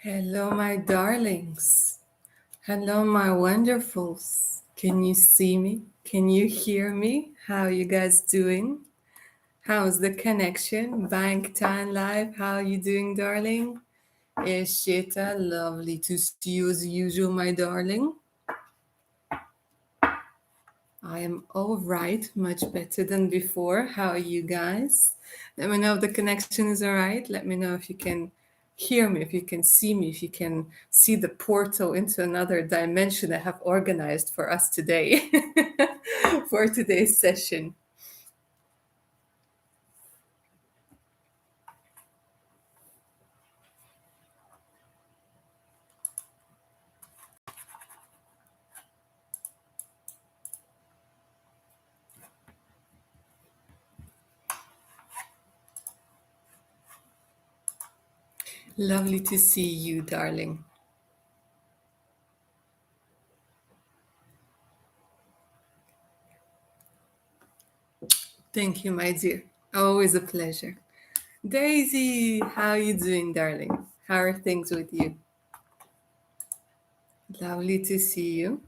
Hello, my darlings. Hello, my wonderfuls. Can you see me? Can you hear me? How are you guys doing? How's the connection? Bank Tan Live, how are you doing, darling? Ishita, lovely to see you as usual, my darling. I am all right, much better than before. How are you guys? Let me know if the connection is all right. Let me know if you can hear me, if you can see me, if you can see the portal into another dimension I have organized for us today, for today's session. Lovely to see you, darling. Thank you, my dear. Always a pleasure. Daisy, how are you doing, darling? How are things with you? Lovely to see you.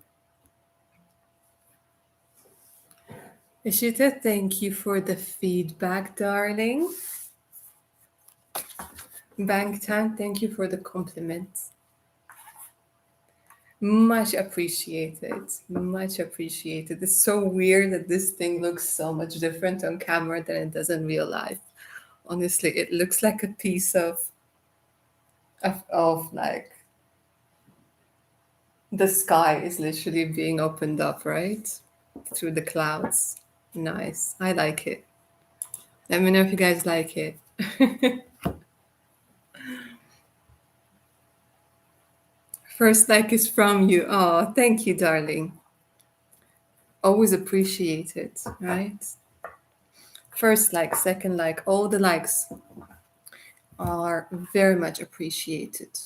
Ishita, thank you for the feedback, darling. Bangtan, thank you for the compliments. Much appreciated. Much appreciated. It's so weird that this thing looks so much different on camera than it does in real life. Honestly, it looks like a piece of like the sky is literally being opened up, right? Through the clouds. Nice. I like it. Let me know if you guys like it. First like is from you. Oh, thank you, darling. Always appreciate it, right? First like, second like, all the likes are very much appreciated.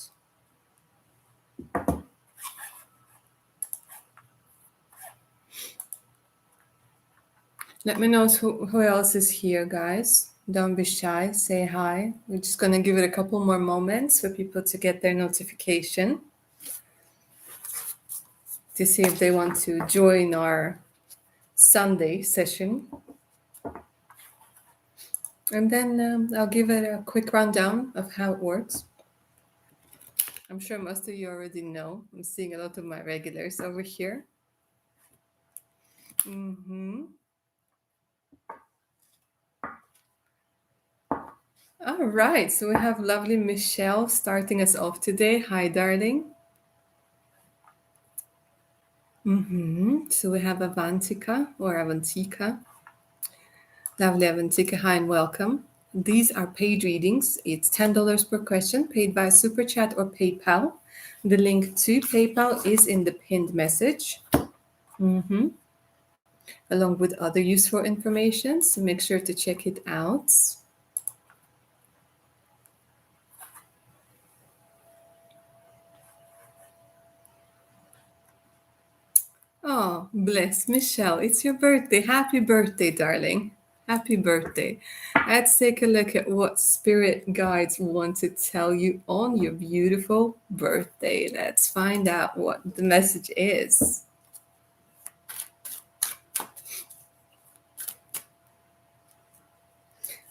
Let me know who else is here, guys. Don't be shy. Say hi. We're just going to give it a couple more moments for people to get their notification to see if they want to join our Sunday session. And then I'll give it a quick rundown of how it works. I'm sure most of you already know. I'm seeing a lot of my regulars over here. All right, so we have lovely Michelle starting us off today. Hi, darling. So we have Avantika or Avantika. Lovely Avantika, hi and welcome. These are paid readings. It's $10 per question, paid by Super Chat or PayPal. The link to PayPal is in the pinned message, along with other useful information, so make sure to check it out. Oh, bless Michelle. It's your birthday. Happy birthday, darling. Happy birthday. Let's take a look at what spirit guides want to tell you on your beautiful birthday. Let's find out what the message is.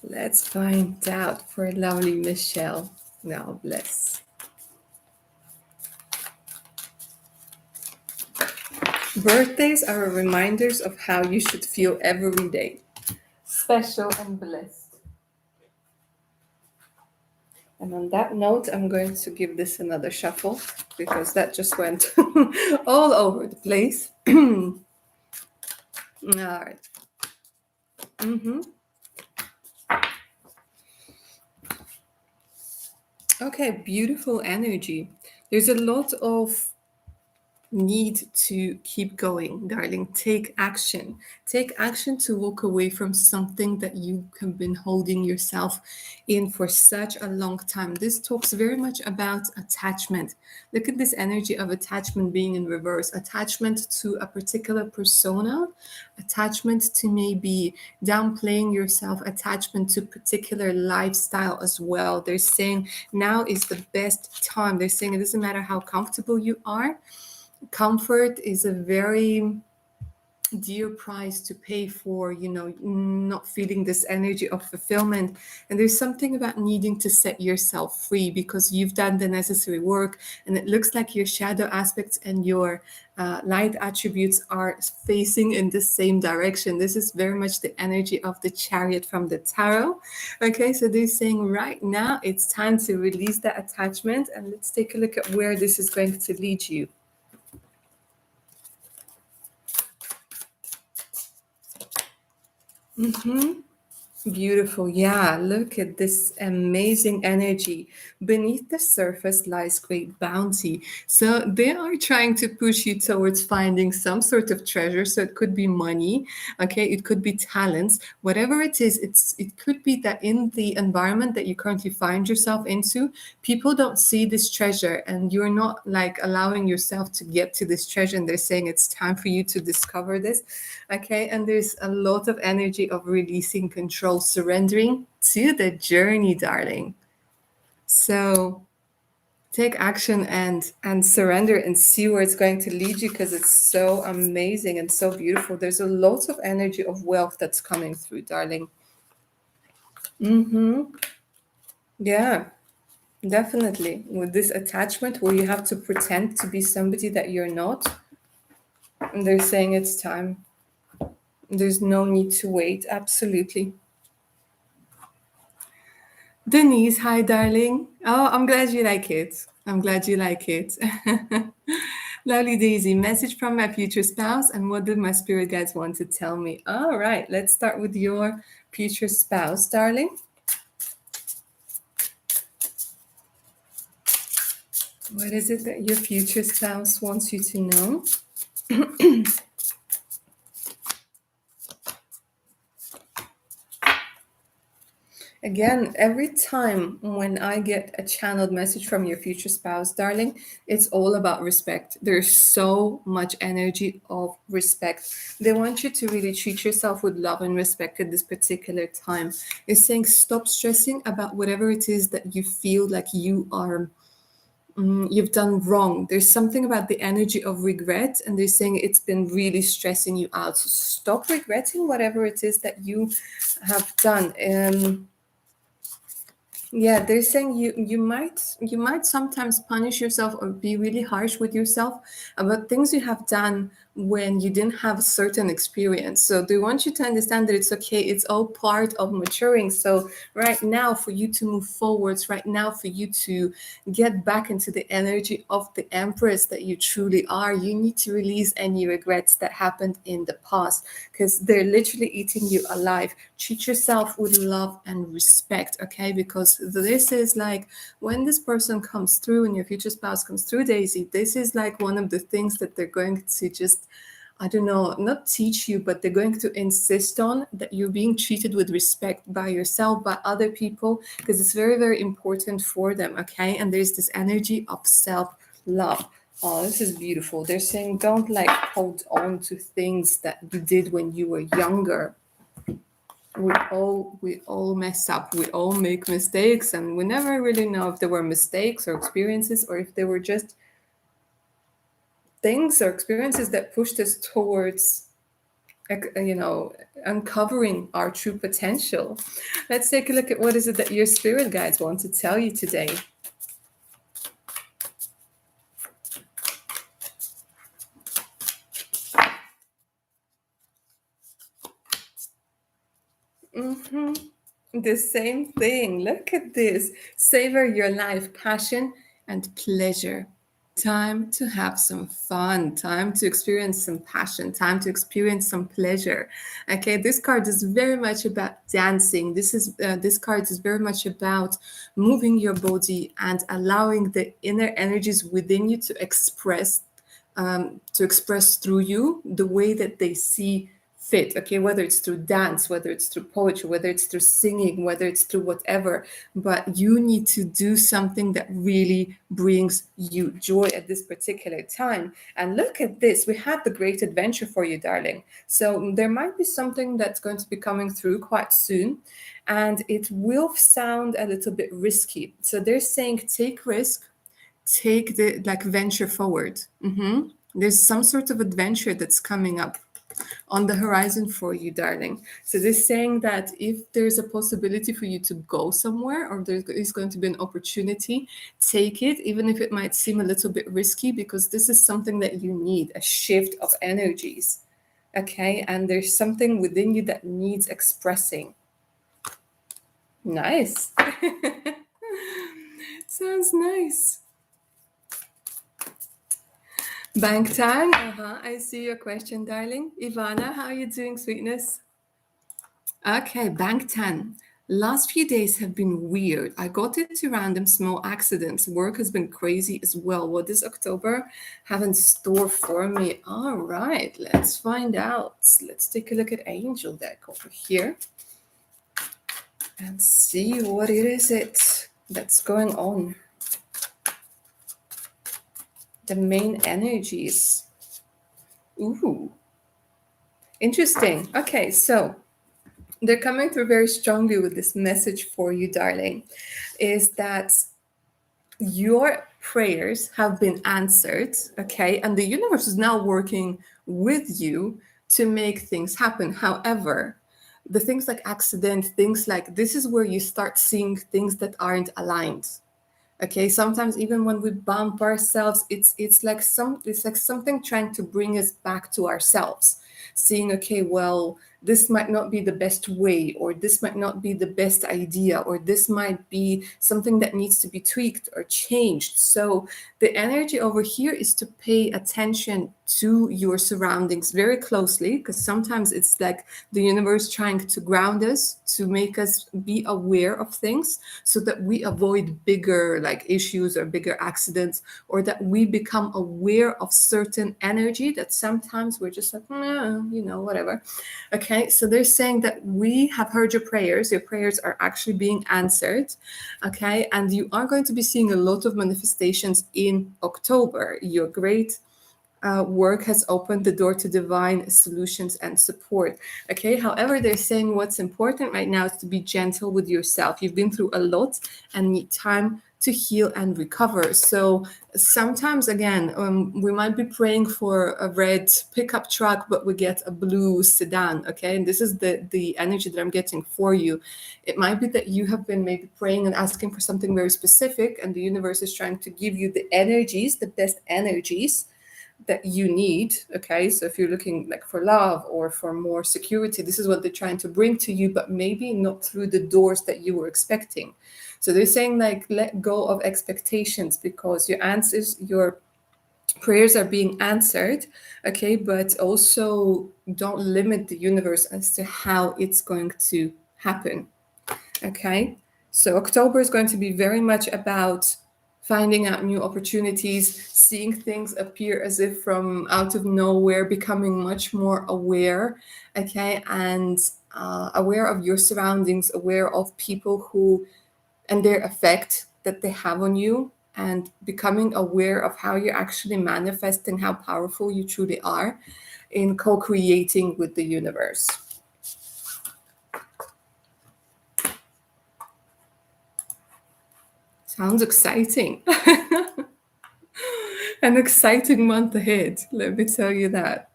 Let's find out for lovely Michelle. Now, bless. Birthdays are reminders of how you should feel every day. Special and blessed. And on that note, I'm going to give this another shuffle because that just went all over the place. All right. Okay, beautiful energy. There's a lot of need to keep going, darling. Take action. Take action to walk away from something that you have been holding yourself in for such a long time. This talks very much about attachment. Look at this energy of attachment being in reverse. Attachment to a particular persona, attachment to maybe downplaying yourself, attachment to particular lifestyle as well. They're saying now is the best time. They're saying it doesn't matter how comfortable you are. Comfort is a very dear price to pay for, not feeling this energy of fulfillment. And there's something about needing to set yourself free because you've done the necessary work, and it looks like your shadow aspects and your light attributes are facing in the same direction. This is very much the energy of the Chariot from the tarot. Okay, so they're saying right now it's time to release that attachment, and let's take a look at where this is going to lead you. Beautiful. Yeah, look at this amazing energy. Beneath the surface lies great bounty. So they are trying to push you towards finding some sort of treasure. So it could be money, okay? It could be talents. Whatever it is, it could be that in the environment that you currently find yourself into, people don't see this treasure and you're not like allowing yourself to get to this treasure, and they're saying it's time for you to discover this. Okay, and there's a lot of energy of releasing control, surrendering to the journey, darling. So take action and surrender and see where it's going to lead you, because it's so amazing and so beautiful. There's a lot of energy of wealth that's coming through, darling. Yeah, definitely. With this attachment where you have to pretend to be somebody that you're not, and they're saying it's time. There's no need to wait. Absolutely. Denise, hi, darling. Oh, I'm glad you like it. I'm glad you like it. Lovely Daisy, message from my future spouse. And what did my spirit guides want to tell me? All right, let's start with your future spouse, darling. What is it that your future spouse wants you to know? Again, every time when I get a channeled message from your future spouse, darling, it's all about respect. There's so much energy of respect. They want you to really treat yourself with love and respect at this particular time. It's saying stop stressing about whatever it is that you feel like you've done wrong. There's something about the energy of regret, and they're saying it's been really stressing you out. So stop regretting whatever it is that you have done. Yeah, they're saying you might sometimes punish yourself or be really harsh with yourself about things you have done when you didn't have a certain experience. So they want you to understand that it's okay. It's all part of maturing. So right now, for you to move forwards, right now for you to get back into the energy of the Empress that you truly are, you need to release any regrets that happened in the past, because they're literally eating you alive. Treat yourself with love and respect, okay? Because this is like when this person comes through and your future spouse comes through, Daisy, this is like one of the things that they're going to just, I don't know, not teach you, but they're going to insist on that you're being treated with respect by yourself, by other people, because it's very, very important for them, okay? And there's this energy of self-love. Oh, this is beautiful. They're saying don't like hold on to things that you did when you were younger. We all mess up. We all make mistakes, and we never really know if they were mistakes or experiences, or if they were just things or experiences that pushed us towards uncovering our true potential. Let's take a look at what is it that your spirit guides want to tell you today. The same thing. Look at this. Savor your life, passion and pleasure. Time to have some fun, time to experience some passion, time to experience some pleasure. Okay, this card is very much about dancing. This card is very much about moving your body and allowing the inner energies within you to express to express through you the way that they see fit, okay, whether it's through dance, whether it's through poetry, whether it's through singing, whether it's through whatever, but you need to do something that really brings you joy at this particular time. And look at this, we have the great adventure for you, darling. So there might be something that's going to be coming through quite soon, and it will sound a little bit risky. So they're saying take risk, take the like venture forward. There's some sort of adventure that's coming up on the horizon for you, darling. So they're saying that if there's a possibility for you to go somewhere, or there is going to be an opportunity, take it, even if it might seem a little bit risky, because this is something that you need, a shift of energies. Okay, and there's something within you that needs expressing. Nice. Sounds nice. Bangtan, I see your question, darling. Ivana, how are you doing, sweetness? Okay, Bangtan. Last few days have been weird. I got into random small accidents. Work has been crazy as well. What does October have in store for me? All right, let's find out. Let's take a look at Angel deck over here and see what it is that's going on. The main energies. Ooh, interesting. Okay, so they're coming through very strongly with this message for you, darling, is that your prayers have been answered, okay? And the universe is now working with you to make things happen. However, the things like accident, things like this is where you start seeing things that aren't aligned. Okay, sometimes even when we bump ourselves, it's like something trying to bring us back to ourselves, seeing, okay, well, this might not be the best way, or this might not be the best idea, or this might be something that needs to be tweaked or changed. So the energy over here is to pay attention to your surroundings very closely, because sometimes it's like the universe trying to ground us, to make us be aware of things, so that we avoid bigger like issues or bigger accidents, or that we become aware of certain energy that sometimes we're just like, whatever. Okay, so they're saying that we have heard your prayers are actually being answered. Okay, and you are going to be seeing a lot of manifestations in October. Your great work has opened the door to divine solutions and support. Okay, however, they're saying what's important right now is to be gentle with yourself. You've been through a lot and need time to heal and recover. So sometimes, again, we might be praying for a red pickup truck, but we get a blue sedan. Okay, and this is the energy that I'm getting for you. It might be that you have been maybe praying and asking for something very specific, and the universe is trying to give you the energies, the best energies that you need. Okay, so if you're looking like for love or for more security, this is what they're trying to bring to you, but maybe not through the doors that you were expecting. So they're saying like let go of expectations, because your prayers are being answered. Okay, but also don't limit the universe as to how it's going to happen. Okay, so October is going to be very much about finding out new opportunities, seeing things appear as if from out of nowhere, becoming much more aware, okay, and aware of your surroundings, aware of people who and their effect that they have on you, and becoming aware of how you're actually manifesting how powerful you truly are in co-creating with the universe. Sounds exciting. An exciting month ahead, let me tell you that.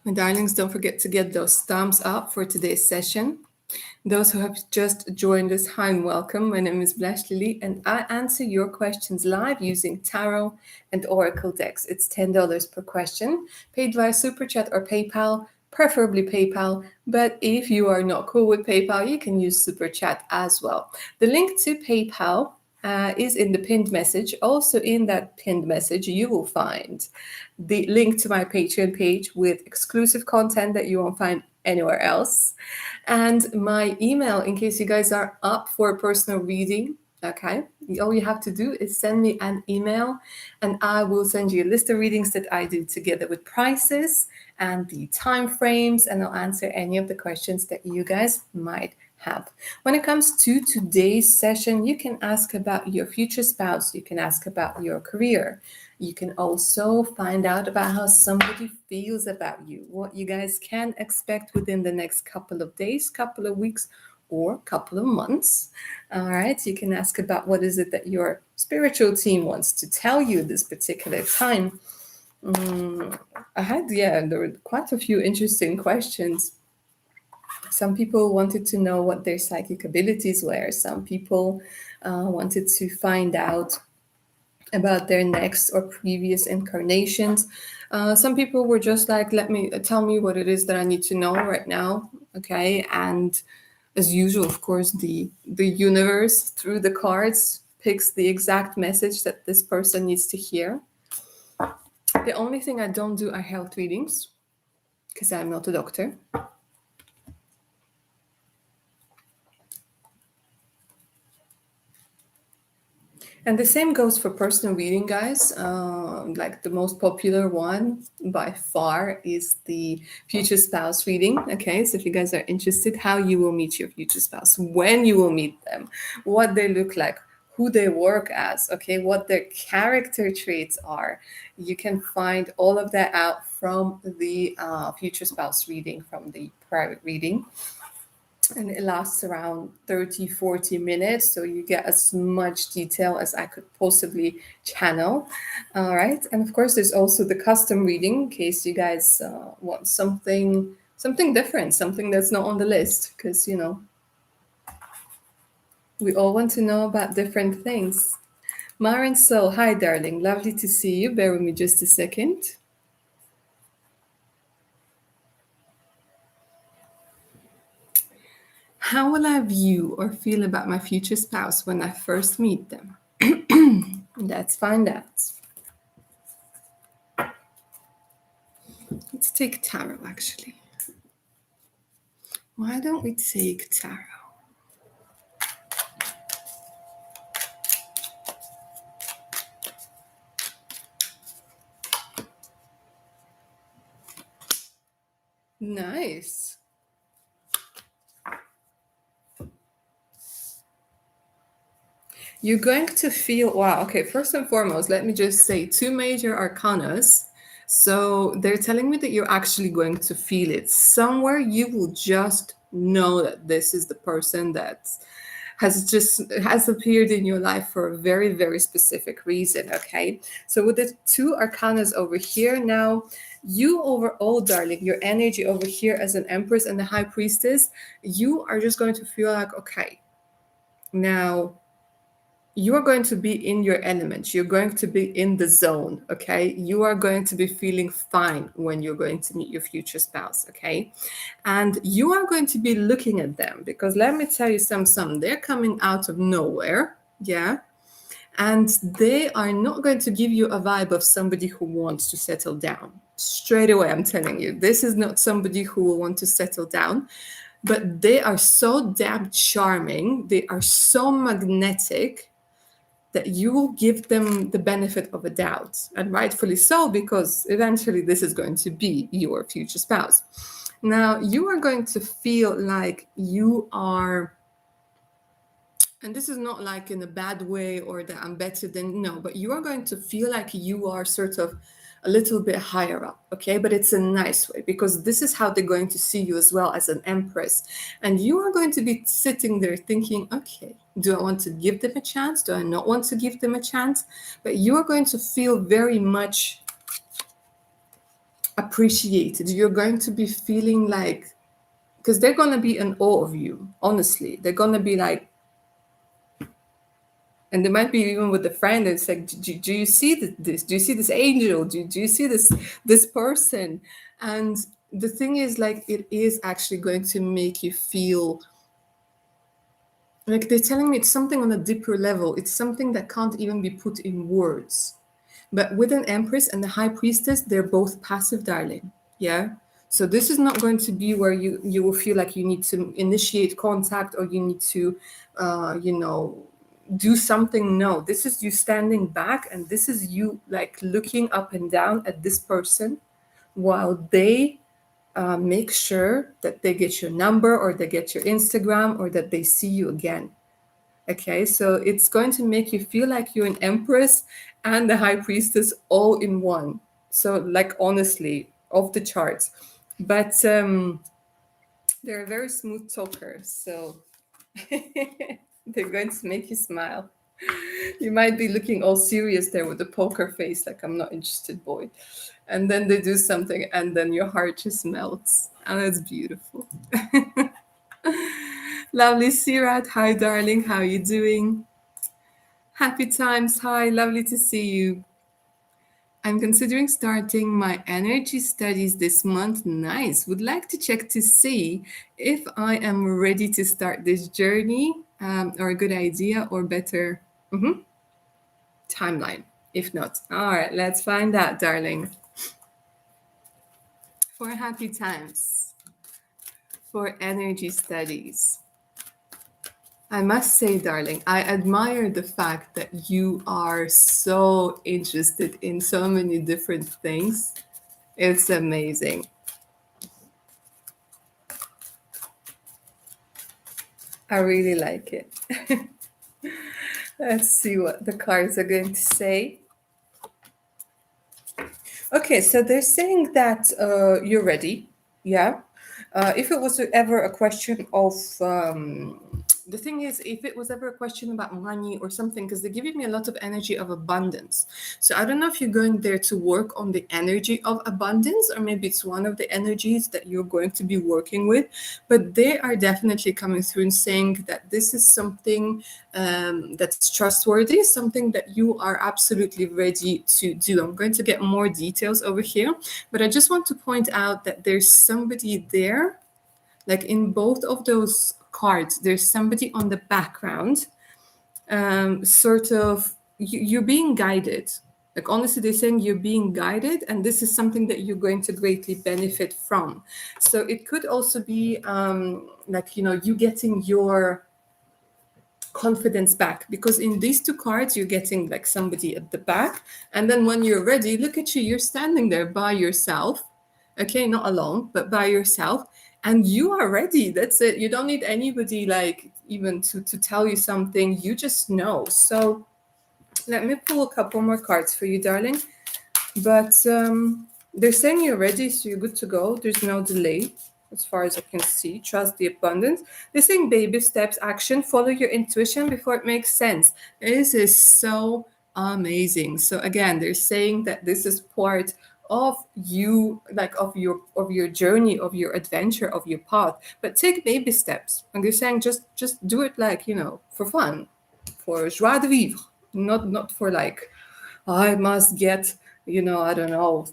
My darlings, don't forget to get those thumbs up for today's session. Those who have just joined us, hi and welcome. My name is Blash Lily, and I answer your questions live using tarot and oracle decks. It's $10 per question, paid via Super Chat or PayPal, preferably PayPal. But if you are not cool with PayPal, you can use Super Chat as well. The link to PayPal is in the pinned message. Also in that pinned message, you will find the link to my Patreon page with exclusive content that you won't find anywhere else. And my email, in case you guys are up for a personal reading, okay, all you have to do is send me an email and I will send you a list of readings that I do together with prices and the time frames, and I'll answer any of the questions that you guys might have. When it comes to today's session, you can ask about your future spouse, you can ask about your career, you can also find out about how somebody feels about you, what you guys can expect within the next couple of days, couple of weeks, or couple of months. All right, you can ask about what is it that your spiritual team wants to tell you this particular time. There were quite a few interesting questions. Some people wanted to know what their psychic abilities were. Some people wanted to find out about their next or previous incarnations. Some people were just like, let me tell me what it is that I need to know right now. Okay. And as usual, of course, the universe through the cards picks the exact message that this person needs to hear. The only thing I don't do are health readings because I'm not a doctor. And the same goes for personal reading, guys. Like the most popular one by far is the future spouse reading. Okay, so if you guys are interested, how you will meet your future spouse, when you will meet them, what they look like, who they work as, okay, what their character traits are, you can find all of that out from the future spouse reading, from the private reading. And it lasts around 30-40 minutes, so you get as much detail as I could possibly channel. All right, and of course there's also the custom reading in case you guys want something different, something that's not on the list, because we all want to know about different things. Maren Soul, hi darling, lovely to see you. Bear with me just a second. How will I view or feel about my future spouse when I first meet them? Let's find out. Let's take tarot, actually. Why don't we take tarot? Nice. You're going to feel, wow, okay, first and foremost, let me just say two major arcanas. So they're telling me that you're actually going to feel it. Somewhere you will just know that this is the person that has appeared in your life for a very, very specific reason. Okay. So with the two arcanas over here now, you overall, darling, your energy over here as an empress and the high priestess, you are just going to feel like, okay, now you are going to be in your element. You're going to be in the zone. Okay. You are going to be feeling fine when you're going to meet your future spouse. Okay. And you are going to be looking at them because let me tell you something. They're coming out of nowhere. Yeah. And they are not going to give you a vibe of somebody who wants to settle down. Straight away, I'm telling you, this is not somebody who will want to settle down, but they are so damn charming. They are so magnetic that you will give them the benefit of a doubt, and rightfully so, because eventually this is going to be your future spouse. Now, you are going to feel like you are, and this is not like in a bad way or that I'm better than, no, but you are going to feel like you are sort of a little bit higher up, okay? But it's a nice way because this is how they're going to see you as well as an empress. And you are going to be sitting there thinking, okay, do I want to give them a chance? Do I not want to give them a chance? But you are going to feel very much appreciated. You're going to be feeling like, because they're going to be in awe of you, honestly. They're going to be like, and they might be even with a friend. It's like, do you see this? Do you see this angel? Do you see this person? And the thing is, like, it is actually going to make you feel like they're telling me it's something on a deeper level. It's something that can't even be put in words. But with an empress and the high priestess, they're both passive, darling. Yeah. So this is not going to be where you will feel like you need to initiate contact or you need to, you know, do something. No, this is you standing back, and this is you like looking up and down at this person while they make sure that they get your number or they get your Instagram or that they see you again. Okay, so it's going to make you feel like you're an empress and the high priestess all in one. So, like, honestly, off the charts. But they're very smooth talkers, so they're going to make you smile. You might be looking all serious there with a poker face, like, I'm not interested, boy. And then they do something, and then your heart just melts. And it's beautiful. Lovely Sirat. Hi, darling. How are you doing? Happy times. Hi, lovely to see you. I'm considering starting my energy studies this month. Nice. Would like to check to see if I am ready to start this journey, or a good idea, or better timeline. If not, all right, let's find out, darling. For happy times, for energy studies. I must say, darling, I admire the fact that you are so interested in so many different things. It's amazing. I really like it. Let's see what the cards are going to say. Okay, so they're saying that you're ready. Yeah. If it was ever a question of, the thing is, if it was ever a question about money or something, because they're giving me a lot of energy of abundance. So I don't know if you're going there to work on the energy of abundance, or maybe it's one of the energies that you're going to be working with. But they are definitely coming through and saying that this is something that's trustworthy, something that you are absolutely ready to do. I'm going to get more details over here, but I just want to point out that there's somebody there, like in both of those cards, there's somebody on the background, sort of, you're being guided. Like, honestly, they're saying you're being guided, and this is something that you're going to greatly benefit from. So it could also be like, you know, you getting your confidence back, because in these two cards you're getting like somebody at the back, and then when you're ready, look at you, you're standing there by yourself. Okay, not alone, but by yourself, and you are ready. That's it. You don't need anybody like even to tell you something. You just know. So let me pull a couple more cards for you, darling. But they're saying you're ready, so you're good to go. There's no delay as far as I can see. Trust the abundance. They're saying baby steps, action, follow your intuition before it makes sense. This is so amazing. So again, they're saying that this is part of you, like of your journey, of your adventure, of your path. But take baby steps. And they're saying just do it, like, you know, for fun, for joie de vivre, not for like, I must get, you know, I don't know,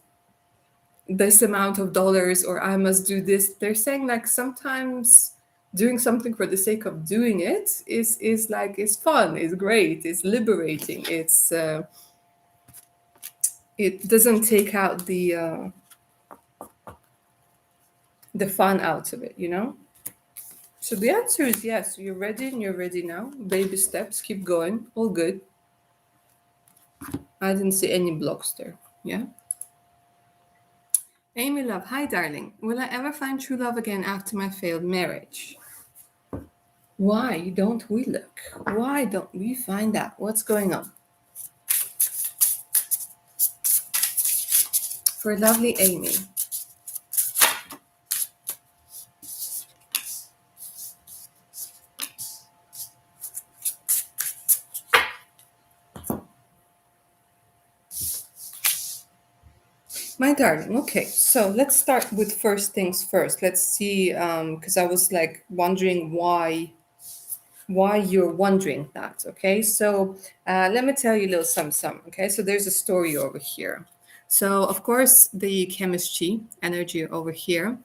this amount of dollars, or I must do this. They're saying like sometimes doing something for the sake of doing it is like, it's fun, it's great, it's liberating, it's it doesn't take out the fun out of it, you know. So the answer is yes, you're ready, and you're ready now. Baby steps, keep going, all good. I didn't see any blocks there. Yeah. Amy Love, hi darling. Will I ever find true love again after my failed marriage? Why don't we look? Why don't we find out what's going on? For lovely Amy. My darling, okay, so let's start with first things first. Let's see, because I was like wondering why you're wondering that. Okay, so let me tell you a little something. Okay, so there's a story over here. So of course the chemistry energy over here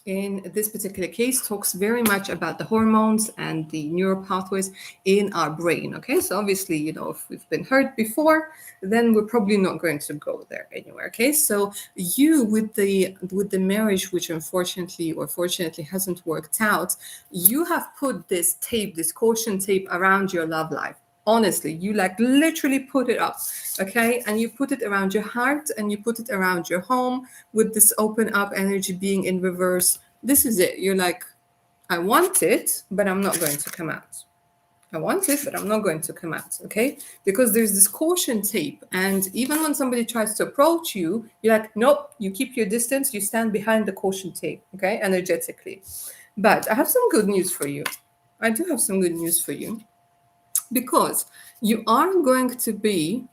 in this particular case talks very much about the hormones and the neural pathways in our brain. Okay, so obviously, if we've been hurt before, then we're probably not going to go there anywhere. Okay, so you with the marriage, which unfortunately or fortunately hasn't worked out, you have put this tape, this caution tape around your love life. Honestly, you like literally put it up, okay? And you put it around your heart and you put it around your home with this open up energy being in reverse. This is it. You're like, I want it, but I'm not going to come out. I want it, but I'm not going to come out, okay? Because there's this caution tape. And even when somebody tries to approach you, you're like, nope, you keep your distance, you stand behind the caution tape, okay? Energetically. But I have some good news for you. I do have some good news for you. Because you are going to be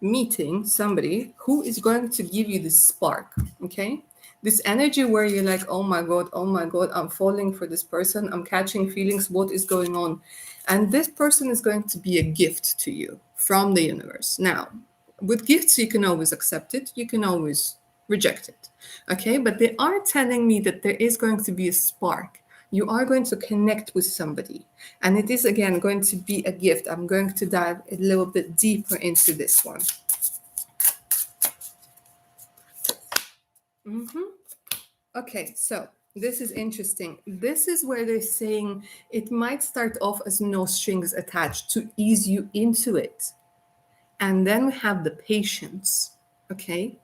meeting somebody who is going to give you this spark, okay? This energy where you're like, oh my God, I'm falling for this person, I'm catching feelings, what is going on? And this person is going to be a gift to you from the universe. Now, with gifts, you can always accept it, you can always reject it, okay? But they are telling me that there is going to be a spark. You are going to connect with somebody. And it is, again, going to be a gift. I'm going to dive a little bit deeper into this one. Okay, so this is interesting. This is where they're saying it might start off as no strings attached to ease you into it. And then we have the patience, okay?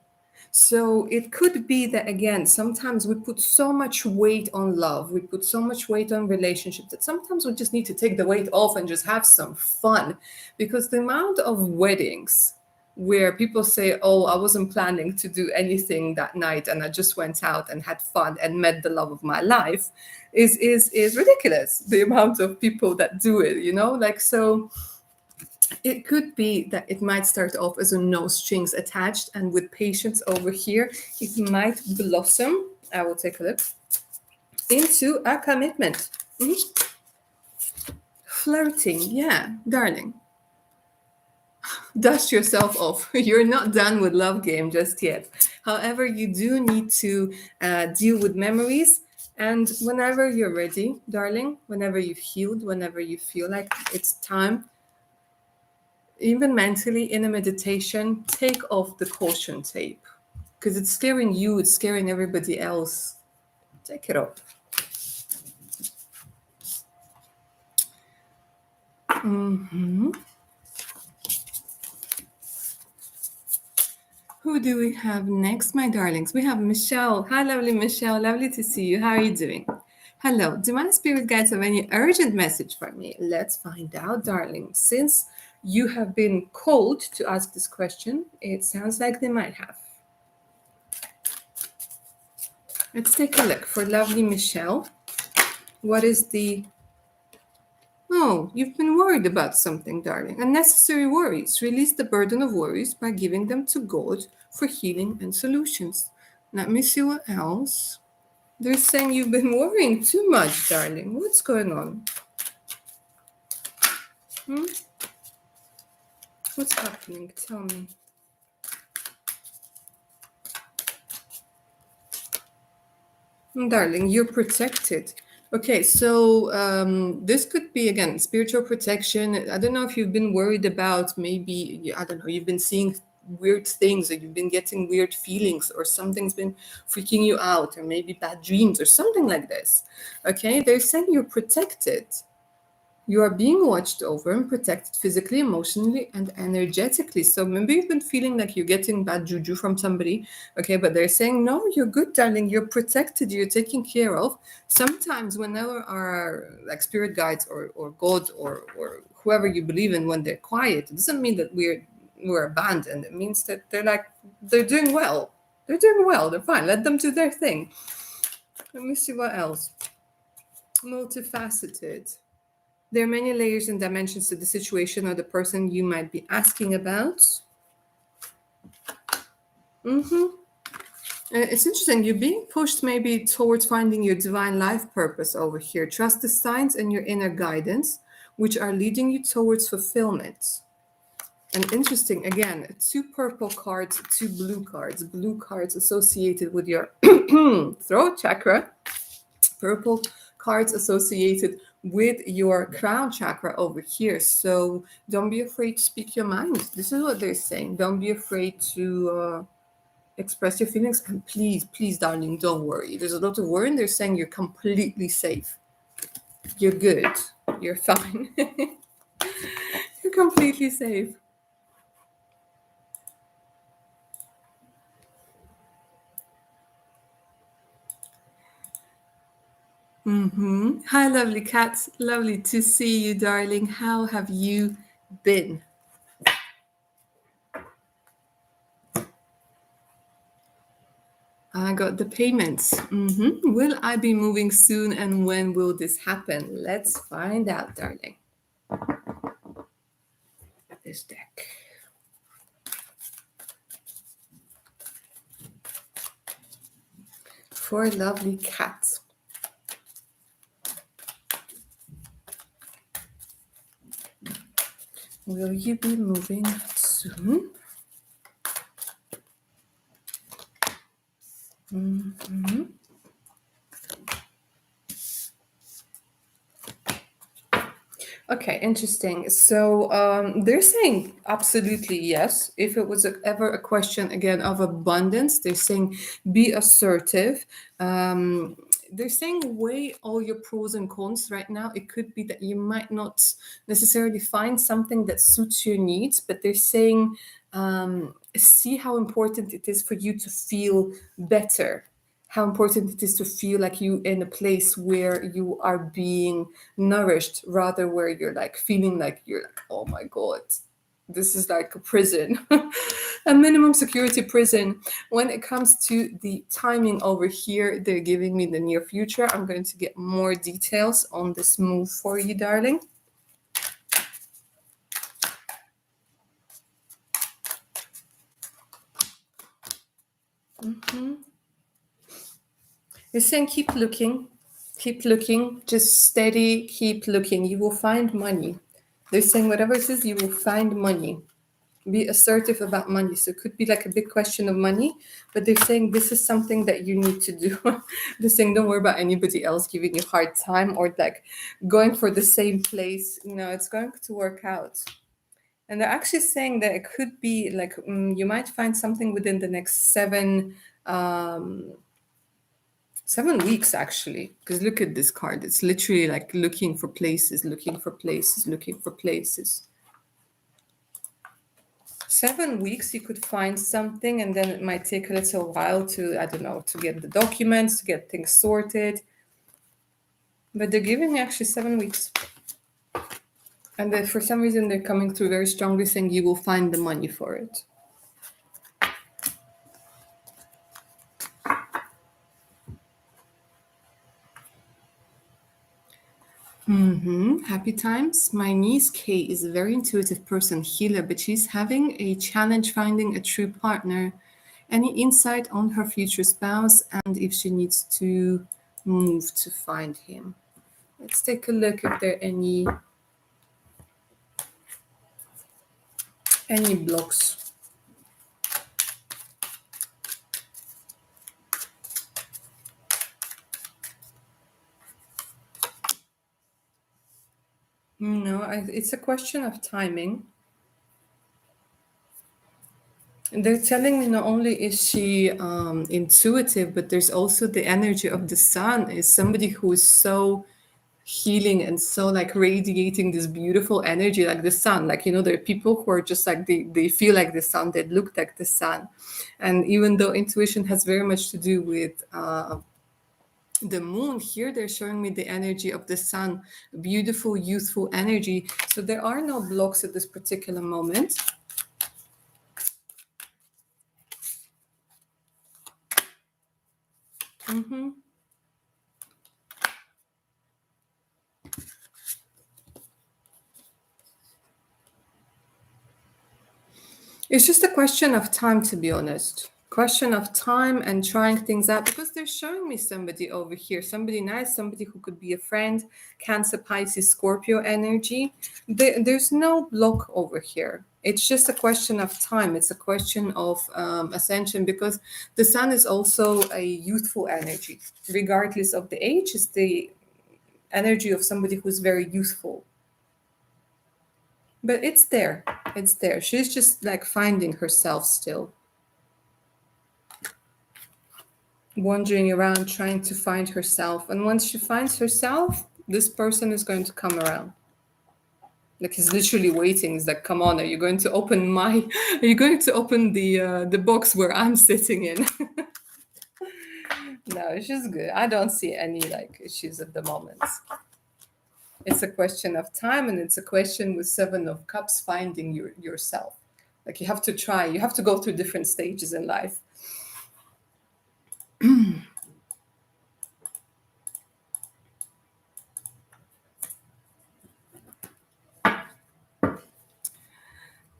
So it could be that, again, sometimes we put so much weight on love, we put so much weight on relationships that sometimes we just need to take the weight off and just have some fun. Because the amount of weddings where people say, oh, I wasn't planning to do anything that night and I just went out and had fun and met the love of my life is ridiculous. The amount of people that do it, like, so it could be that it might start off as a no strings attached, and with patience over here, it might blossom. I will take a look into a commitment. Flirting, yeah, darling. Dust yourself off. You're not done with love game just yet. However, you do need to deal with memories. And whenever you're ready, darling, whenever you've healed, whenever you feel like it's time, even mentally in a meditation, take off the caution tape because it's scaring you, it's scaring everybody else. Take it off. Who do we have next, my darlings? We have Michelle. Hi, lovely Michelle. Lovely to see you. How are you doing? Hello. Do my spirit guides have any urgent message for me? Let's find out, darling. Since you have been called to ask this question, it sounds like they might have. Let's take a look for lovely Michelle. What is the... Oh, you've been worried about something, darling. Unnecessary worries. Release the burden of worries by giving them to God for healing and solutions. Let me see what else. They're saying you've been worrying too much, darling. What's going on? What's happening? Tell me. Darling, you're protected. Okay, so this could be, again, spiritual protection. I don't know if you've been worried about maybe, I don't know, you've been seeing weird things or you've been getting weird feelings or something's been freaking you out or maybe bad dreams or something like this. Okay, they're saying you're protected. You are being watched over and protected physically, emotionally, and energetically. So maybe you've been feeling like you're getting bad juju from somebody, okay? But they're saying, no, you're good, darling. You're protected. You're taken care of. Sometimes whenever our like spirit guides or God or whoever you believe in, when they're quiet, it doesn't mean that we're abandoned. It means that they're doing well. They're doing well. They're fine. Let them do their thing. Let me see what else. Multifaceted. There are many layers and dimensions to the situation or the person you might be asking about. It's interesting. You're being pushed maybe towards finding your divine life purpose over here. Trust the signs and your inner guidance, which are leading you towards fulfillment. And interesting, again, 2 purple cards, 2 blue cards. Blue cards associated with your throat chakra, purple cards associated with your crown chakra over here. So don't be afraid to speak your mind. This is what they're saying. Don't be afraid to express your feelings. And please, please, darling, don't worry. There's a lot of worry, and they're saying you're completely safe. You're good. You're fine. You're completely safe. Hi, lovely cats. Lovely to see you, darling. How have you been? I got the payments. Will I be moving soon, and when will this happen? Let's find out, darling. This deck. For lovely cats. Will you be moving soon? Okay, interesting. So they're saying absolutely yes. If it was ever a question again of abundance, they're saying be assertive. They're saying weigh all your pros and cons right now. It could be that you might not necessarily find something that suits your needs, but they're saying see how important it is for you to feel better, how important it is to feel like you in a place where you are being nourished, rather where you're like feeling like you're like, oh my god, this is like a prison, a minimum security prison. When it comes to the timing over here, they're giving me the near future. I'm going to get more details on this move for you, darling. They're saying keep looking, just steady, keep looking. You will find money. They're saying whatever it is, you will find money. Be assertive about money. So it could be like a big question of money, but they're saying this is something that you need to do. They're saying don't worry about anybody else giving you a hard time or like going for the same place. It's going to work out. And they're actually saying that it could be like you might find something within the next 7 weeks, actually, because look at this card. It's literally like looking for places, looking for places, looking for places. 7 weeks you could find something, and then it might take a little while to, I don't know, to get the documents, to get things sorted. But they're giving me actually 7 weeks. And then for some reason they're coming through very strongly saying you will find the money for it. Happy times. My niece Kay is a very intuitive person, healer, but she's having a challenge finding a true partner. Any insight on her future spouse and if she needs to move to find him? Let's take a look if there are any blocks. No, it's a question of timing. They're telling me not only is she intuitive, but there's also the energy of the sun. Is somebody who is so healing and so like radiating this beautiful energy like the sun. Like, there are people who are just like they feel like the sun, they look like the sun. And even though intuition has very much to do with the moon, here they're showing me the energy of the sun, beautiful, youthful energy. So there are no blocks at this particular moment. It's just a question of time, to be honest. question of time and trying things out, because they're showing me somebody over here, somebody nice, somebody who could be a friend. Cancer, Pisces, Scorpio energy. There's no block over here. It's just a question of time. It's a question of ascension, because the sun is also a youthful energy. Regardless of the age, it's the energy of somebody who's very youthful. But it's there. It's there. She's just like finding herself still. Wandering around trying to find herself. And once she finds herself, this person is going to come around. Like he's literally waiting. He's like, come on, are you going to open the box where I'm sitting in? No, she's good. I don't see any like issues at the moment. It's a question of time, and it's a question with Seven of Cups finding yourself. Like you have to try, you have to go through different stages in life.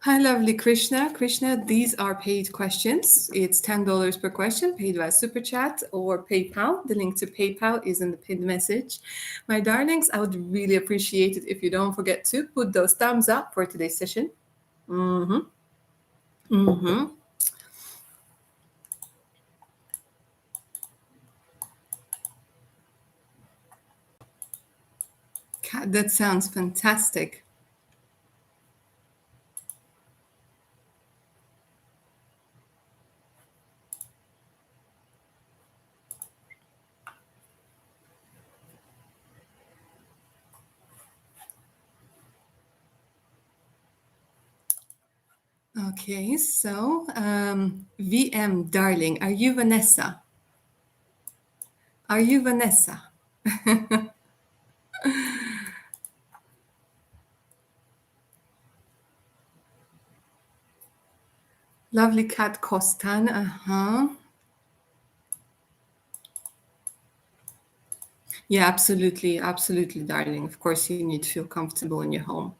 Hi, lovely Krishna. Krishna, these are paid questions. It's $10 per question, paid via Super Chat or PayPal. The link to PayPal is in the pinned message. My darlings, I would really appreciate it if you don't forget to put those thumbs up for today's session. God, that sounds fantastic. Okay, so VM, darling, are you Vanessa? Are you Vanessa? Lovely cat Costan, Yeah, absolutely, absolutely, darling. Of course, you need to feel comfortable in your home.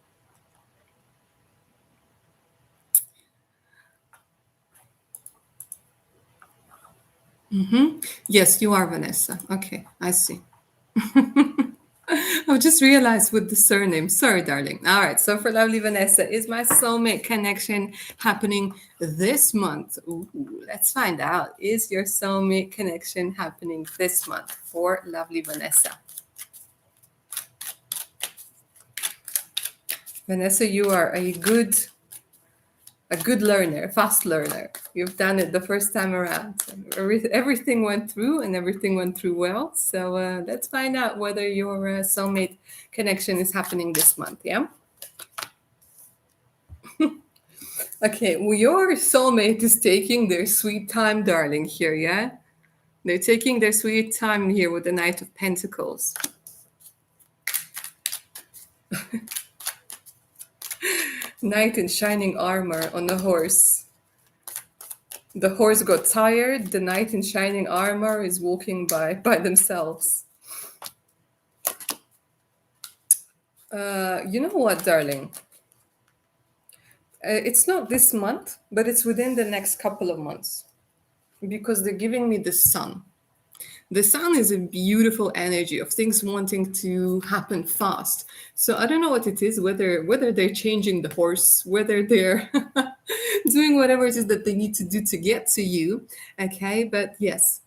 Yes, you are Vanessa. Okay, I see. I just realized with the surname. Sorry, darling. All right. So for lovely Vanessa, is my soulmate connection happening this month? Ooh, let's find out. Is your soulmate connection happening this month for lovely Vanessa? Vanessa, you are a good learner, fast learner. You've done it the first time around. Everything went through and everything went through well. So let's find out whether your soulmate connection is happening this month. Yeah. Okay. Well, your soulmate is taking their sweet time, darling, here. Yeah. They're taking their sweet time here with the Knight of Pentacles. Knight in shining armor on a horse. The horse got tired. The knight in shining armor is walking by themselves. You know what, darling? It's not this month, but it's within the next couple of months, because they're giving me the sun. The sun is a beautiful energy of things wanting to happen fast. So I don't know what it is, whether they're changing the horse, whether they're doing whatever it is that they need to do to get to you. Okay, but yes,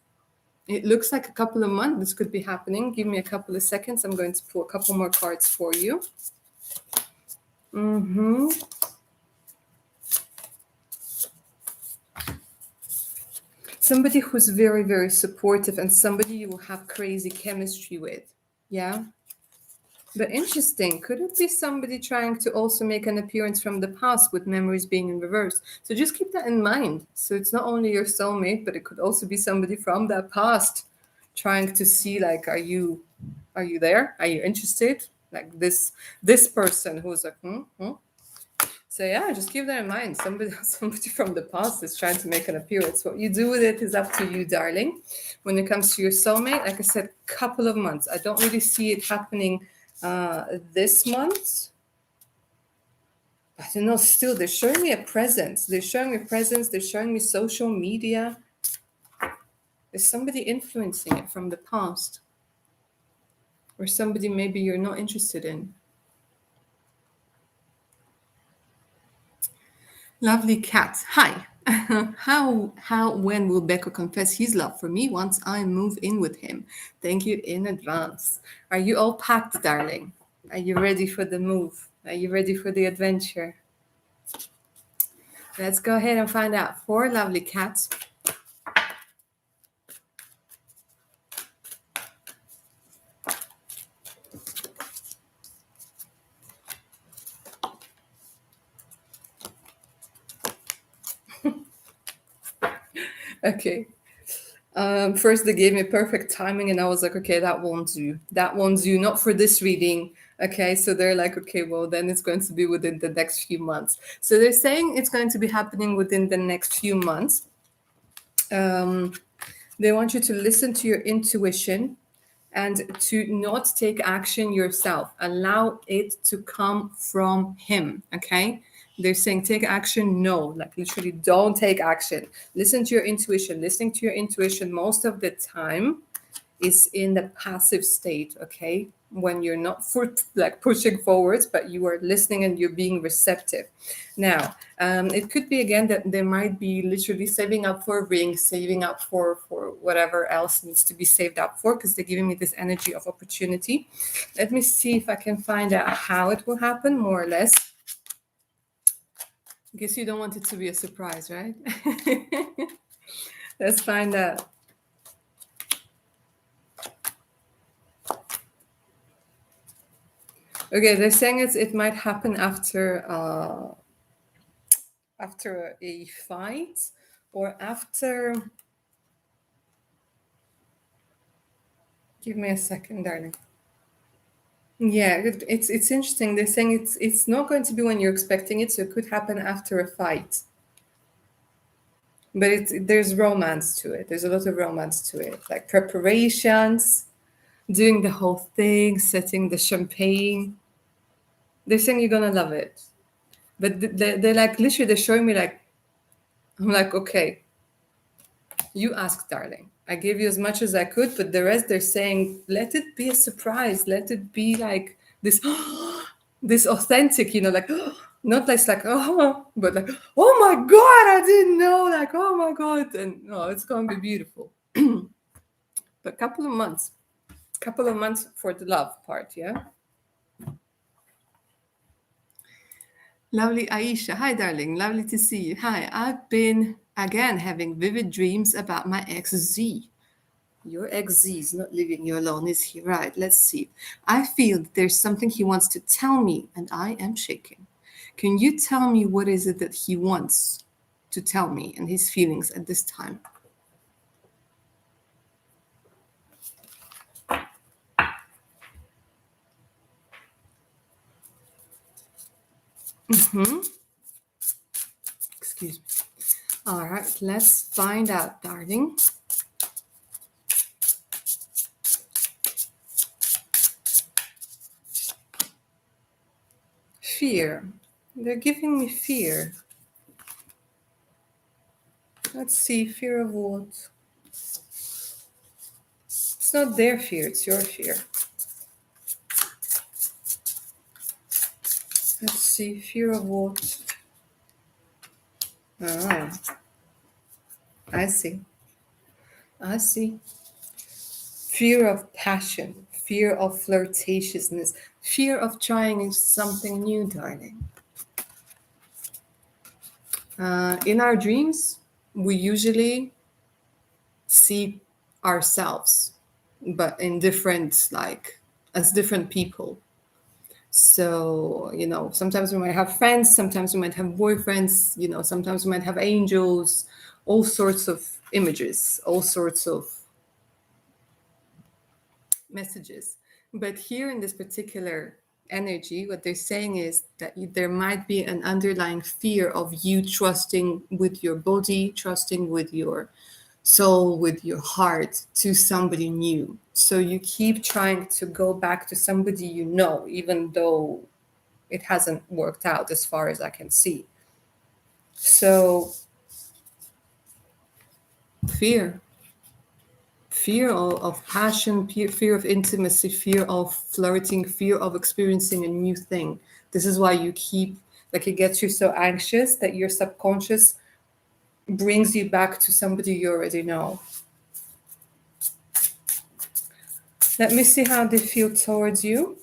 it looks like a couple of months this could be happening. Give me a couple of seconds. I'm going to pull a couple more cards for you. Somebody who's very, very supportive and somebody you will have crazy chemistry with. Yeah. But interesting, could it be somebody trying to also make an appearance from the past with memories being in reverse? So just keep that in mind. So it's not only your soulmate, but it could also be somebody from that past trying to see, like, are you there? Are you interested? Like this person who's like, So yeah, just keep that in mind. Somebody from the past is trying to make an appearance. What you do with it is up to you, darling. When it comes to your soulmate, like I said, couple of months. I don't really see it happening this month. I don't know, still, they're showing me a presence. They're showing me presence. They're showing me social media. There's somebody influencing it from the past. Or somebody maybe you're not interested in. Lovely cat. Hi. When will Beko confess his love for me once I move in with him? Thank you in advance. Are you all packed, darling? Are you ready for the move? Are you ready for the adventure? Let's go ahead and find out. 4 lovely cats. Okay. First, they gave me perfect timing, and I was like, okay, that won't do. That won't do. Not for this reading. Okay, so they're like, okay, well, then it's going to be within the next few months. So they're saying it's going to be happening within the next few months. They want you to listen to your intuition and to not take action yourself. Allow it to come from him. Okay. They're saying take action. No, like literally don't take action. Listen to your intuition. Listening to your intuition most of the time is in the passive state, okay? When you're not pushing forwards, but you are listening and you're being receptive. Now, it could be again that they might be literally saving up for a ring, saving up for whatever else needs to be saved up for, because they're giving me this energy of opportunity. Let me see if I can find out how it will happen, more or less. I guess you don't want it to be a surprise, right? Let's find out. Okay, they're saying it might happen after a fight or after. Give me a second, darling. Yeah, it's interesting. They're saying it's not going to be when you're expecting it, so it could happen after a fight. But there's romance to it. There's a lot of romance to it, like preparations, doing the whole thing, setting the champagne. They're saying you're gonna love it, but they're like literally they're showing me like I'm like okay, you asked, darling. I gave you as much as I could, but the rest they're saying let it be a surprise. Let it be like this, this authentic, like not like oh, but like oh my god, I didn't know, like oh my god, and no, it's gonna be beautiful. But couple of months for the love part, yeah. Lovely Aisha. Hi, darling. Lovely to see you. Hi. I've been again having vivid dreams about my ex Z. Your ex Z is not leaving you alone, is he? Right. Let's see. I feel that there's something he wants to tell me, and I am shaking. Can you tell me what is it that he wants to tell me and his feelings at this time? Excuse me. All right. Let's find out, darling. Fear. They're giving me fear. Let's see. Fear of what? It's not their fear, it's your fear. Let's see. Fear of what? Ah, I see. I see. Fear of passion, fear of flirtatiousness, fear of trying something new, darling. In our dreams, we usually see ourselves, but in different, as different people. So, sometimes we might have friends, sometimes we might have boyfriends, sometimes we might have angels, all sorts of images, all sorts of messages. But here in this particular energy, what they're saying is that there might be an underlying fear of you trusting with your body, trusting with your soul, with your heart to somebody new. So you keep trying to go back to somebody even though it hasn't worked out as far as I can see. So fear of passion, fear of intimacy, fear of flirting, fear of experiencing a new thing. This is why you keep, like, it gets you so anxious that your subconscious brings you back to somebody you already know. Let me see how they feel towards you.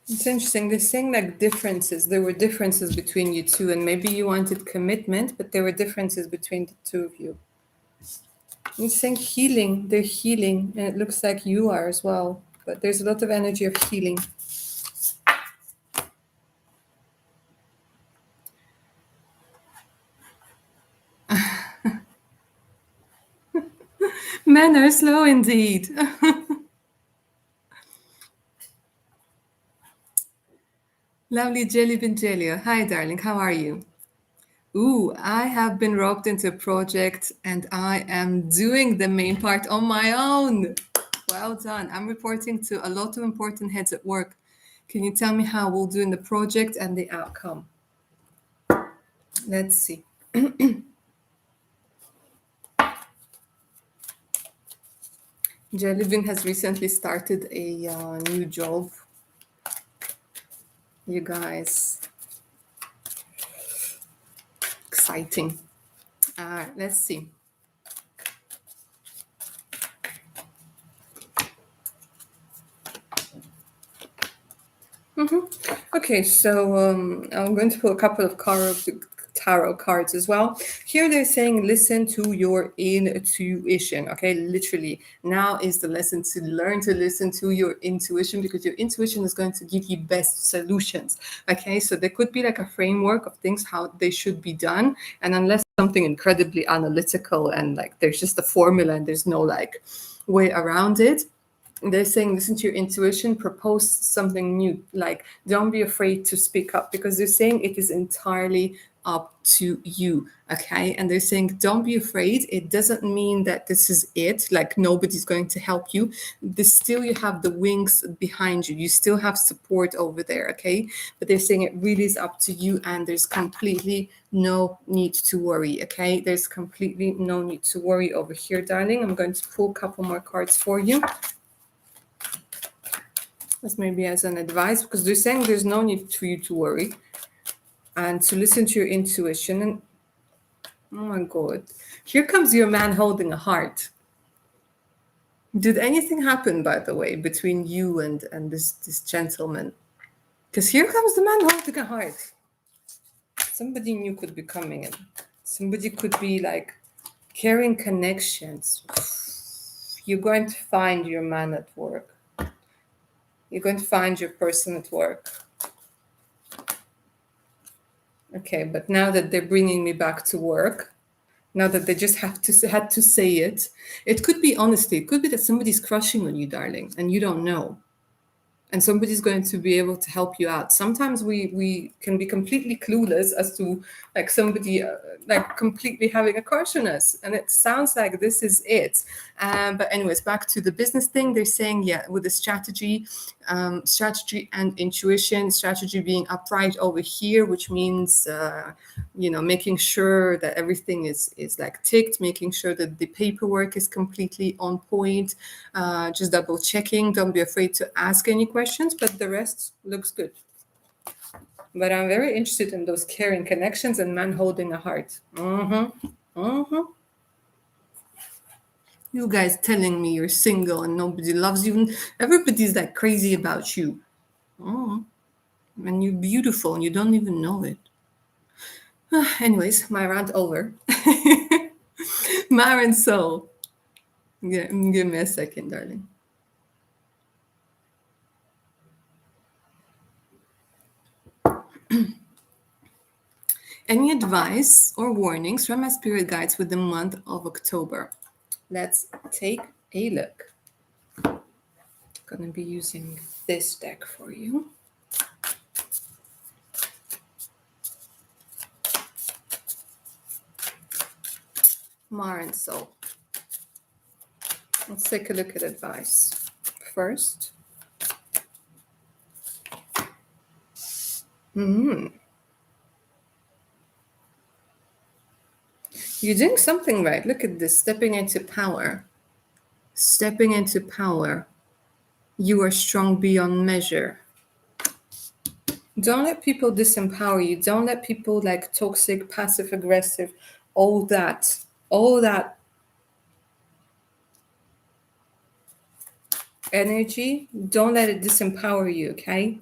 It's interesting. They're saying like differences. There were differences between you two, and maybe you wanted commitment, but there were differences between the two of you. It's saying healing. They're healing, and it looks like you are as well. But there's a lot of energy of healing. Men are slow indeed. Lovely Jelly Benjelia. Hi, darling. How are you? Ooh, I have been roped into a project and I am doing the main part on my own. Well done. I'm reporting to a lot of important heads at work. Can you tell me how we'll do in the project and the outcome? Let's see. Jellybean has recently started a new job. You guys, exciting. All right, let's see. Okay, so I'm going to pull a couple of tarot cards as well. Here they're saying listen to your intuition. Okay, literally, now is the lesson to learn to listen to your intuition, because your intuition is going to give you best solutions. Okay, so there could be like a framework of things how they should be done, and unless something incredibly analytical and like there's just a formula and there's no like way around it, they're saying listen to your intuition, propose something new, like don't be afraid to speak up, because they're saying it is entirely up to you. Okay, and they're saying don't be afraid. It doesn't mean that this is it, like nobody's going to help you. This still, you have the wings behind you, you still have support over there. Okay, but they're saying it really is up to you, and there's completely no need to worry. Okay, there's completely no need to worry over here, darling. I'm going to pull a couple more cards for you. That's maybe as an advice, because they're saying there's no need for you to worry and to listen to your intuition. And oh my God, here comes your man holding a heart. Did anything happen, by the way, between you and this gentleman? Because here comes the man holding a heart. Somebody new could be coming in. Somebody could be like carrying connections. You're going to find your man at work. You're going to find your person at work. Okay, but now that they're bringing me back to work, now that they just had to say it, it could be honesty. It could be that somebody's crushing on you, darling, and you don't know. And somebody's going to be able to help you out. Sometimes we can be completely clueless as to like somebody like completely having a crush on us, and it sounds like this is it. But anyways, back to the business thing. They're saying, yeah, with the strategy and intuition. Strategy being upright over here, which means making sure that everything is like ticked, making sure that the paperwork is completely on point, just double checking. Don't be afraid to ask any questions, but the rest looks good. But I'm very interested in those caring connections and man holding a heart. You guys telling me you're single and nobody loves you, and everybody's like crazy about you. And you're beautiful and you don't even know it. Anyways, my rant over. Mar and Soul. Yeah, give me a second, darling. Any advice or warnings from my spirit guides with the month of October? Let's take a look. I'm gonna be using this deck for you. Mar and Soul. Let's take a look at advice first. You're doing something right. Look at this, stepping into power. Stepping into power. You are strong beyond measure. Don't let people disempower you. Don't let people like toxic, passive aggressive, all that energy, don't let it disempower you, okay?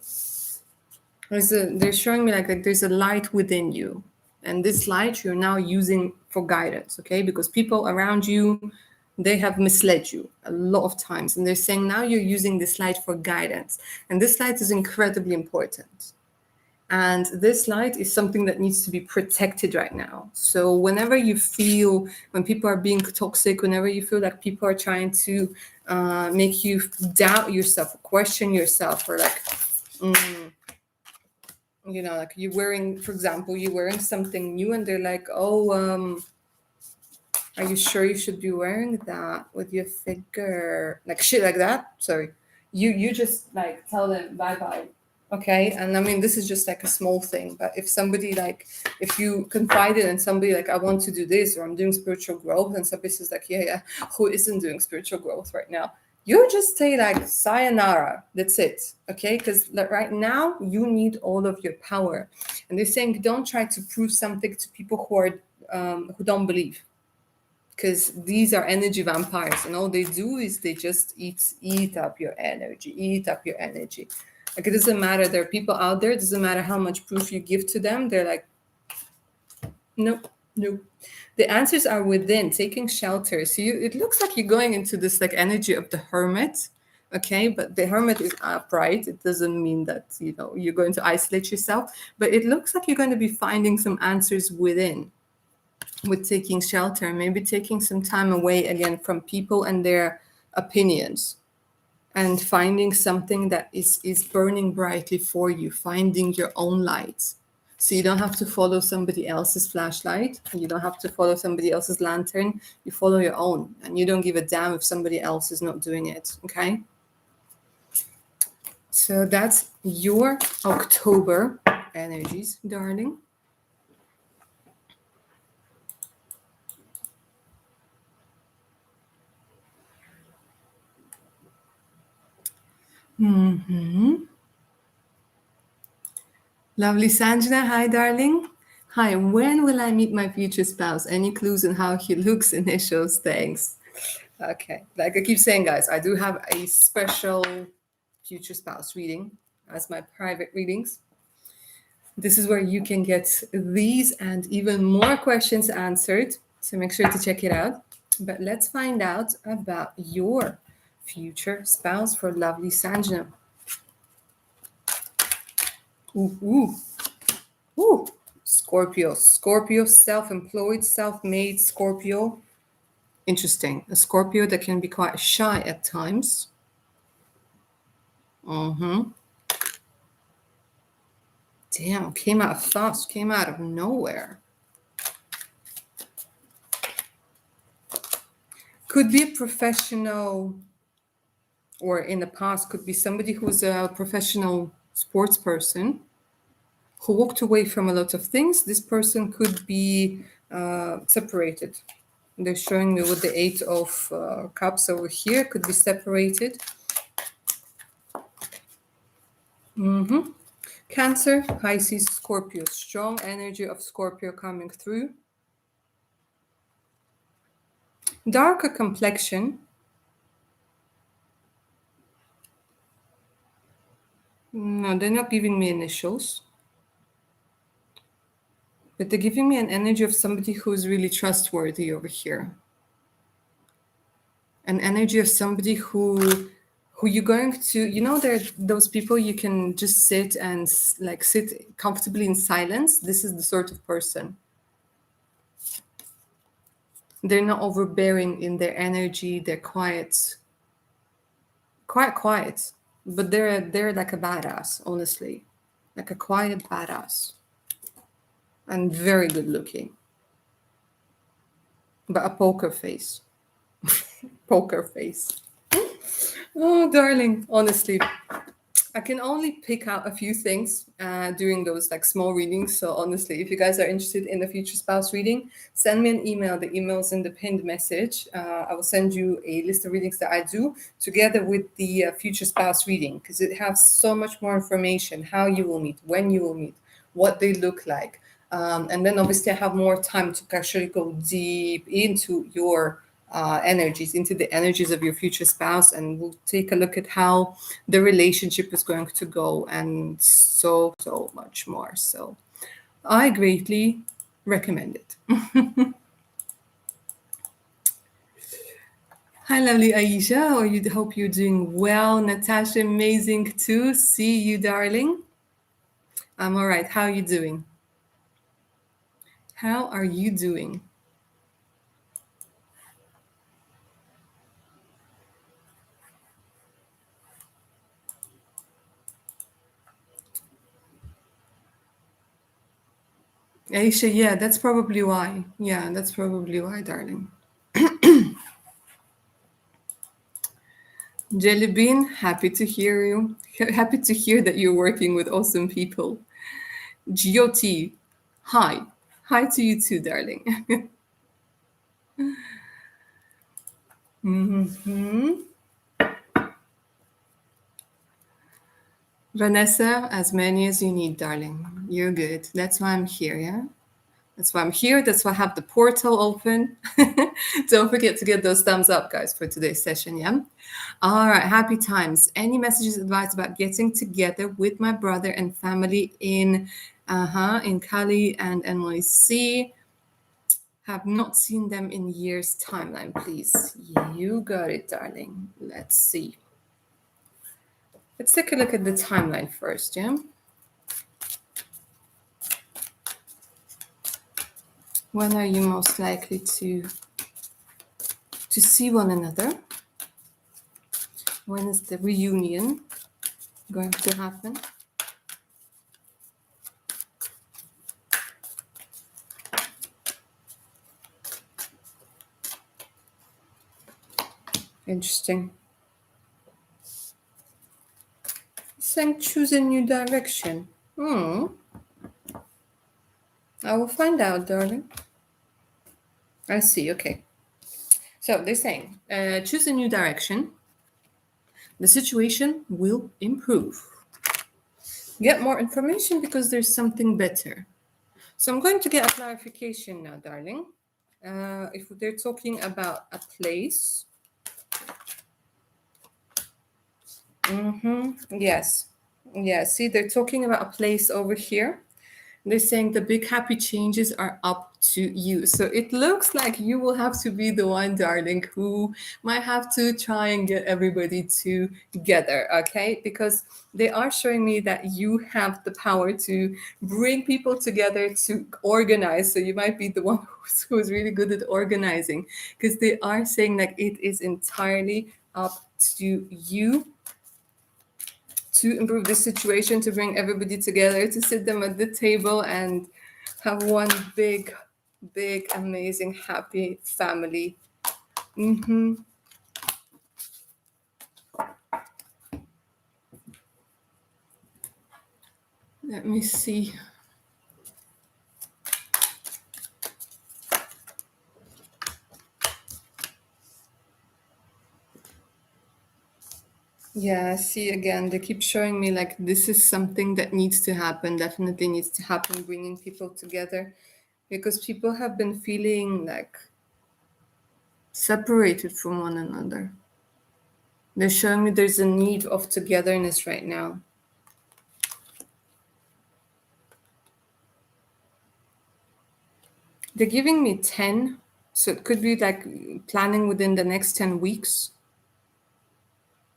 They're showing me like there's a light within you. And this light you're now using for guidance, okay? Because people around you, they have misled you a lot of times. And they're saying now you're using this light for guidance. And this light is incredibly important. And this light is something that needs to be protected right now. So whenever you feel, when people are being toxic, whenever you feel like people are trying to make you doubt yourself, question yourself, or like, like you're wearing, for example, you're wearing something new and they're like, oh, are you sure you should be wearing that with your figure? Like shit like that. Sorry. You just like tell them bye-bye. Okay. And I mean, this is just like a small thing, but if somebody like, if you confided in somebody like, I want to do this, or I'm doing spiritual growth, and somebody says like, yeah, who isn't doing spiritual growth right now? You just say like, sayonara. That's it. Okay. Because like, right now you need all of your power. And they're saying, don't try to prove something to people who are, who don't believe, because these are energy vampires, and all they do is they just eat up your energy. Like it doesn't matter, there are people out there, it doesn't matter how much proof you give to them, they're like, nope. The answers are within, taking shelter. So it looks like you're going into this like energy of the hermit, okay? But the hermit is upright. It doesn't mean that you're going to isolate yourself, but it looks like you're going to be finding some answers within, with taking shelter, maybe taking some time away again from people and their opinions, and finding something that is burning brightly for you, finding your own light. So you don't have to follow somebody else's flashlight, you don't have to follow somebody else's lantern, you follow your own, and you don't give a damn if somebody else is not doing it, okay? So that's your October energies, darling. Lovely Sanjana, hi darling. Hi, when will I meet my future spouse? Any clues on how he looks? Initials, thanks. Okay, like I keep saying, guys, I do have a special future spouse reading as my private readings. This is where you can get these and even more questions answered. So make sure to check it out. But let's find out about your future spouse for lovely Sanjana. Ooh. Scorpio, self-employed, self-made Scorpio. Interesting. A Scorpio that can be quite shy at times. Damn, came out fast, came out of nowhere. Could be a professional, or in the past, could be somebody who's a professional sports person who walked away from a lot of things. This person could be separated. They're showing me with the 8 of Cups over here, could be separated. Cancer, Pisces, Scorpio. Strong energy of Scorpio coming through. Darker complexion. No, they're not giving me initials. But they're giving me an energy of somebody who's really trustworthy over here. An energy of somebody who you're going to, there are those people you can just sit and like sit comfortably in silence. This is the sort of person. They're not overbearing in their energy. They're quiet, quite quiet, but they're like a badass, honestly, like a quiet badass, and very good looking. but a poker face. Poker face. Oh, darling, honestly, I can only pick out a few things during those like small readings. So honestly, if you guys are interested in the future spouse reading, send me an email. The email's in the pinned message. I will send you a list of readings that I do together with the future spouse reading because it has so much more information: how you will meet, when you will meet, what they look like, and then obviously I have more time to actually go deep into your energies, into the energies of your future spouse, and we'll take a look at how the relationship is going to go and so much more. So I greatly recommend it. Hi, lovely Aisha. Oh, you hope you're doing well. Natasha, amazing too. See you, darling. I'm all right. How are you doing? How are you doing? Aisha, yeah, that's probably why. Yeah, that's probably why, darling. Jelly Bean, happy to hear you. Happy to hear that you're working with awesome people. GOT, hi. Hi to you too, darling. Mhm. Vanessa, as many as you need, darling. You're good. That's why I'm here, yeah? That's why I'm here. That's why I have the portal open. Don't forget to get those thumbs up, guys, for today's session, yeah? All right, happy times. Any messages, advice about getting together with my brother and family in Cali and NYC? Have not seen them in years. Timeline, please. You got it, darling. Let's see. Let's take a look at the timeline first, yeah? When are you most likely to see one another? When is the reunion going to happen? Interesting. Saying choose a new direction. Hmm. I will find out, darling. I see. Okay. So they're saying choose a new direction. The situation will improve. Get more information because there's something better. So I'm going to get a clarification now, darling. If they're talking about a place, yes, yeah. See, they're talking about a place over here. They're saying the big happy changes are up to you. So it looks like you will have to be the one, darling, who might have to try and get everybody together, okay? Because they are showing me that you have the power to bring people together to organize. So you might be the one who's really good at organizing because they are saying like it is entirely up to you to improve the situation, to bring everybody together, to sit them at the table and have one big, amazing, happy family. hmm Let me see. Yeah, see again, they keep showing me like this is something that needs to happen, definitely needs to happen, bringing people together because people have been feeling like separated from one another. They're showing me there's a need of togetherness right now. They're giving me 10, so it could be like planning within the next 10 weeks.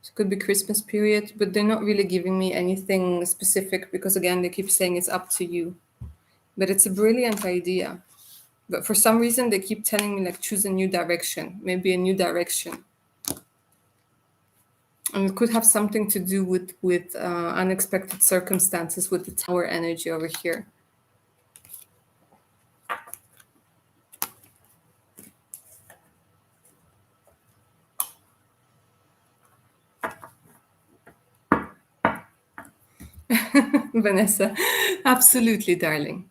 So it could be Christmas period, but they're not really giving me anything specific because again, they keep saying it's up to you. But it's a brilliant idea. But for some reason, they keep telling me like choose a new direction, maybe a new direction. And it could have something to do with unexpected circumstances with the tower energy over here. Vanessa. Absolutely, darling.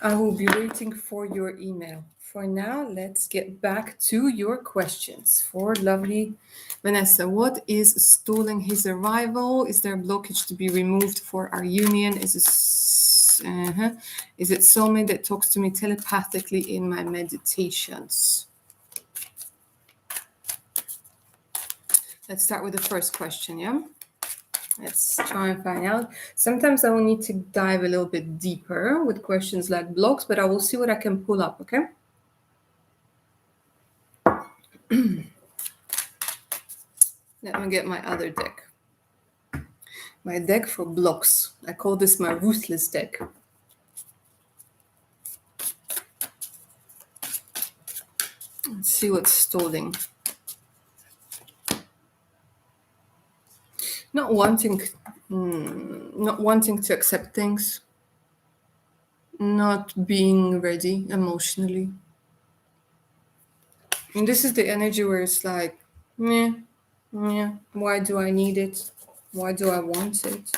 I will be waiting for your email. For now, let's get back to your questions. For lovely Vanessa, what is stalling his arrival? Is there a blockage to be removed for our union? Is it soulmate that talks to me telepathically in my meditations? Let's start with the first question, yeah? Let's try and find out. Sometimes I will need to dive a little bit deeper with questions like blocks, but I will see what I can pull up, okay? Let me get my other deck. My deck for blocks. I call this my ruthless deck. Let's see what's stalling. Not wanting to accept things. Not being ready emotionally. And this is the energy where it's like, meh, why do I need it? Why do I want it?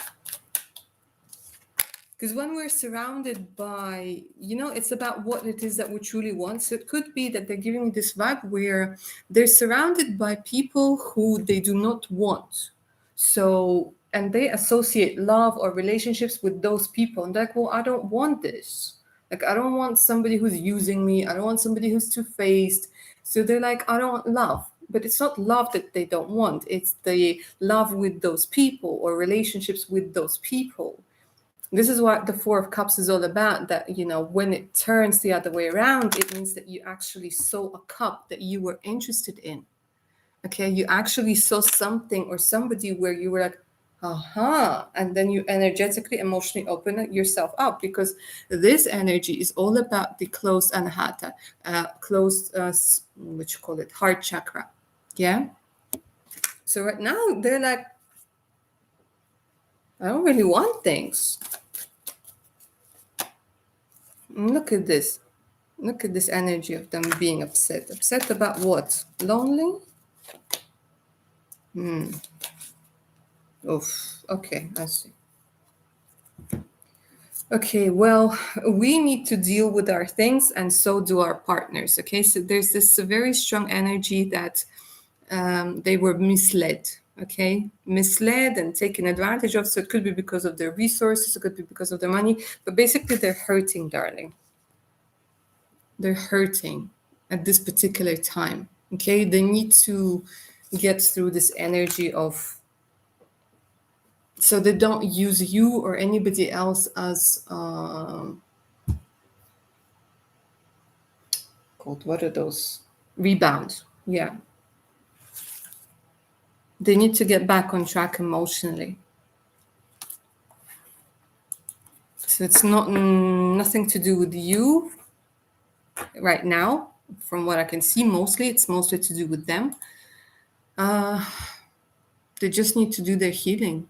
Because when we're surrounded by, it's about what it is that we truly want. So it could be that they're giving me this vibe where they're surrounded by people who they do not want. So, and they associate love or relationships with those people. And they're like, well, I don't want this. Like, I don't want somebody who's using me. I don't want somebody who's two-faced. So they're like, I don't want love. But it's not love that they don't want. It's the love with those people or relationships with those people. This is what the Four of Cups is all about, that, when it turns the other way around, it means that you actually saw a cup that you were interested in. Okay, you actually saw something or somebody where you were like, aha, and then you energetically, emotionally open yourself up, because this energy is all about the closed anahata, what you call it, heart chakra. Yeah. So right now they're like, I don't really want things. Look at this. Look at this energy of them being upset. Upset about what? Lonely? Oof. Okay, I see. Okay, well, we need to deal with our things, and so do our partners. Okay, so there's this very strong energy that they were misled. Okay, misled and taken advantage of. So it could be because of their resources, it could be because of their money, but basically they're hurting, darling. They're hurting at this particular time. Okay, they need to get through this energy of, so they don't use you or anybody else as called, what are those, rebound. Yeah, they need to get back on track emotionally. So it's nothing to do with you right now. From what I can see, it's mostly to do with them. They just need to do their healing.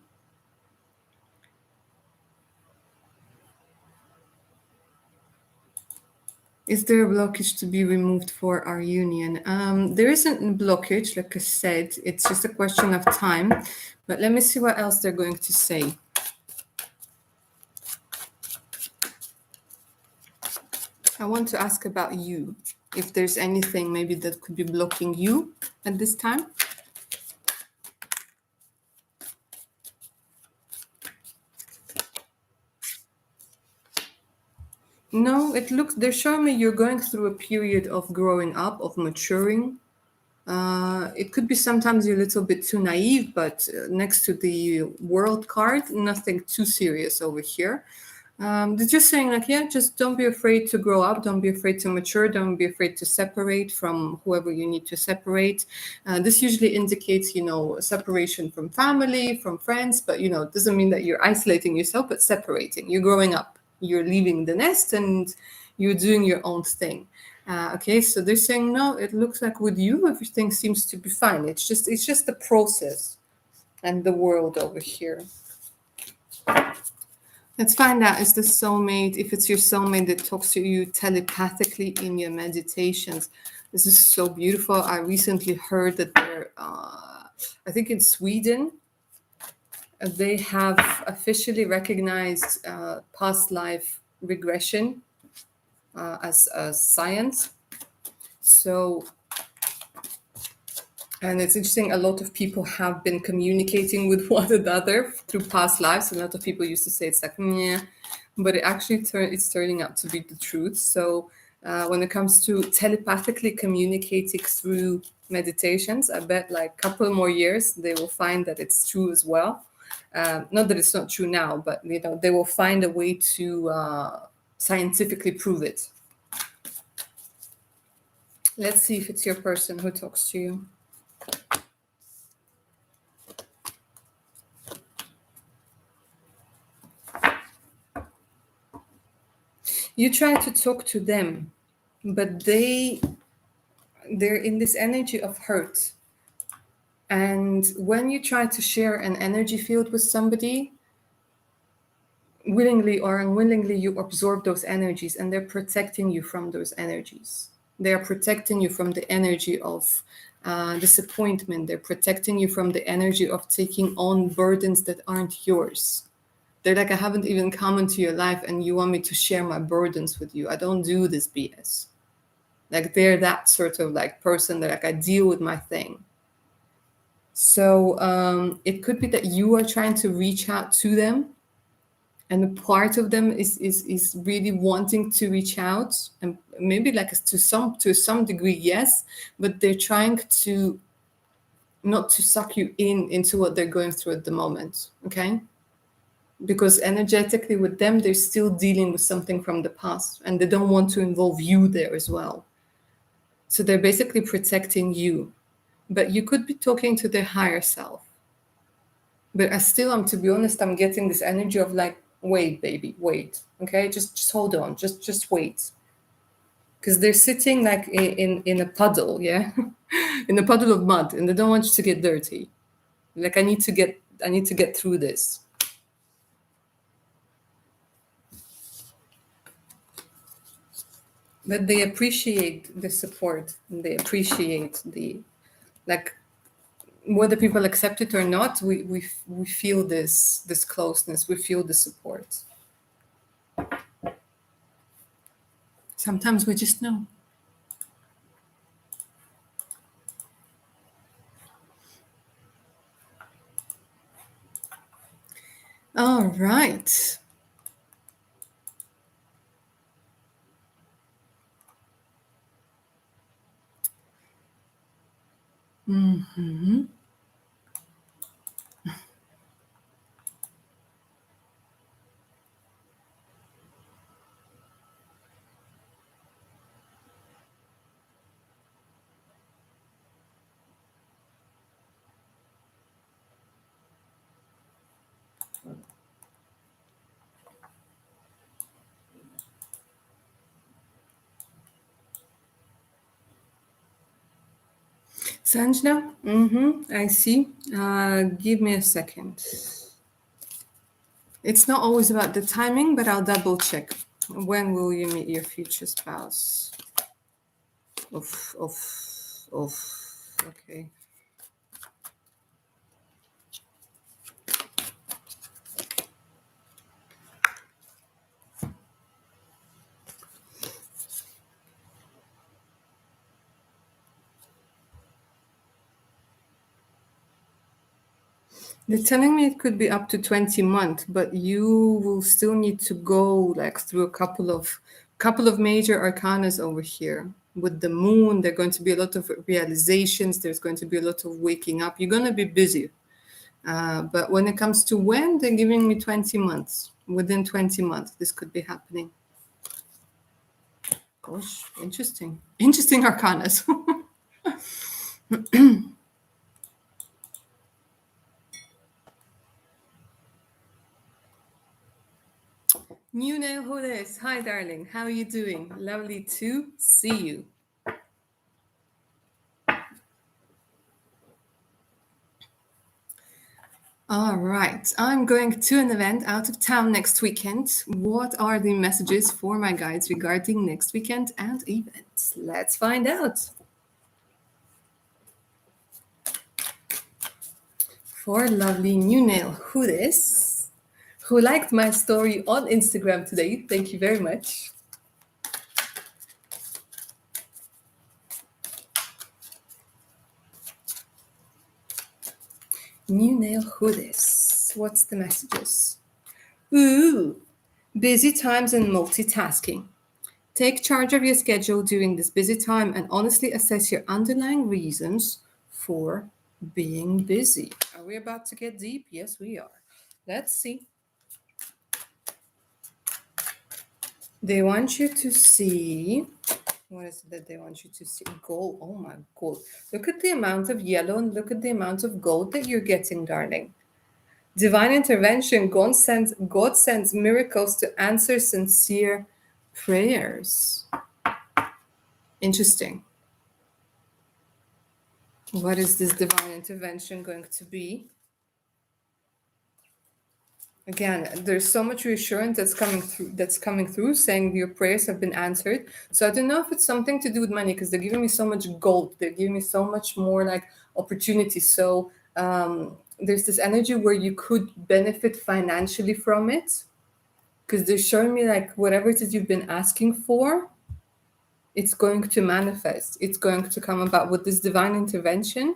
Is there a blockage to be removed for our union? There isn't a blockage, like I said. It's just a question of time. But let me see what else they're going to say. I want to ask about you. If there's anything maybe that could be blocking you at this time. No, it looks, they're showing me you're going through a period of growing up, of maturing. It could be sometimes you're a little bit too naive, but next to the world card, nothing too serious over here. They're just saying like, yeah, just don't be afraid to grow up. Don't be afraid to mature. Don't be afraid to separate from whoever you need to separate. This usually indicates, separation from family, from friends, but, it doesn't mean that you're isolating yourself, but separating. You're growing up. You're leaving the nest and you're doing your own thing. Okay, so they're saying, no, it looks like with you, everything seems to be fine. It's just the process and the world over here. Let's find out, is the soulmate, if it's your soulmate that talks to you telepathically in your meditations. This is so beautiful. I recently heard that I think in Sweden, they have officially recognized past life regression as a science. So, and it's interesting, a lot of people have been communicating with one another through past lives. A lot of people used to say it's like, yeah, but it actually it's turning out to be the truth. So when it comes to telepathically communicating through meditations, I bet like a couple more years, they will find that it's true as well. Not that it's not true now, but they will find a way to scientifically prove it. Let's see if it's your person who talks to you. You try to talk to them, but they're in this energy of hurt. And when you try to share an energy field with somebody, willingly or unwillingly, you absorb those energies, and they're protecting you from those energies. They're protecting you from the energy of disappointment. They're protecting you from the energy of taking on burdens that aren't yours. They're like, I haven't even come into your life and you want me to share my burdens with you. I don't do this BS. Like, they're that sort of like person that like, I deal with my thing. So it could be that you are trying to reach out to them, and a part of them is really wanting to reach out, and maybe like to some degree, yes, but they're trying to not to suck you into what they're going through at the moment, okay? Because energetically with them, they're still dealing with something from the past, and they don't want to involve you there as well. So they're basically protecting you, but you could be talking to their higher self. But I still am, to be honest, I'm getting this energy of like, wait, baby, wait, okay, just hold on, just wait, because they're sitting like in a puddle, yeah, in a puddle of mud, and they don't want you to get dirty. Like, I need to get through this. But they appreciate the support, and they appreciate the, like, whether people accept it or not, we feel this closeness, we feel the support. Sometimes we just know. All right. Mm-hmm. Sanjna, I see. Give me a second. It's not always about the timing, but I'll double check. When will you meet your future spouse? Of. Okay. They're telling me it could be up to 20 months, but you will still need to go like through a couple of major arcanas over here. With the moon, there are going to be a lot of realizations. There's going to be a lot of waking up. You're going to be busy. But when it comes to when, they're giving me 20 months. Within 20 months, this could be happening. Gosh, interesting. Interesting arcanas. New Nail Hodes. Hi, darling. How are you doing? Lovely to see you. All right, I'm going to an event out of town next weekend. What are the messages for my guides regarding next weekend and events? Let's find out. For lovely new nail hoodies who liked my story on Instagram today, thank you very much. New nail hoodies. What's the messages? Ooh, busy times and multitasking. Take charge of your schedule during this busy time and honestly assess your underlying reasons for being busy. Are we about to get deep? Yes, we are. Let's see. They want you to see. What is it that they want you to see? Gold. Oh my God. Look at the amount of yellow and look at the amount of gold that you're getting, darling. Divine intervention. God sends miracles to answer sincere prayers. Interesting. What is this divine intervention going to be? Again, there's so much reassurance that's coming through saying your prayers have been answered. So I don't know if it's something to do with money because they're giving me so much gold. They're giving me so much more like opportunity. So there's this energy where you could benefit financially from it because they're showing me like whatever it is you've been asking for, it's going to manifest. It's going to come about with this divine intervention.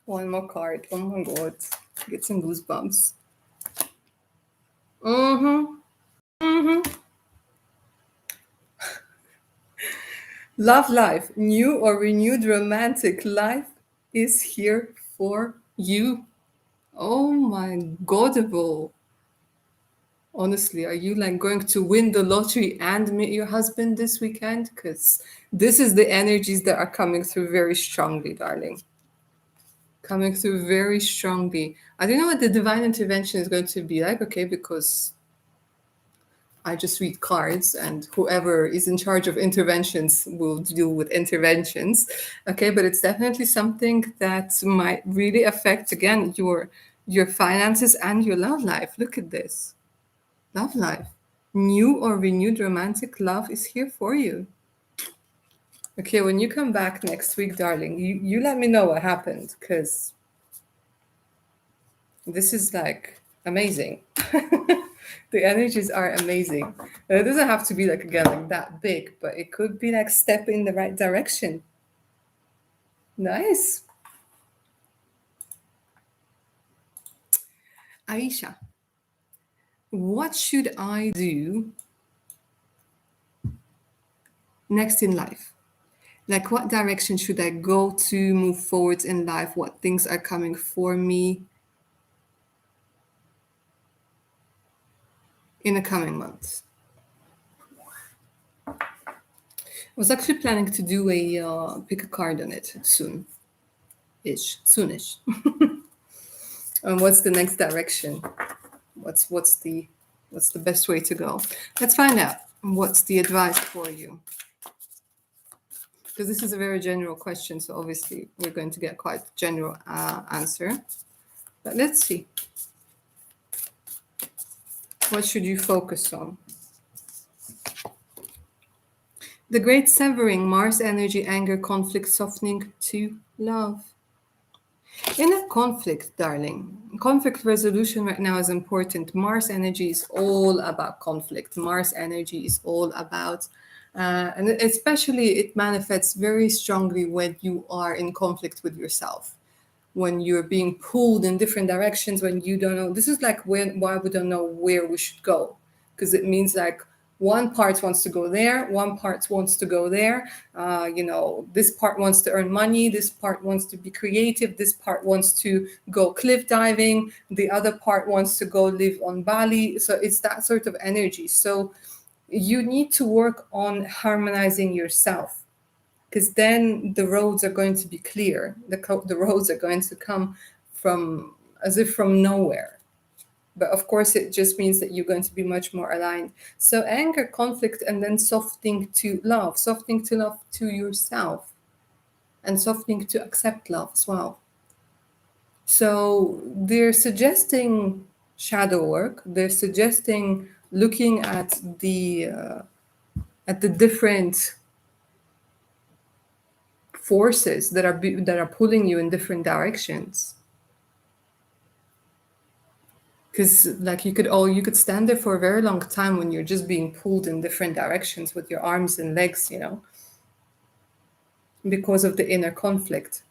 One more card. Oh my God. Get some goosebumps. Mm-hmm. Mm-hmm. Love life. New or renewed romantic life is here for you. Oh my Godable. Honestly, are you like going to win the lottery and meet your husband this weekend? Because this is the energies that are coming through very strongly, darling. Coming through very strongly. I don't know what the divine intervention is going to be like, okay, because I just read cards and whoever is in charge of interventions will deal with interventions. Okay, but it's definitely something that might really affect again your finances and your love life. Look at this. Love life. New or renewed romantic love is here for you. Okay, when you come back next week, darling, you let me know what happened because this is like amazing. The energies are amazing. It doesn't have to be like again like that big, but it could be like step in the right direction. Nice. Aisha, what should I do next in life? Like what direction should I go to move forward in life? What things are coming for me in the coming months? I was actually planning to do a pick a card on it soonish. And what's the next direction? What's the best way to go? Let's find out. What's the advice for you? Because this is a very general question, so obviously we're going to get quite general answer. But let's see. What should you focus on? The great severing, Mars energy, anger, conflict, softening to love. In a conflict, darling, conflict resolution right now is important. Mars energy is all about conflict. Mars energy is all about, and especially it manifests very strongly when you are in conflict with yourself, when you're being pulled in different directions, when you don't know. This is like why we don't know where we should go, because it means like one part wants to go there, one part wants to go there. This part wants to earn money, this part wants to be creative, this part wants to go cliff diving, the other part wants to go live on Bali. So it's that sort of energy. So you need to work on harmonizing yourself, because then the roads are going to be clear. The roads are going to come from as if from nowhere. But of course, it just means that you're going to be much more aligned. So anger, conflict, and then softening to love to yourself, and softening to accept love as well. So they're suggesting shadow work. They're suggesting looking at the different forces that are pulling you in different directions. Because like you could stand there for a very long time when you're just being pulled in different directions with your arms and legs, because of the inner conflict.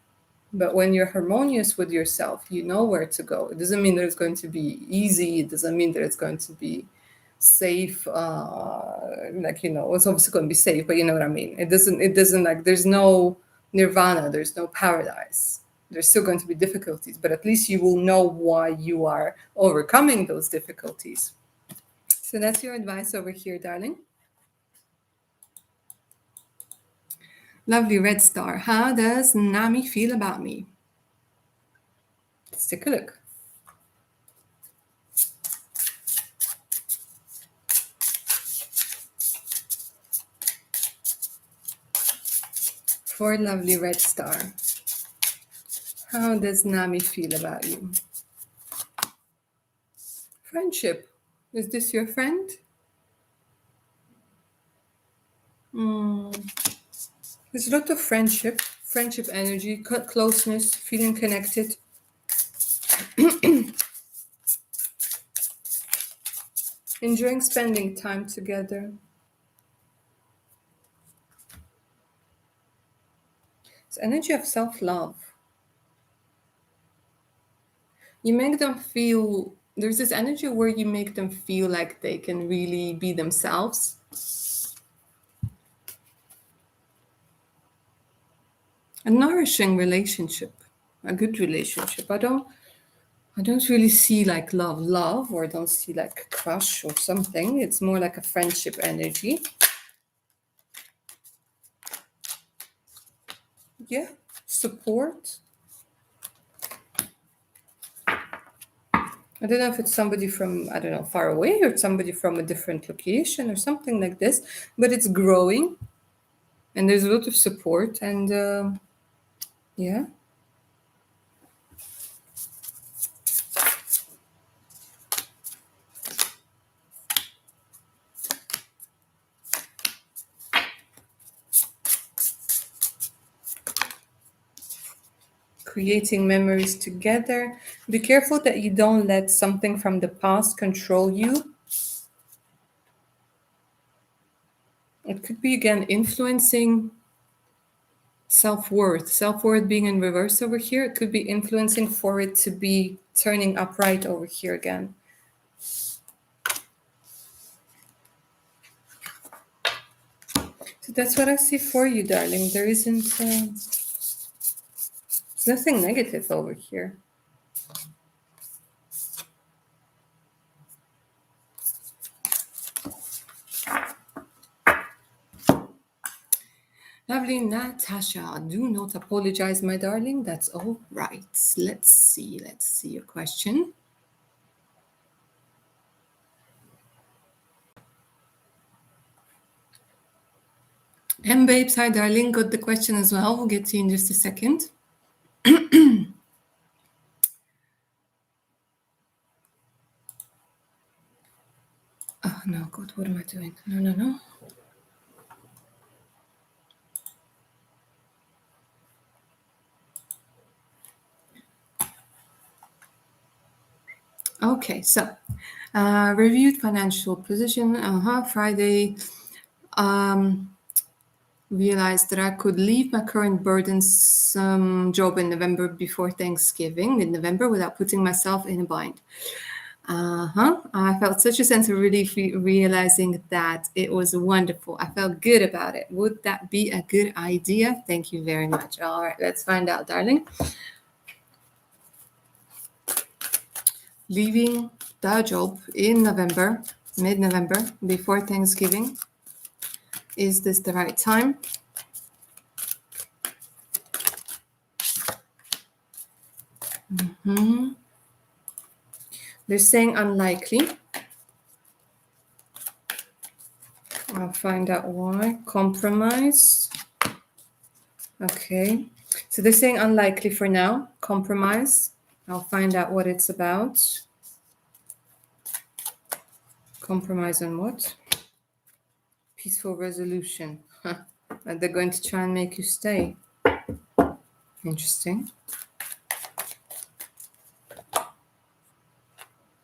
But when you're harmonious with yourself, you know where to go. It doesn't mean that it's going to be easy. It doesn't mean that it's going to be safe. It's obviously going to be safe, but you know what I mean. It doesn't like, there's no nirvana, there's no paradise. There's still going to be difficulties, but at least you will know why you are overcoming those difficulties. So that's your advice over here, darling. Lovely red star. How does Nami feel about me? Let's take a look. For lovely red star, how does Nami feel about you? Friendship. Is this your friend? There's a lot of friendship energy, closeness, feeling connected. Enjoying spending time together. It's energy of self-love. You make them feel, there's this energy where you make them feel like they can really be themselves. A nourishing relationship, a good relationship. I don't really see like love, or I don't see like crush or something. It's more like a friendship energy. Yeah, support. I don't know if it's somebody from, I don't know, far away, or somebody from a different location or something like this, but it's growing and there's a lot of support and yeah. Creating memories together. Be careful that you don't let something from the past control you. It could be again influencing self-worth being in reverse over here. It could be influencing for it to be turning upright over here again. So that's what I see for you, darling. There isn't there's nothing negative over here. Lovely Natasha, do not apologize, my darling. That's all right. Let's see your question. And babes, hi darling, got the question as well. We'll get to you in just a second. Oh no, God, what am I doing? No. Okay, so reviewed financial position. Friday. Realized that I could leave my current burdensome job in November before Thanksgiving, mid-November, without putting myself in a bind. I felt such a sense of relief realizing that it was wonderful. I felt good about it. Would that be a good idea? Thank you very much. All right, let's find out, darling. Leaving the job in November, mid-November, before Thanksgiving. Is this the right time? They're saying unlikely. I'll find out why. Compromise. Okay. So they're saying unlikely for now. Compromise. I'll find out what it's about. Compromise on what? Peaceful resolution. Huh. And they're going to try and make you stay. Interesting.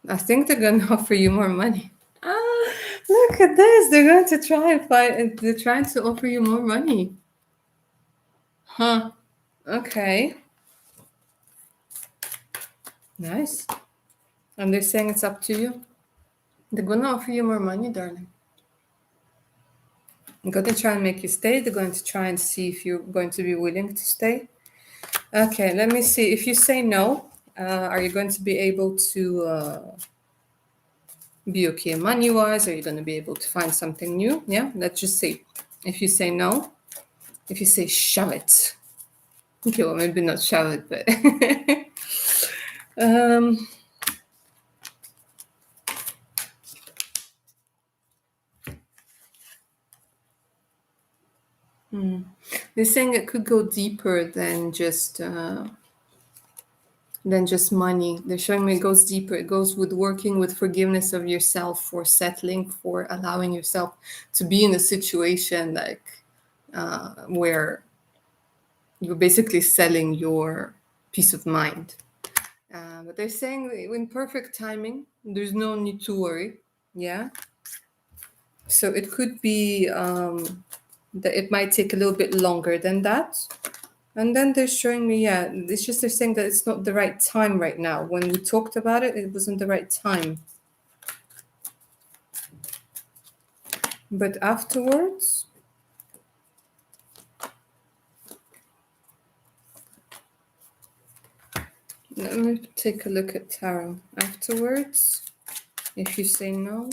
I think they're going to offer you more money. Ah, look at this. They're going to try and find, they're trying to offer you more money. Huh. Okay. Nice. And they're saying it's up to you. They're going to offer you more money, darling. They're going to try and make you stay. They're going to try and see if you're going to be willing to stay. Okay, let me see. If you say no, are you going to be able to be okay money-wise? Are you going to be able to find something new? Yeah, let's just see. If you say no, if you say shove it. Okay, well, maybe not shove it, but... They're saying it could go deeper than just money. They're showing me it goes deeper. It goes with working with forgiveness of yourself, for settling, for allowing yourself to be in a situation like where you're basically selling your peace of mind. But they're saying in perfect timing, there's no need to worry. Yeah. So it could be that it might take a little bit longer than that. And then they're showing me, yeah, it's just they're saying that it's not the right time right now. When we talked about it, it wasn't the right time. But afterwards, let me take a look at tarot. Afterwards, if you say no,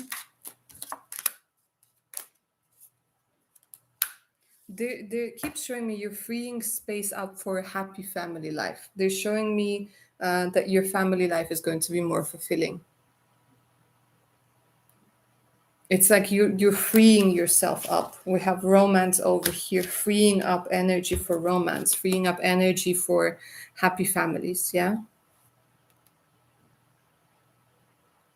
they keep showing me you're freeing space up for a happy family life. They're showing me that your family life is going to be more fulfilling. It's like you're freeing yourself up. We have romance over here, freeing up energy for romance, freeing up energy for happy families. Yeah.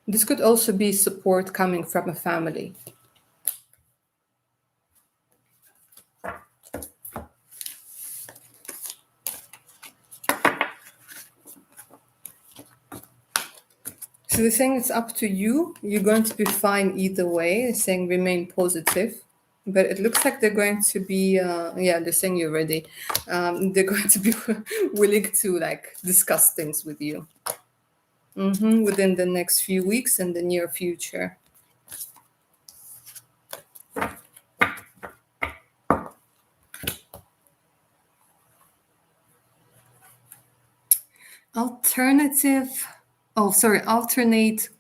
This could also be support coming from a family. So they're saying it's up to you. You're going to be fine either way. They're saying remain positive. But it looks like they're going to be, yeah, they're saying you're ready. They're going to be willing to like discuss things with you within the next few weeks and the near future. Alternate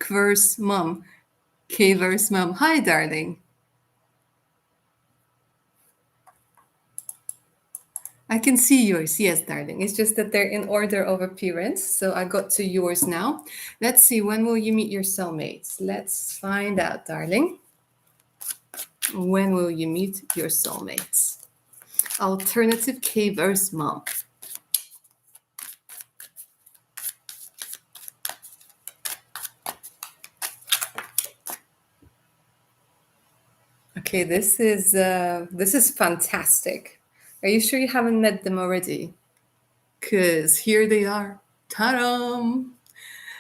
verse mom. K verse mom. Hi, darling. I can see yours. Yes, darling. It's just that they're in order of appearance. So I got to yours now. Let's see. When will you meet your soulmates? Let's find out, darling. When will you meet your soulmates? Alternative K verse mom. Okay, this is fantastic. Are you sure you haven't met them already? Because here they are. Ta-da!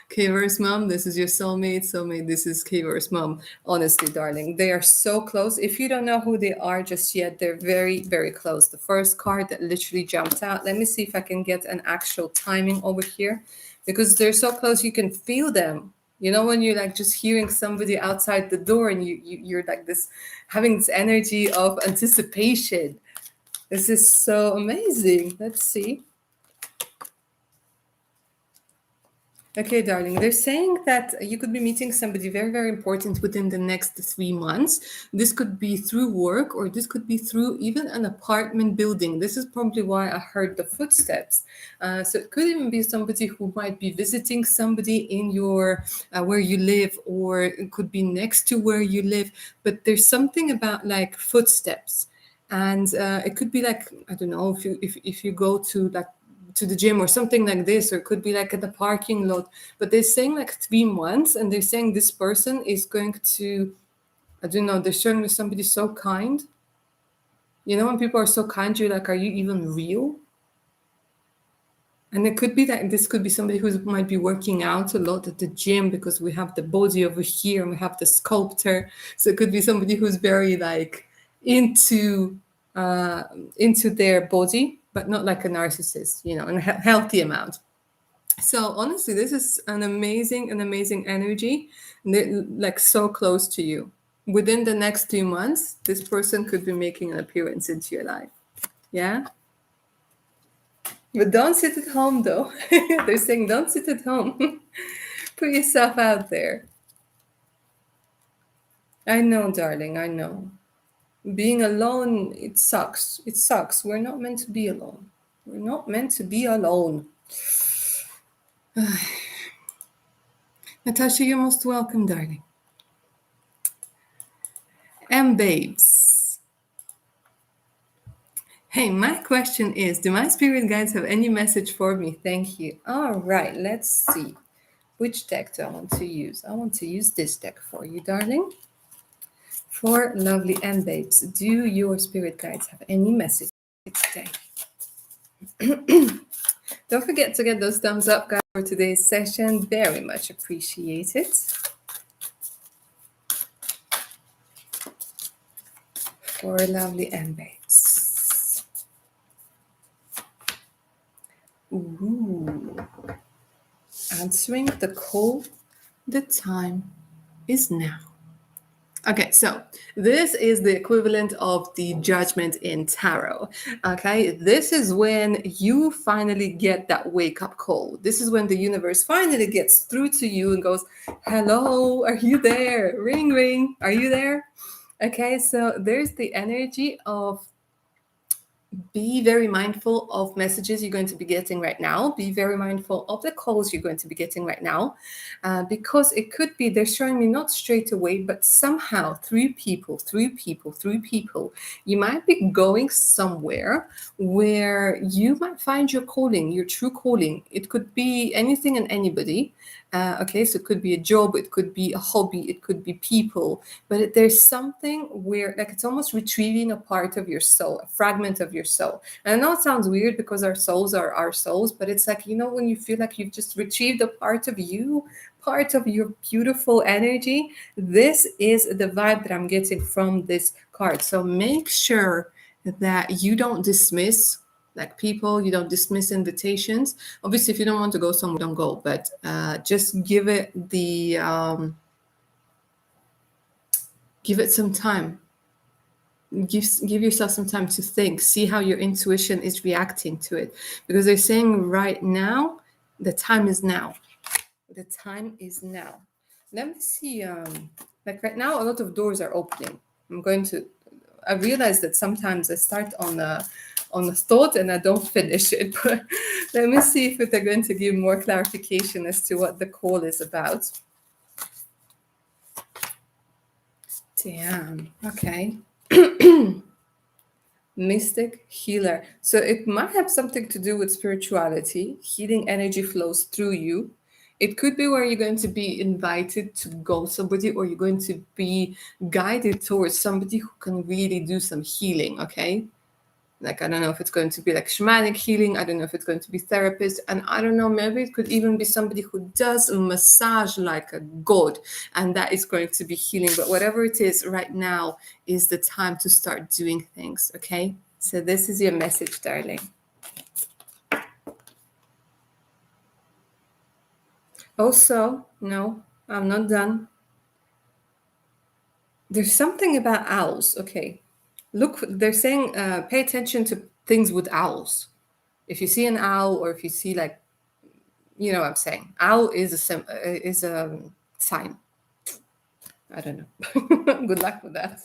K-verse mom, this is your soulmate. Soulmate, this is K-verse mom. Honestly, darling, they are so close. If you don't know who they are just yet, they're very, very close. The first card that literally jumped out. Let me see if I can get an actual timing over here. Because they're so close, you can feel them. You know, when you're like just hearing somebody outside the door and you're like this, having this energy of anticipation. This is so amazing. Let's see. Okay, darling, they're saying that you could be meeting somebody very, very important within the next 3 months. This could be through work or this could be through even an apartment building. This is probably why I heard the footsteps. So it could even be somebody who might be visiting somebody in your where you live, or it could be next to where you live. But there's something about like footsteps. And it could be like, I don't know, if you go to like to the gym or something like this, or it could be like at the parking lot. But they're saying like 3 months, and they're saying this person is going to, I don't know, they're showing me somebody so kind. You know, when people are so kind, you're like, are you even real? And it could be that this could be somebody who might be working out a lot at the gym, because we have the body over here and we have the sculptor. So it could be somebody who's very like into their body, but not like a narcissist, you know, in a healthy amount. So honestly, this is an amazing energy, and they're like so close to you. Within the next 2 months, this person could be making an appearance into your life. Yeah. But don't sit at home, though. They're saying don't sit at home. Put yourself out there. I know, darling, I know. Being alone, it sucks. It sucks. We're not meant to be alone. We're not meant to be alone. Natasha, you're most welcome, darling. And babes. Hey, my question is, do my spirit guides have any message for me? Thank you. All right, let's see. Which deck do I want to use? I want to use this deck for you, darling. For lovely and babes, do your spirit guides have any message today? Don't forget to get those thumbs up, guys, for today's session. Very much appreciated. For lovely and babes. Ooh. Answering the call, the time is now. Okay, so this is the equivalent of the judgment in tarot. Okay, this is when you finally get that wake-up call. This is when the universe finally gets through to you and goes, hello, are you there? Ring, ring, are you there? Okay, so there's the energy of be very mindful of messages you're going to be getting right now. Be very mindful of the calls you're going to be getting right now, because it could be they're showing me not straight away, but somehow through people, you might be going somewhere where you might find your calling, your true calling. It could be anything and anybody. Okay, so it could be a job, it could be a hobby, it could be people, but there's something where like it's almost retrieving a part of your soul, a fragment of your soul. And I know it sounds weird because our souls are our souls, but it's like, you know, when you feel like you've just retrieved a part of you, part of your beautiful energy, this is the vibe that I'm getting from this card. So make sure that you don't dismiss like people, you don't dismiss invitations. Obviously, if you don't want to go somewhere, don't go, but just give it the give it some time. Give yourself some time to think, see how your intuition is reacting to it, because they're saying right now the time is now. The time is now. Let me see. Like right now, a lot of doors are opening. I realize that sometimes I start on a thought and I don't finish it. But let me see if they're going to give more clarification as to what the call is about. Damn. Okay. Mystic healer. So it might have something to do with spirituality. Healing energy flows through you. It could be where you're going to be invited to go somebody, or you're going to be guided towards somebody who can really do some healing. Okay. Like, I don't know if it's going to be like shamanic healing. I don't know if it's going to be therapist. And I don't know, maybe it could even be somebody who does massage like a god. And that is going to be healing. But whatever it is right now is the time to start doing things. Okay. So this is your message, darling. Also, no, I'm not done. There's something about owls. Okay. Look, they're saying pay attention to things with owls. If you see an owl, or if you see like, you know what I'm saying, owl is a sign. I don't know. Good luck with that.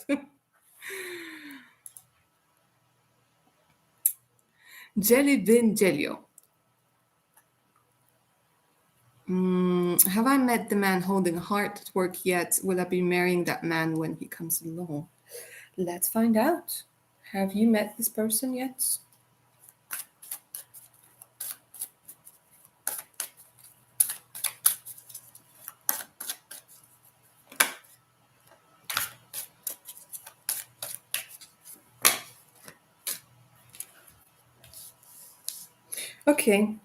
Jelly bin Jelio. Have I met the man holding a heart at work yet? Will I be marrying that man when he comes along? Let's find out. Have you met this person yet? Okay.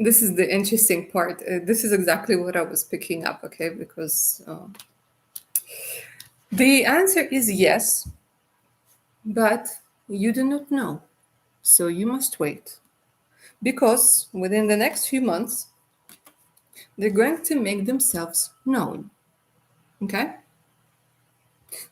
This is the interesting part. This is exactly what I was picking up, okay? Because the answer is yes, but you do not know. So you must wait. Because within the next few months, they're going to make themselves known. Okay?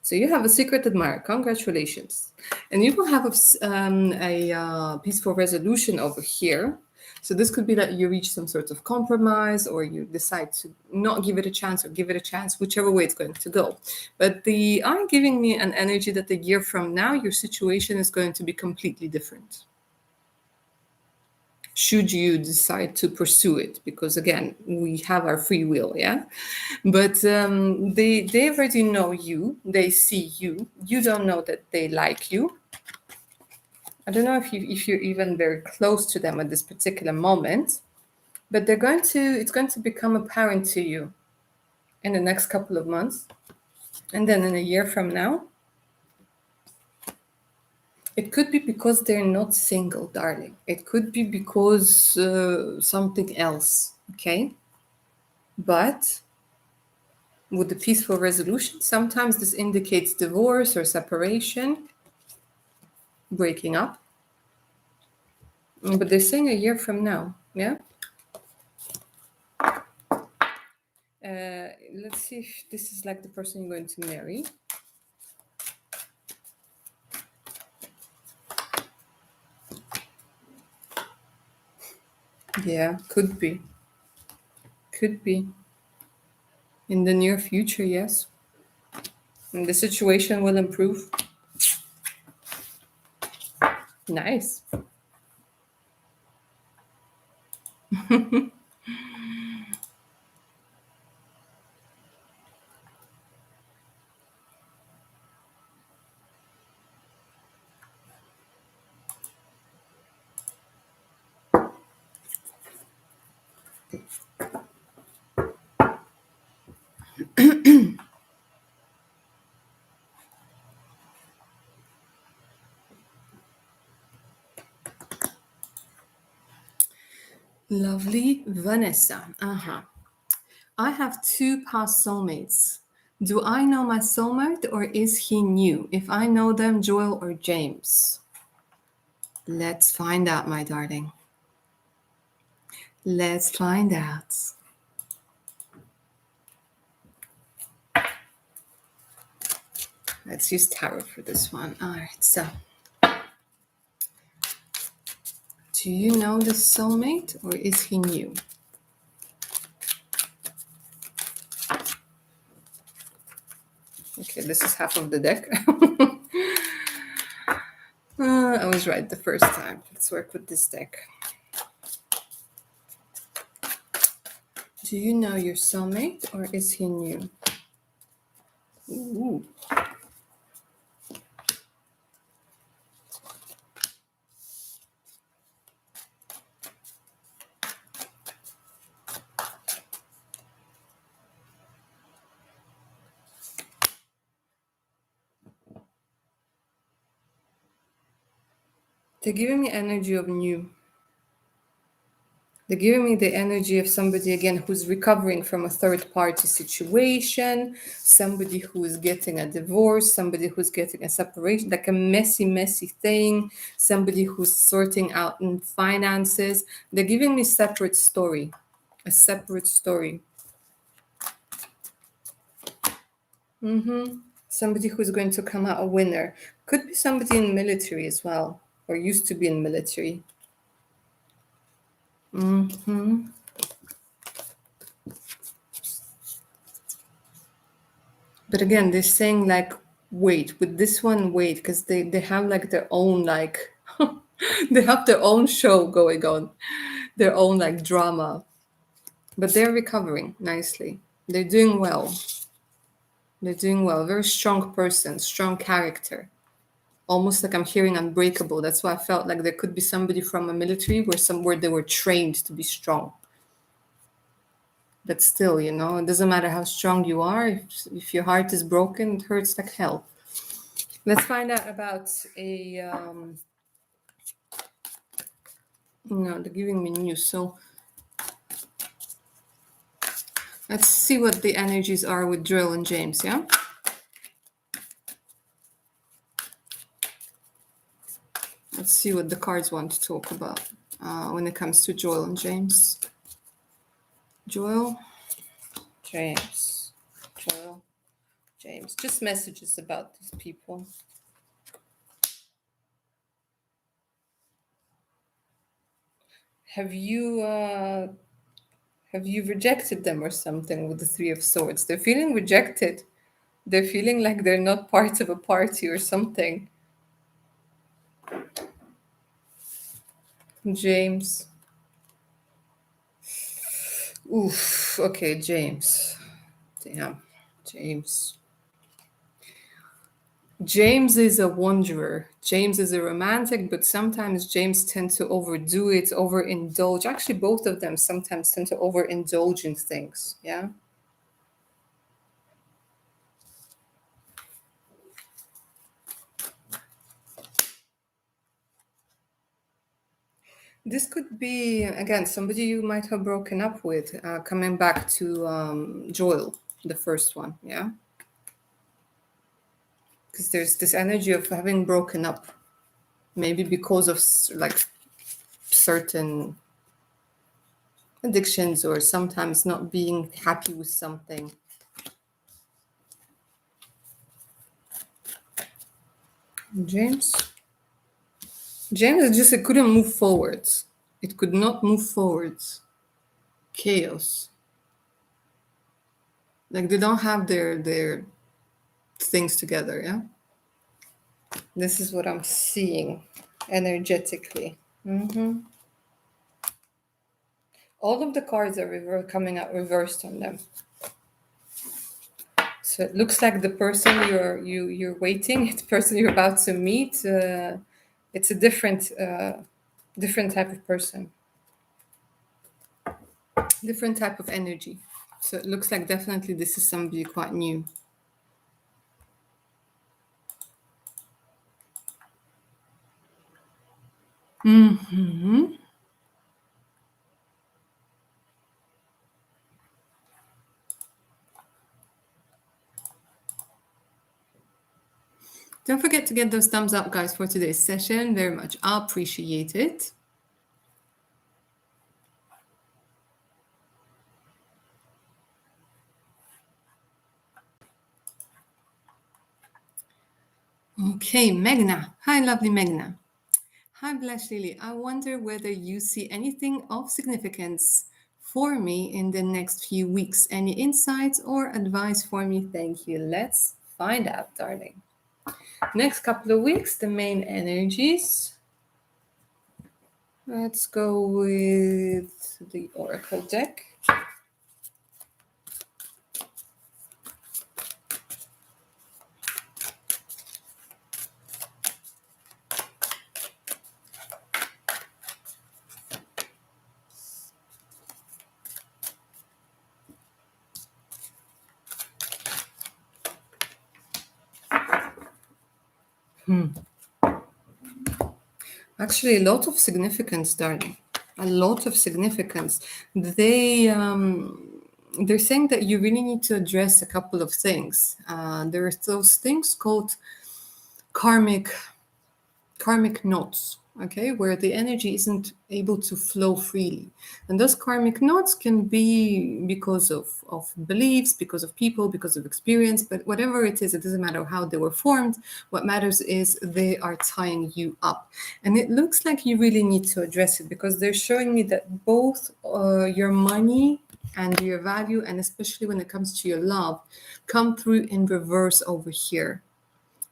So you have a secret admirer. Congratulations. And you will have a peaceful resolution over here. So this could be that you reach some sort of compromise or you decide to not give it a chance or give it a chance, whichever way it's going to go. But the are giving me an energy that a year from now, your situation is going to be completely different. Should you decide to pursue it, because again we have our free will, yeah, but they already know you, they see you, you don't know that they like you. I don't know if you're even very close to them at this particular moment, but it's going to become apparent to you in the next couple of months, and then in a year from now. It could be because they're not single, darling. It could be because something else, okay? But with the peaceful resolution, sometimes this indicates divorce or separation, breaking up. But they're saying a year from now, yeah? Let's see if this is like the person you're going to marry. Yeah, could be. Could be. In the near future, yes. And the situation will improve. Nice. Lovely Vanessa. Uh-huh. I have two past soulmates. Do I know my soulmate or is he new? If I know them, Joel or James? Let's find out, my darling. Let's find out. Let's use tarot for this one. All right, so do you know the soulmate or is he new? Okay, this is half of the deck. I was right the first time. Let's work with this deck. Do you know your soulmate or is he new? Ooh. They're giving me energy of new. They're giving me the energy of somebody, again, who's recovering from a third party situation, somebody who is getting a divorce, somebody who's getting a separation, like a messy, messy thing, somebody who's sorting out in finances. They're giving me separate story, a separate story. Somebody who's going to come out a winner. Could be somebody in military as well, or used to be in military. But again, they're saying like, wait, with this one, wait, because they have like their own like, they have their own show going on, their own like drama. But they're recovering nicely. They're doing well. They're doing well. Very strong person, strong character. Almost like I'm hearing unbreakable. That's why I felt like there could be somebody from a military where they were trained to be strong. But still, you know, it doesn't matter how strong you are. If your heart is broken, it hurts like hell. Let's find out about a No, they're giving me news. So let's see what the energies are with Joel and James, yeah? Let's see what the cards want to talk about when it comes to Joel and James. Joel, James, Joel, James. Just messages about these people. Have you rejected them or something with the Three of Swords? They're feeling rejected. They're feeling like they're not part of a party or something. James. Oof. Okay, James. Damn. James. James is a wanderer. James is a romantic, but sometimes James tends to overdo it, overindulge. Actually, both of them sometimes tend to overindulge in things. Yeah. This could be, again, somebody you might have broken up with, coming back to Joel, the first one. Yeah. Because there's this energy of having broken up, maybe because of like certain addictions or sometimes not being happy with something. James. James just it couldn't move forwards. It could not move forwards. Chaos. Like they don't have their things together, yeah? This is what I'm seeing energetically. All of the cards are coming out reversed on them. So it looks like the person you're waiting, the person you're about to meet, it's a different type of person, different type of energy. So it looks like definitely this is somebody quite new. Don't forget to get those thumbs up, guys, for today's session. Very much appreciate it. Okay, Megna. Hi, lovely Megna. Hi, Blush Lily. I wonder whether you see anything of significance for me in the next few weeks. Any insights or advice for me? Thank you. Let's find out, darling. Next couple of weeks, the main energies. Let's go with the Oracle deck. Actually, a lot of significance, darling. A lot of significance. They're saying that you really need to address a couple of things. There are those things called karmic knots, okay, where the energy isn't able to flow freely. And those karmic knots can be because of beliefs, because of people, because of experience, but whatever it is, it doesn't matter how they were formed. What matters is they are tying you up. And it looks like you really need to address it because they're showing me that both your money and your value, and especially when it comes to your love, come through in reverse over here.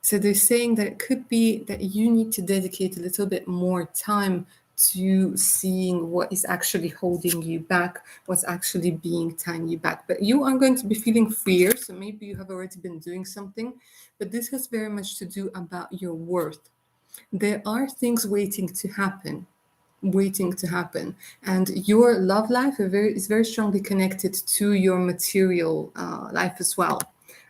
So they're saying that it could be that you need to dedicate a little bit more time to seeing what is actually holding you back, what's actually being tying you back. But you are going to be feeling freer. So maybe you have already been doing something, but this has very much to do about your worth. There are things waiting to happen. And your love life is very strongly connected to your material life as well.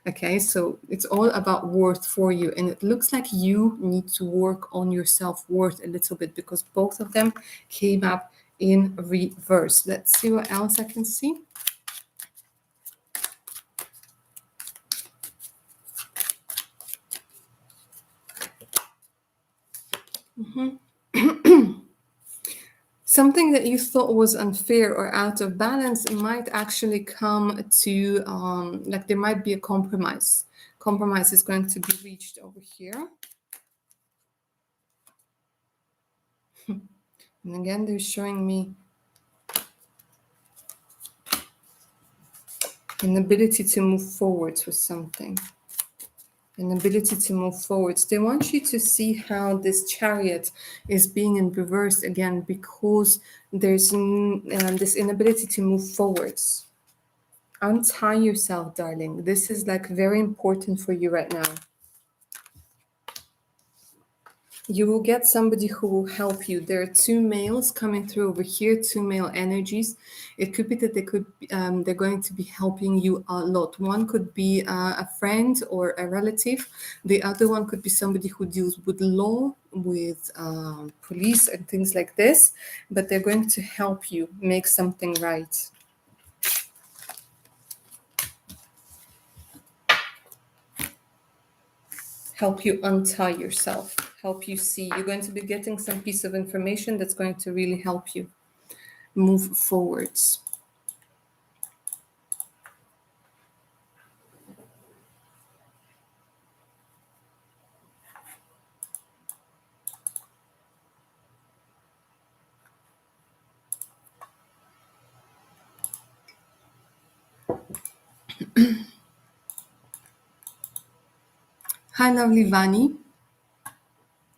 Okay, so it's all about worth for you. And it looks like you need to work on your self-worth a little bit because both of them came up in reverse. Let's see what else I can see. Something that you thought was unfair or out of balance might actually come to, like there might be a compromise. Compromise is going to be reached over here. And again, they're showing me an ability to move forwards with something. An ability to move forwards. They want you to see how this chariot is being in reverse again because there's this inability to move forwards. Untie yourself, darling. This is like very important for you right now. You will get somebody who will help you. There are two males coming through over here, two male energies. It could be that they're going to be helping you a lot. One could be a friend or a relative. The other one could be somebody who deals with law, with police and things like this. But they're going to help you make something right. Help you untie yourself, help you see. You're going to be getting some piece of information that's going to really help you move forwards. Hi, lovely Vani.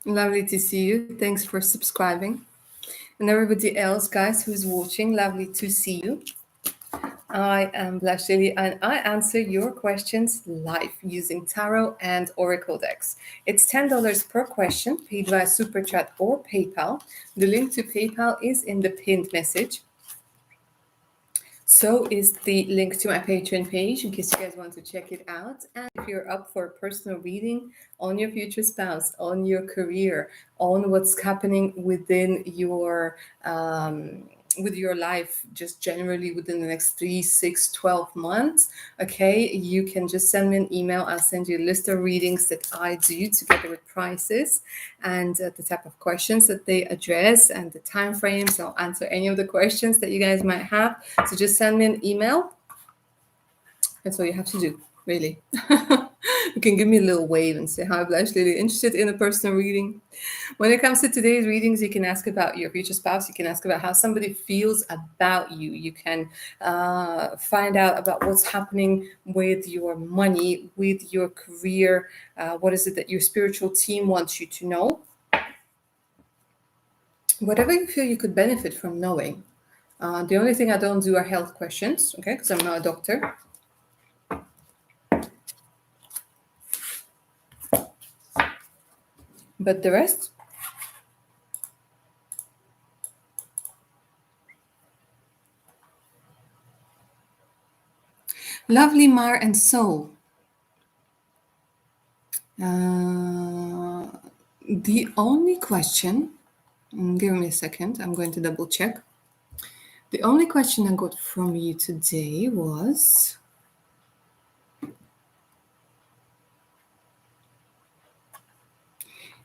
Lovely to see you. Thanks for subscribing. And everybody else, guys, who's watching, lovely to see you. I am Blush Lily and I answer your questions live using Tarot and Oracle decks. It's $10 per question paid via Super Chat or PayPal. The link to PayPal is in the pinned message. So is the link to my Patreon page in case you guys want to check it out. And if you're up for a personal reading on your future spouse, on your career, on what's happening within your with your life, just generally within the next 3, 6, 12 months, okay, you can just send me an email. I'll send you a list of readings that I do together with prices and the type of questions that they address and the time frames. I'll answer any of the questions that you guys might have. So just send me an email. That's all you have to do, really. You can give me a little wave and say, hi, Blush Lily, interested in a personal reading. When it comes to today's readings, you can ask about your future spouse. You can ask about how somebody feels about you. You can find out about what's happening with your money, with your career. What is it that your spiritual team wants you to know? Whatever you feel you could benefit from knowing. The only thing I don't do are health questions, okay, because I'm not a doctor. But the rest, lovely Mar and Soul. The only question, give me a second, I'm going to double check. The only question I got from you today was,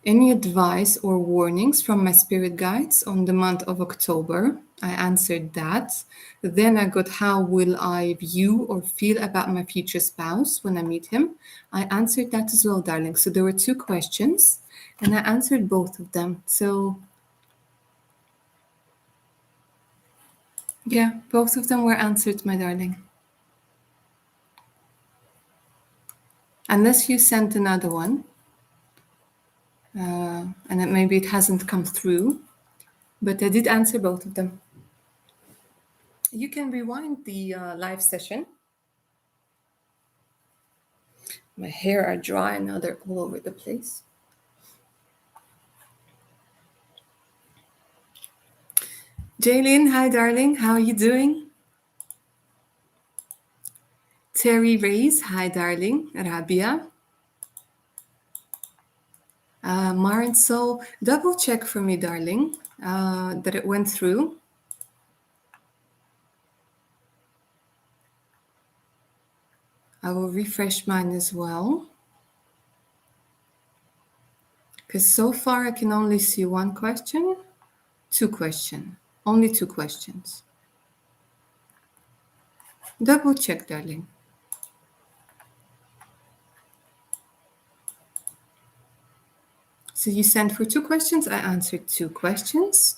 any advice or warnings from my spirit guides on the month of October? I answered that. Then I got, how will I view or feel about my future spouse when I meet him? I answered that as well, darling. So there were two questions and I answered both of them. So yeah, both of them were answered, my darling. Unless you sent another one. And then maybe it hasn't come through, but I did answer both of them. You can rewind the live session. My hair are dry now, they're all over the place. Jaylin, hi darling, how are you doing? Terry Reyes, hi darling. Rabia. Marin, so double check for me, darling, that it went through. I will refresh mine as well. Because so far I can only see one question, two questions, only two questions. Double check, darling. So you sent for two questions, I answered two questions.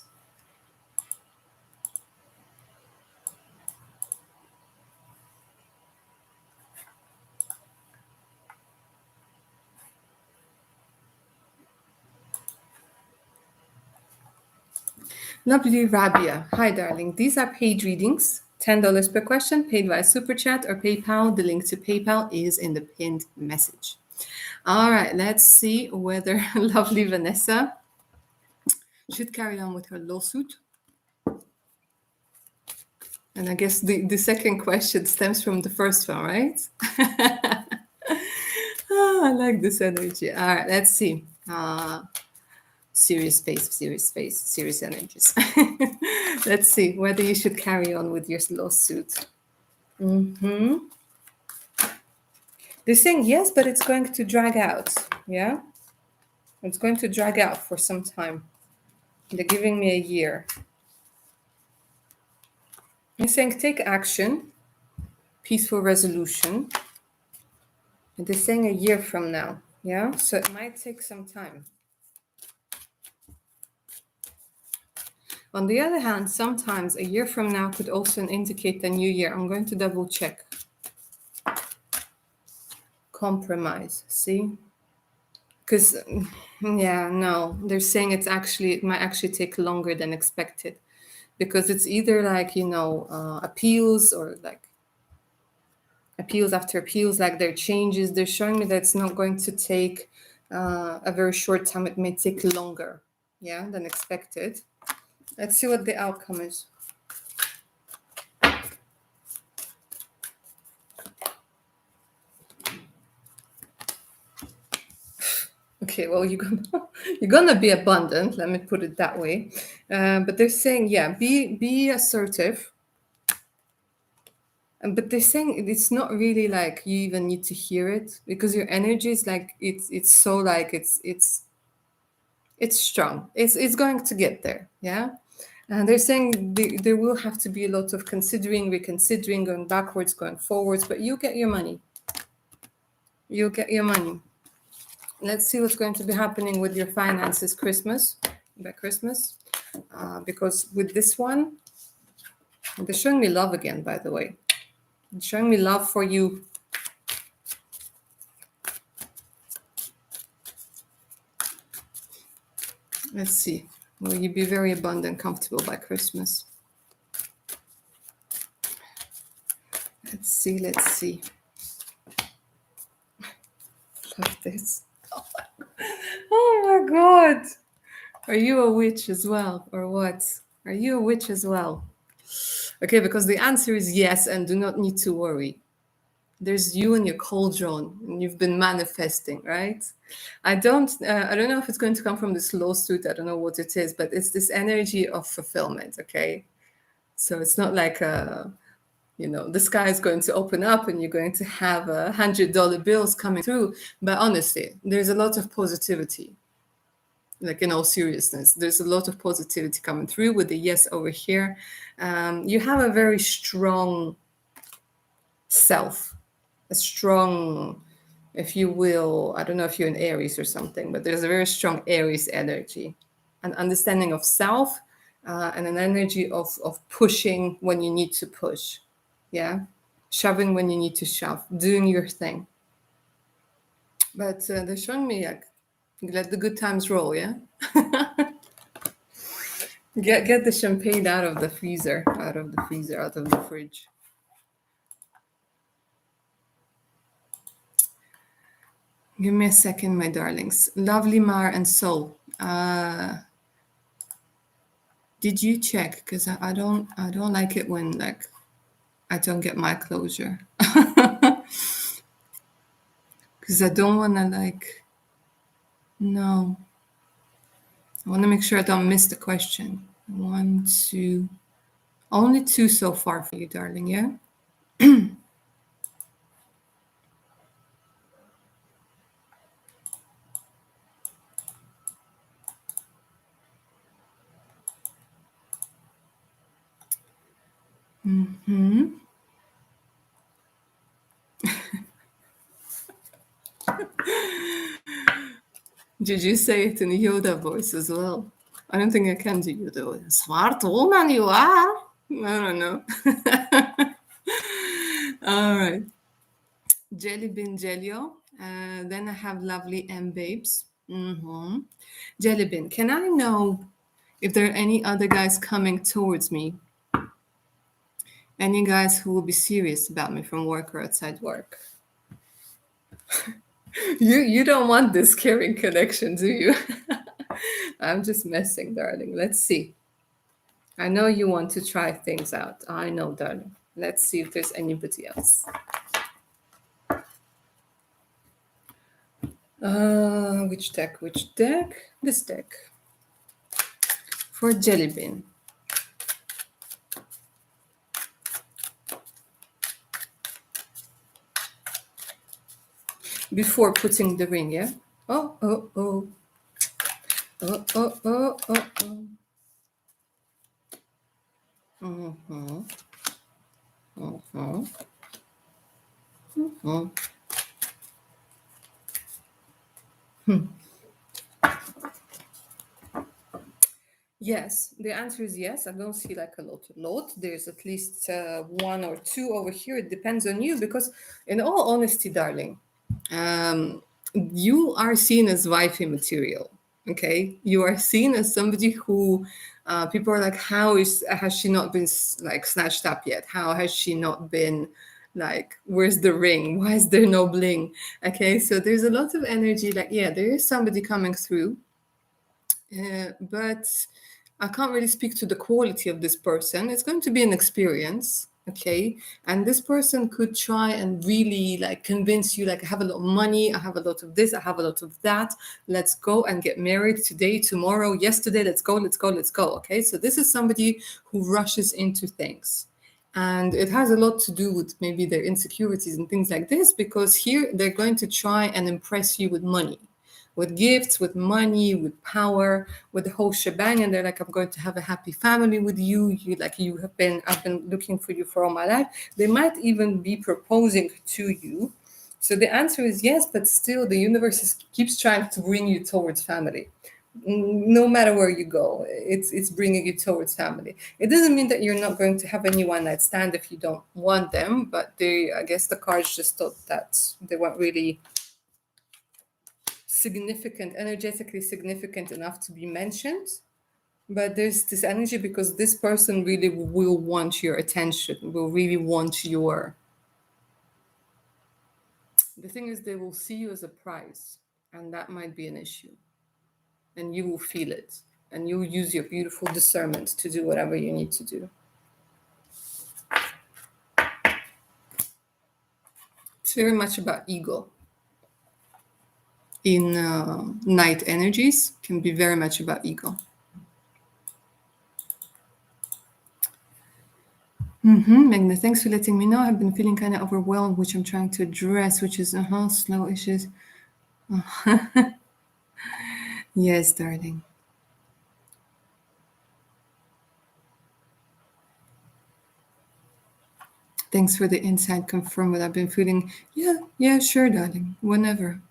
Lovely Rabia. Hi, darling. These are paid readings. $10 per question, paid via Super Chat or PayPal. The link to PayPal is in the pinned message. All right, let's see whether lovely Vanessa should carry on with her lawsuit. And I guess the second question stems from the first one, right? I like this energy. All right, let's see. Serious face, serious energies. Let's see whether you should carry on with your lawsuit. They're saying yes, but it's going to drag out. Yeah, it's going to drag out for some time. They're giving me a year. They're saying take action, peaceful resolution. And they're saying a year from now. Yeah, so it might take some time. On the other hand, sometimes a year from now could also indicate a new year. I'm going to double check. Compromise, see? Because, yeah, no, they're saying it might actually take longer than expected. Because it's either like, appeals or like appeals after appeals, like there are changes. They're showing me that it's not going to take a very short time. It may take longer, yeah, than expected. Let's see what the outcome is. Okay, well, you're gonna be abundant. Let me put it that way. But they're saying, yeah, be assertive. But they're saying it's not really like you even need to hear it because your energy is like it's so like it's strong. It's going to get there. Yeah. And they're saying there will have to be a lot of considering, reconsidering, going backwards, going forwards, but you'll get your money. You'll get your money. Let's see what's going to be happening with your finances by Christmas. Because with this one, they're showing me love again, by the way. They're showing me love for you. Let's see. Will you be very abundant, comfortable by Christmas? Let's see. Love this. Oh my God. Are you a witch as well, or what? Are you a witch as well? Okay, because the answer is yes, and do not need to worry. There's you and your cauldron, and you've been manifesting, right? I don't know if it's going to come from this lawsuit. I don't know what it is, but it's this energy of fulfillment. Okay, so it's not like the sky is going to open up and you're going to have $100 bills coming through. But honestly, there's a lot of positivity. Like in all seriousness, there's a lot of positivity coming through with the yes over here. You have a very strong self, a strong, if you will, I don't know if you're an Aries or something, but there's a very strong Aries energy, an understanding of self, and an energy of pushing when you need to push. Yeah, shoving when you need to shove, doing your thing. But they're showing me like let the good times roll. Yeah. Get the champagne out of the freezer, out of the fridge. Give me a second, my darlings. Lovely Mar and Soul. Did you check? Because I don't like it when like I don't get my closure. because I don't want to no. I want to make sure I don't miss the question. 1, 2, only 2 so far for you, darling, yeah? Mm-hmm. Did you say it in Yoda voice as well? I don't think I can do Yoda voice. Smart woman you are. I don't know. All right. Jelly Bean Jelio. Then I have Lovely M Babes. Mm-hmm. Jelly Bean, can I know if there are any other guys coming towards me? Any guys who will be serious about me from work or outside work? You don't want this caring connection, do you? I'm just messing, darling. Let's see. I know you want to try things out. I know, darling. Let's see if there's anybody else. Which deck? Which deck? This deck. For Jelly Bean. Before putting the ring, yeah? Oh, oh, oh. Oh, oh, oh, oh, oh. Mm-hmm. Mm-hmm. Mm-hmm. Yes, the answer is yes. I don't see like a lot. There's at least 1 or 2 over here. It depends on you because, in all honesty, darling, you are seen as wifey material. Okay, you are seen as somebody who people are like, how has she not been like snatched up yet? How has she not been like? Where's the ring? Why is there no bling? Okay, so there's a lot of energy. Like, yeah, there is somebody coming through, but I can't really speak to the quality of this person. It's going to be an experience, okay? And this person could try and really like convince you, like, I have a lot of money, I have a lot of this, I have a lot of that. Let's go and get married today, tomorrow, yesterday. Let's go, let's go, let's go. Okay. So this is somebody who rushes into things. And it has a lot to do with maybe their insecurities and things like this, because here they're going to try and impress you with money, with gifts, with money, with power, with the whole shebang. And they're like, I'm going to have a happy family with you. I've been looking for you for all my life. They might even be proposing to you. So the answer is yes, but still the universe keeps trying to bring you towards family. No matter where you go, it's bringing you towards family. It doesn't mean that you're not going to have any one night stand if you don't want them, but I guess the cards just thought that they weren't really significant, energetically significant enough to be mentioned. But there's this energy because this person really will want your attention, will really want your. The thing is, they will see you as a prize, and that might be an issue. And you will feel it, and you'll use your beautiful discernment to do whatever you need to do. It's very much about ego. In night energies, can be very much about ego. Magna, thanks for letting me know. I've been feeling kind of overwhelmed, which I'm trying to address, which is slow issues. Yes, darling. Thanks for the insight. Confirm what I've been feeling. Yeah, sure, darling. Whenever.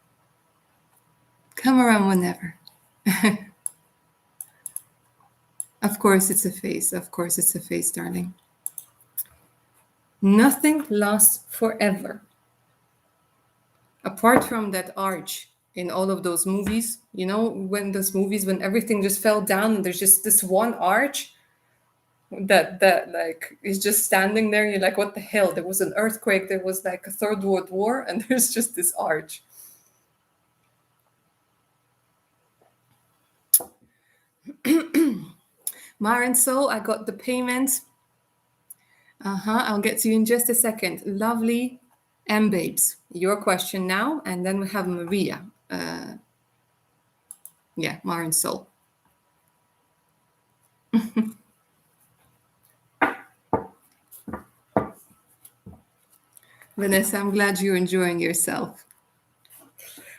Come around whenever. Of course, it's a phase. Of course, it's a phase, darling. Nothing lasts forever. Apart from that arch in all of those movies, when everything just fell down and there's just this one arch that like is just standing there. You're like, what the hell? There was an earthquake, there was like a third world war, and there's just this arch. Maren Soul, I got the payment. I'll get to you in just a second. Lovely. And babes, your question now, and then we have Maria. Yeah, Mar and Soul. Vanessa, I'm glad you're enjoying yourself.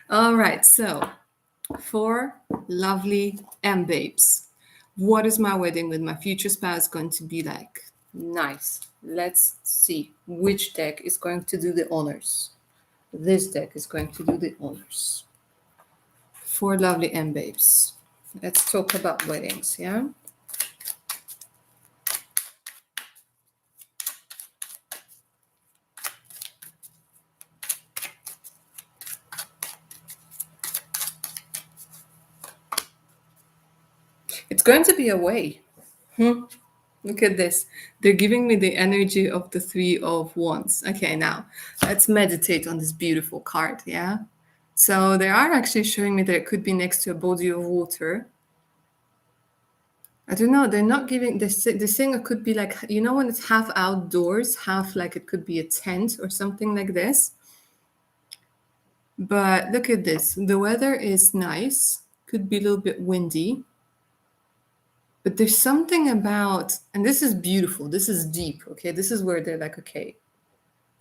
All right, so for lovely M babes, what is my wedding with my future spouse going to be like? Nice. Let's see which deck is going to do the honors. This deck is going to do the honors. For lovely M babes. Let's talk about weddings, yeah? It's going to be a way. Look at this. They're giving me the energy of the Three of Wands. Okay, now let's meditate on this beautiful card, yeah? So they are actually showing me that it could be next to a body of water. I don't know. They're not giving, they're saying it could be like, you know, when it's half outdoors, half like it could be a tent or something like this. But look at this. The weather is nice, could be a little bit windy. But there's something about, and this is beautiful, this is deep, okay? This is where they're like, okay,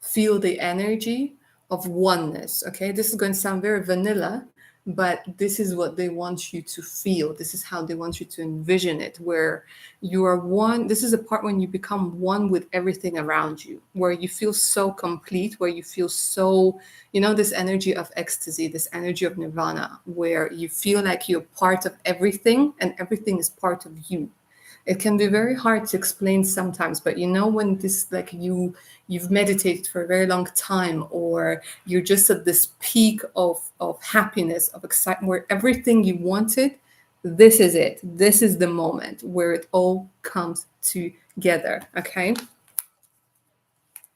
feel the energy of oneness, okay? This is going to sound very vanilla, but this is what they want you to feel. This is how they want you to envision it, where you are one. This is a part when you become one with everything around you, where you feel so complete, where you feel so, you know, this energy of ecstasy, this energy of nirvana, where you feel like you're part of everything and everything is part of you. It can be very hard to explain sometimes, but you know, when this, like, you've meditated for a very long time, or you're just at this peak of happiness, of excitement, where everything you wanted, this is it. This is the moment where it all comes together. Okay.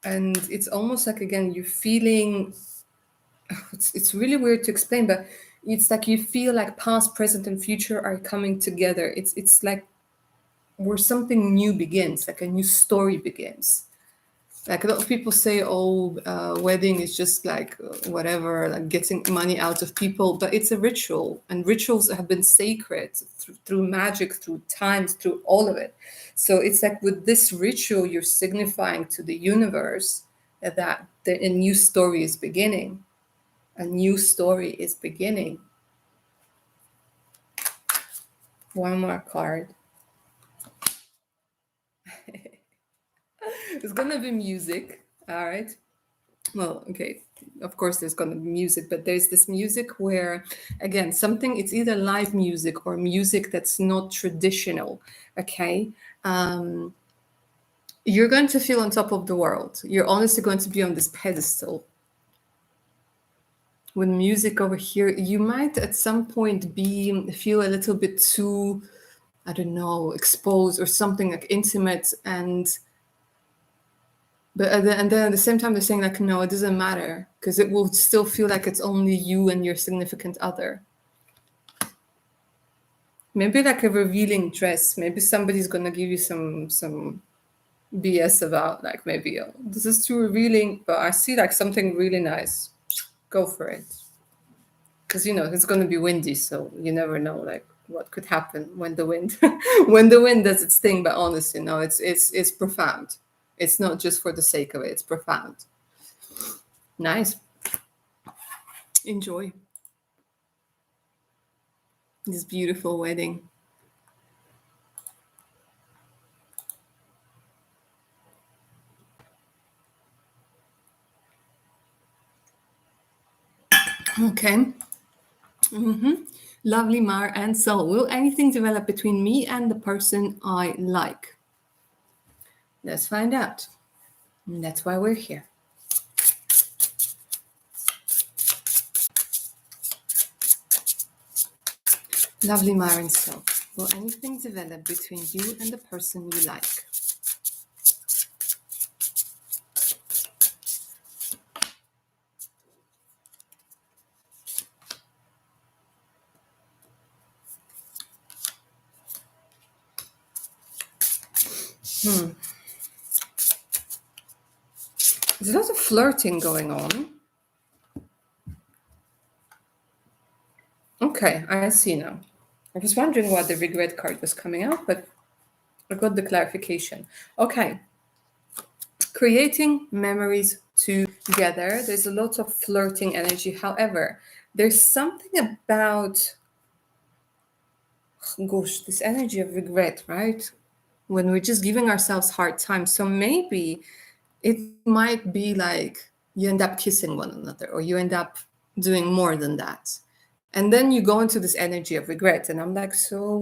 And it's almost like, again, you're feeling, it's really weird to explain, but it's like you feel like past, present, and future are coming together. It's like where something new begins, like a new story begins. Like a lot of people say, oh, wedding is just like whatever, like getting money out of people, but it's a ritual, and rituals have been sacred through magic, through times, through all of it. So it's like with this ritual, you're signifying to the universe that a new story is beginning. A new story is beginning. One more card. It's gonna be music, all right? Well, okay, of course there's going to be music, but there's this music where, again, something, it's either live music or music that's not traditional. Okay. You're going to feel on top of the world. You're honestly going to be on this pedestal. With music over here, you might at some point feel a little bit too, I don't know, exposed or something, like intimate, and then at the same time, they're saying like, no, it doesn't matter, because it will still feel like it's only you and your significant other. Maybe like a revealing dress. Maybe somebody's gonna give you some BS about, like, maybe, oh, this is too revealing, but I see like something really nice. Go for it, because you know it's gonna be windy, so you never know like what could happen when the wind when the wind does its thing. But honestly, no, it's profound. It's not just for the sake of it. It's profound. Nice. Enjoy this beautiful wedding. Okay. Lovely Mar and Soul. Will anything develop between me and the person I like? Let's find out. And that's why we're here. Lovely Mar and Soul. Will anything develop between you and the person you like? There's a lot of flirting going on. Okay, I see now. I was wondering why the regret card was coming out, but I got the clarification. Okay, creating memories together. There's a lot of flirting energy. However, there's something about, gosh, this energy of regret, right? When we're just giving ourselves hard time. So maybe it might be like you end up kissing one another, or you end up doing more than that. And then you go into this energy of regret. And I'm like, so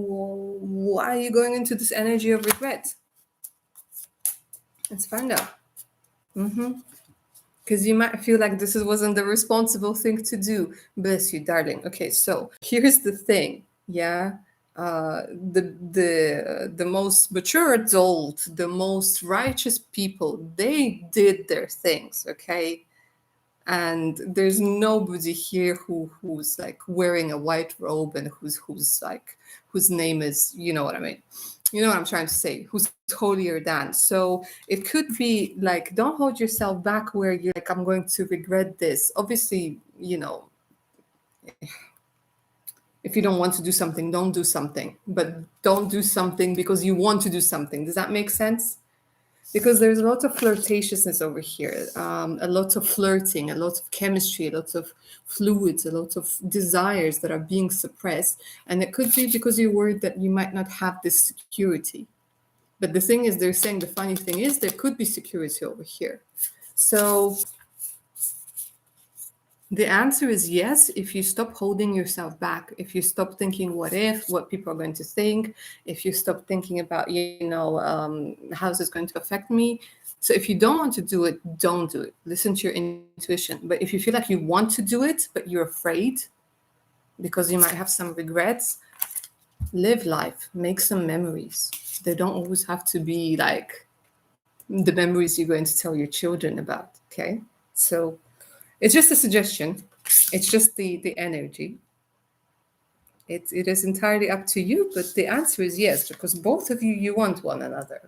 why are you going into this energy of regret? Let's find out. Because you might feel like wasn't the responsible thing to do. Bless you, darling. Okay, so here's the thing. Yeah. The most mature adult, the most righteous people, they did their things, okay? And there's nobody here who's like wearing a white robe and who's like whose name is, you know what I mean, you know what I'm trying to say, who's holier than. So it could be like, don't hold yourself back where you're like, I'm going to regret this. Obviously, you know, if you don't want to do something, don't do something, but don't do something because you want to do something. Does that make sense? Because there's a lot of flirtatiousness over here, a lot of flirting, a lot of chemistry, a lot of fluids, a lot of desires that are being suppressed. And it could be because you're worried that you might not have this security. But the thing is, they're saying the funny thing is there could be security over here. So the answer is yes, if you stop holding yourself back, if you stop thinking what if, what people are going to think, if you stop thinking about, how is this going to affect me. So if you don't want to do it, don't do it. Listen to your intuition. But if you feel like you want to do it, but you're afraid because you might have some regrets, live life, make some memories. They don't always have to be like the memories you're going to tell your children about, okay? So it's just a suggestion. It's just the energy. It is entirely up to you, but the answer is yes, because both of you want one another.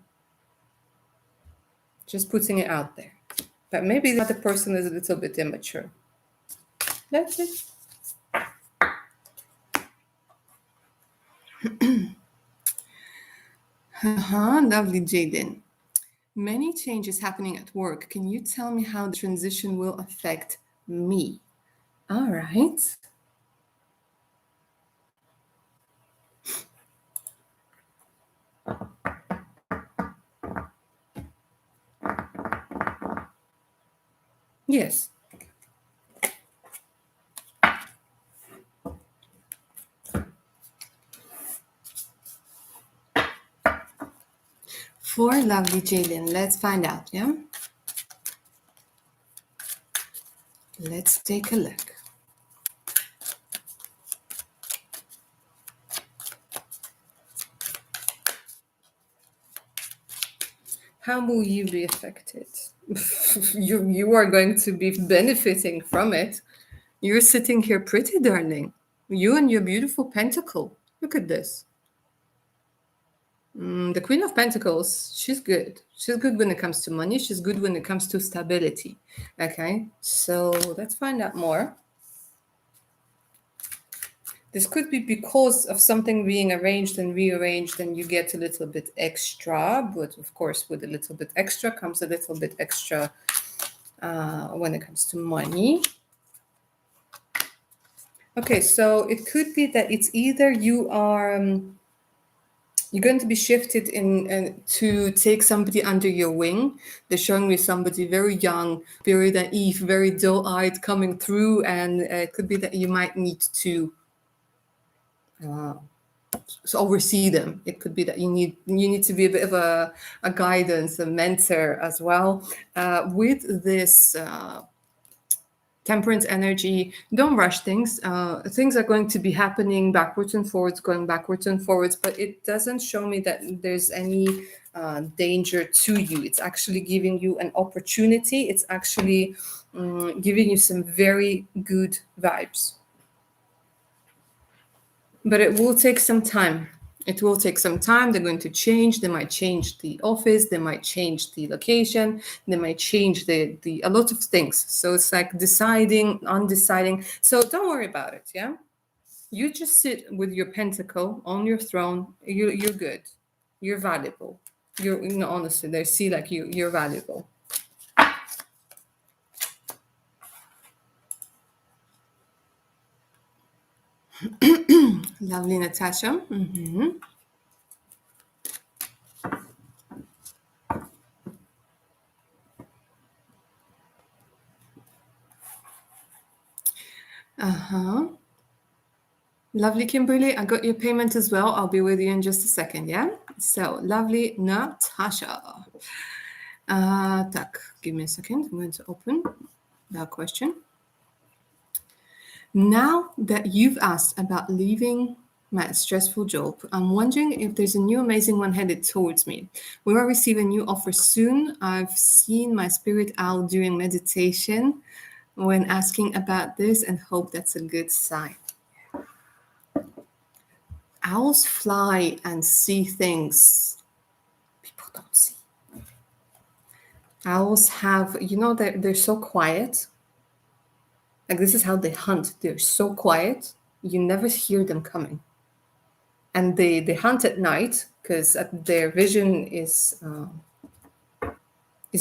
Just putting it out there. But maybe the other person is a little bit immature. That's it. Lovely, Jaden. Many changes happening at work. Can you tell me how the transition will affect me? All right. Yes. For lovely Jalen, let's find out, yeah? Let's take a look. How will you be affected? You are going to be benefiting from it. You're sitting here pretty, darling. You and your beautiful pentacle. Look at this. The Queen of Pentacles, she's good. She's good when it comes to money. She's good when it comes to stability. Okay, so let's find out more. This could be because of something being arranged and rearranged, and you get a little bit extra. But of course, with a little bit extra comes a little bit extra when it comes to money. Okay, so it could be that it's either you are you're going to be shifted in to take somebody under your wing. They're showing me somebody very young, very naive, very dull-eyed coming through, and it could be that you might need to oversee them. It could be that you need to be a bit of a guidance, a mentor as well. With this temperance energy, don't rush things. Things are going to be happening backwards and forwards, going backwards and forwards, but it doesn't show me that there's any danger to you. It's actually giving you an opportunity. It's actually giving you some very good vibes. But it will take some time. It will take some time. They're going to change. They might change the office. They might change the location. They might change the a lot of things. So it's like deciding, undeciding. So don't worry about it. Yeah, you just sit with your pentacle on your throne. You're good. You're valuable. You're, you know, honestly, they see like you're valuable. Lovely, Natasha. Uh-huh. Lovely, Kimberly. I got your payment as well. I'll be with you in just a second, yeah? So, lovely, Natasha. Tak, give me a second. I'm going to open that question. Now that you've asked about leaving my stressful job, I'm wondering if there's a new amazing one headed towards me. Will I receive a new offer soon? I've seen my spirit owl during meditation when asking about this and hope that's a good sign. Owls fly and see things people don't see. Owls have, you know, they're so quiet. Like, this is how they hunt. They're so quiet, you never hear them coming. And they hunt at night because their vision is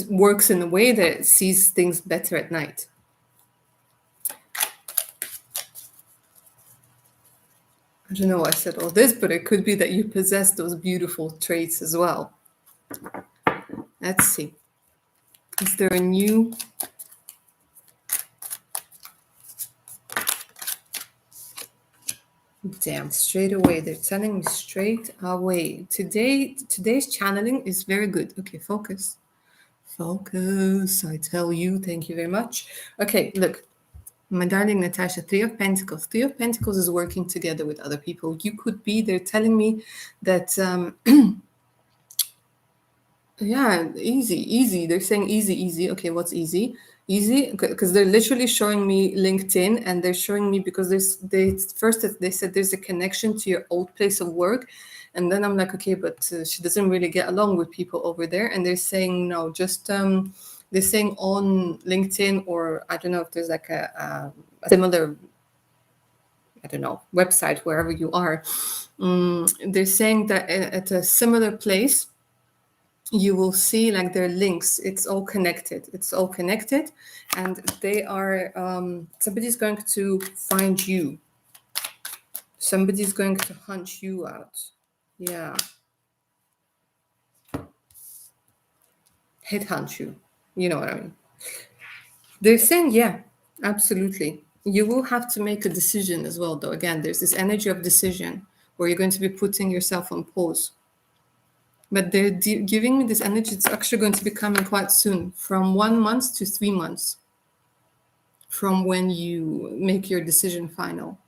works in a way that it sees things better at night. I don't know why I said all this, but it could be that you possess those beautiful traits as well. Let's see. Is there a new... Damn, straight away. They're telling me straight away. Today's channeling is very good. Okay, focus. Focus, I tell you. Thank you very much. Okay, look. My darling Natasha, Three of Pentacles. Three of Pentacles is working together with other people. You could be, they're telling me that, yeah, easy. They're saying easy. Okay, what's easy? Easy, because they're literally showing me LinkedIn, and they're showing me because they said there's a connection to your old place of work. And then I'm like, okay, but she doesn't really get along with people over there. And they're saying, no, just, they're saying on LinkedIn, or I don't know if there's like a similar, I don't know, website, wherever you are. They're saying that at a similar place, you will see like their links. It's all connected. And they are, somebody's going to find you. Somebody's going to hunt you out. Yeah. Headhunt you. You know what I mean? They're saying, yeah, absolutely. You will have to make a decision as well, though. Again, there's this energy of decision where you're going to be putting yourself on pause. But they're giving me this energy. It's actually going to be coming quite soon, from 1 month to 3 months from when you make your decision final.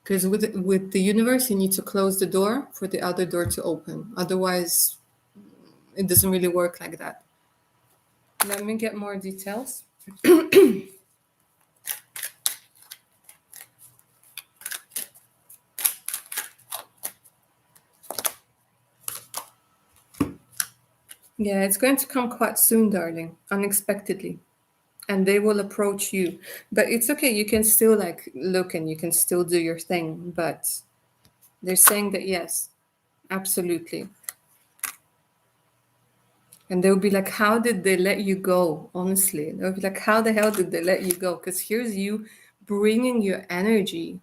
Because with the universe, you need to close the door for the other door to open. Otherwise, it doesn't really work like that. Let me get more details. Yeah, it's going to come quite soon, darling, unexpectedly. And they will approach you. But it's okay. You can still like look and you can still do your thing. But they're saying that yes, absolutely. And they'll be like, how did they let you go? Honestly, they'll be like, how the hell did they let you go? Because here's you bringing your energy,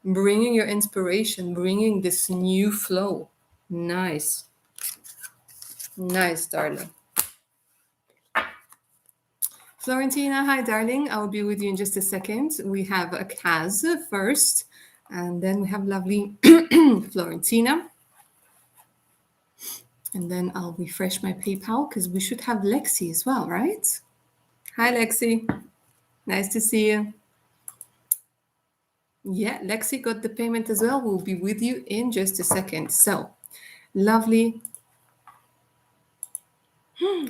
bringing your inspiration, bringing this new flow. Nice. Nice, darling. Florentina, hi, darling. I'll be with you in just a second. We have a Kaz first, and then we have lovely Florentina. And then I'll refresh my PayPal because we should have Lexi as well, right? Hi, Lexi. Nice to see you. Yeah, Lexi got the payment as well. We'll be with you in just a second. So, lovely.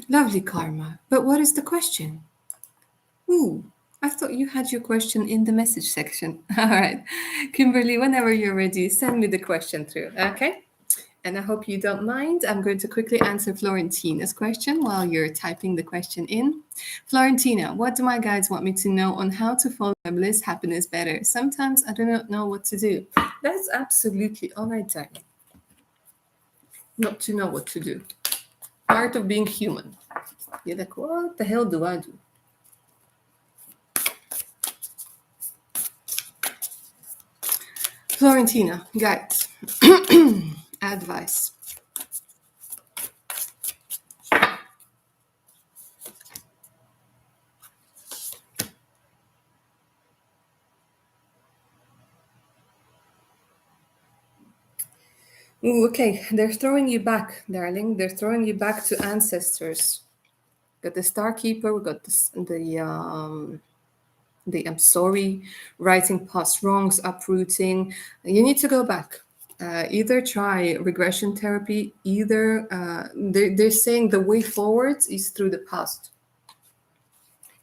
Lovely karma. But what is the question? Ooh, I thought you had your question in the message section. All right. Kimberly, whenever you're ready, send me the question through. Okay. And I hope you don't mind. I'm going to quickly answer Florentina's question while you're typing the question in. Florentina, what do my guides want me to know on how to follow my bliss happiness better? Sometimes I do not know what to do. That's absolutely all right, darling. Not to know what to do. Part of being human. You're like, what the hell do I do? Florentina, guides, advice. Ooh, okay, they're throwing you back, darling. They're throwing you back to ancestors. Got the Star Keeper. We got this, the I'm sorry, righting past wrongs, uprooting. You need to go back. Either try regression therapy. Either they're saying the way forward is through the past.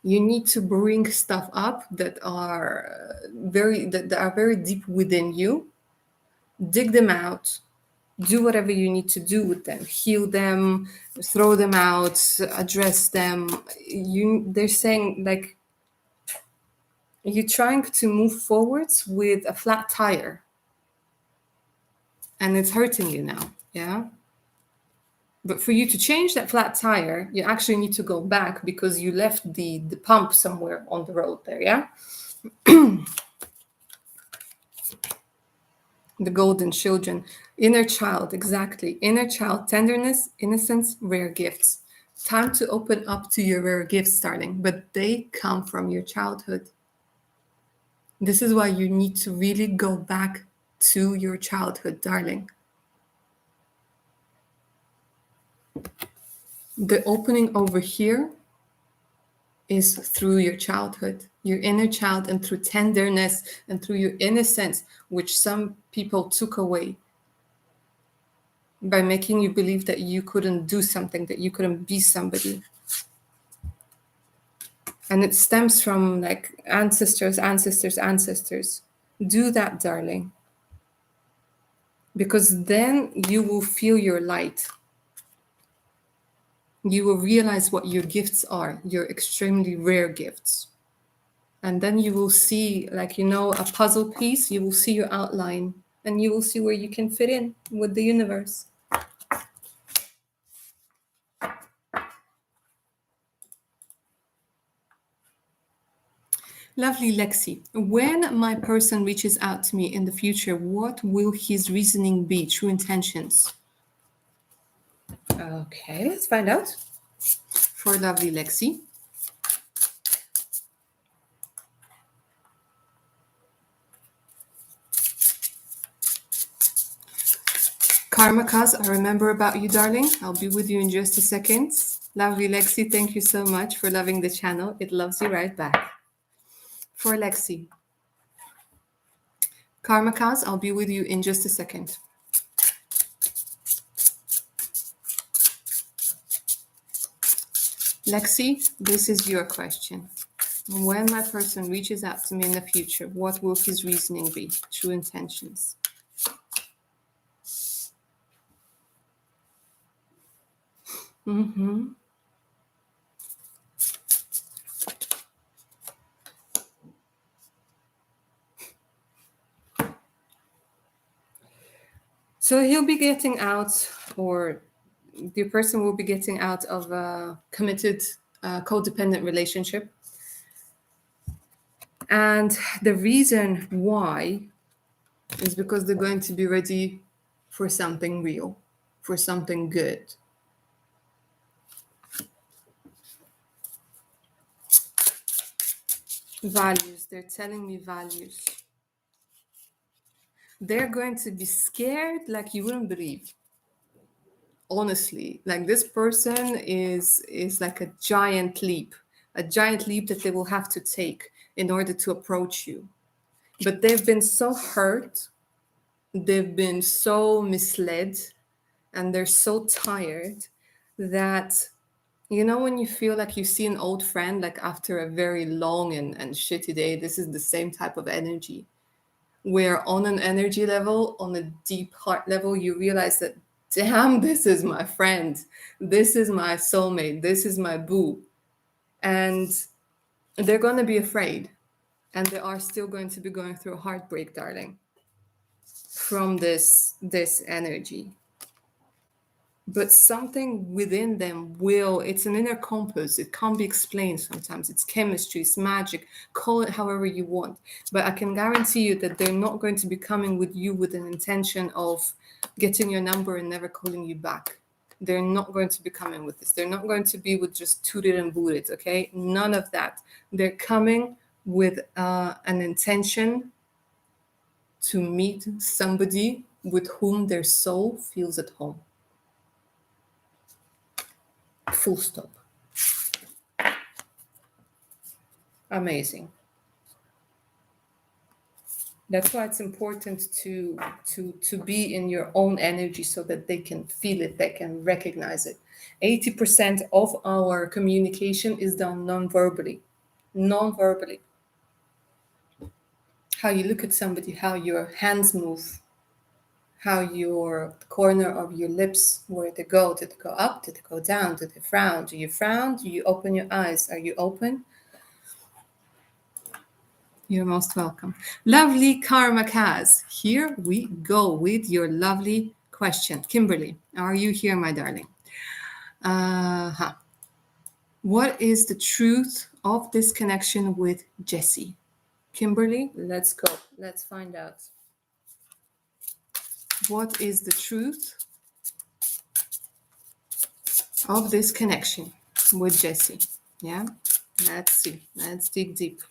You need to bring stuff up that are that are very deep within you. Dig them out, do whatever you need to do with them, heal them, throw them out, address them. They're saying like you're trying to move forwards with a flat tire and it's hurting you now. Yeah, but for you to change that flat tire, you actually need to go back because you left the pump somewhere on the road there. Yeah. The golden children, inner child, exactly. Inner child, tenderness, innocence, rare gifts. Time to open up to your rare gifts, darling, but they come from your childhood. This is why you need to really go back to your childhood, darling. The opening over here is through your childhood, your inner child, and through tenderness and through your innocence, which some people took away by making you believe that you couldn't do something, that you couldn't be somebody. And it stems from like ancestors, ancestors, ancestors. Do that, darling, because then you will feel your light. You will realize what your gifts are, your extremely rare gifts. And then you will see, like, a puzzle piece, you will see your outline and you will see where you can fit in with the universe. Lovely Lexi. When my person reaches out to me in the future, what will his reasoning be? True intentions. Okay, let's find out. For lovely Lexi. Karma Kaz, I remember about you, darling. I'll be with you in just a second. Lovely Lexi, thank you so much for loving the channel. It loves you right back. For Lexi. Karma Kaz, I'll be with you in just a second. Lexi, this is your question. When my person reaches out to me in the future, what will his reasoning be? True intentions. Mm-hmm. So he'll be getting out, or the person will be getting out of a committed, codependent relationship. And the reason why is because they're going to be ready for something real, for something good. Values, they're telling me values. They're going to be scared like you wouldn't believe. Honestly, like this person is like a giant leap that they will have to take in order to approach you. But they've been so hurt, they've been so misled, and they're so tired that You know, when you feel like you see an old friend, like after a very long and shitty day, this is the same type of energy. Where on an energy level, on a deep heart level, you realize that, damn, this is my friend. This is my soulmate. This is my boo. And they're going to be afraid. And they are still going to be going through a heartbreak, darling, from this energy. But something within them will, it's an inner compass. It can't be explained sometimes. It's chemistry, it's magic, call it however you want. But I can guarantee you that they're not going to be coming with you with an intention of getting your number and never calling you back. They're not going to be coming with this. They're not going to be with just toot it and boot it, okay? None of that. They're coming with an intention to meet somebody with whom their soul feels at home. Full stop. Amazing. That's why it's important to be in your own energy so that they can feel it, they can recognize it. 80% of our communication is done non-verbally. Non-verbally. How you look at somebody, how your hands move, how your corner of your lips, where they go. Did they go up? Did they go down? Did they frown? Do you frown? Do you open your eyes? Are you open? You're most welcome. Lovely Karma Kaz. Here we go with your lovely question. Kimberly, are you here, my darling? What is the truth of this connection with Jesse? Kimberly, let's go. Let's find out. What is the truth of this connection with Jesse? Yeah, let's see. Let's dig deep.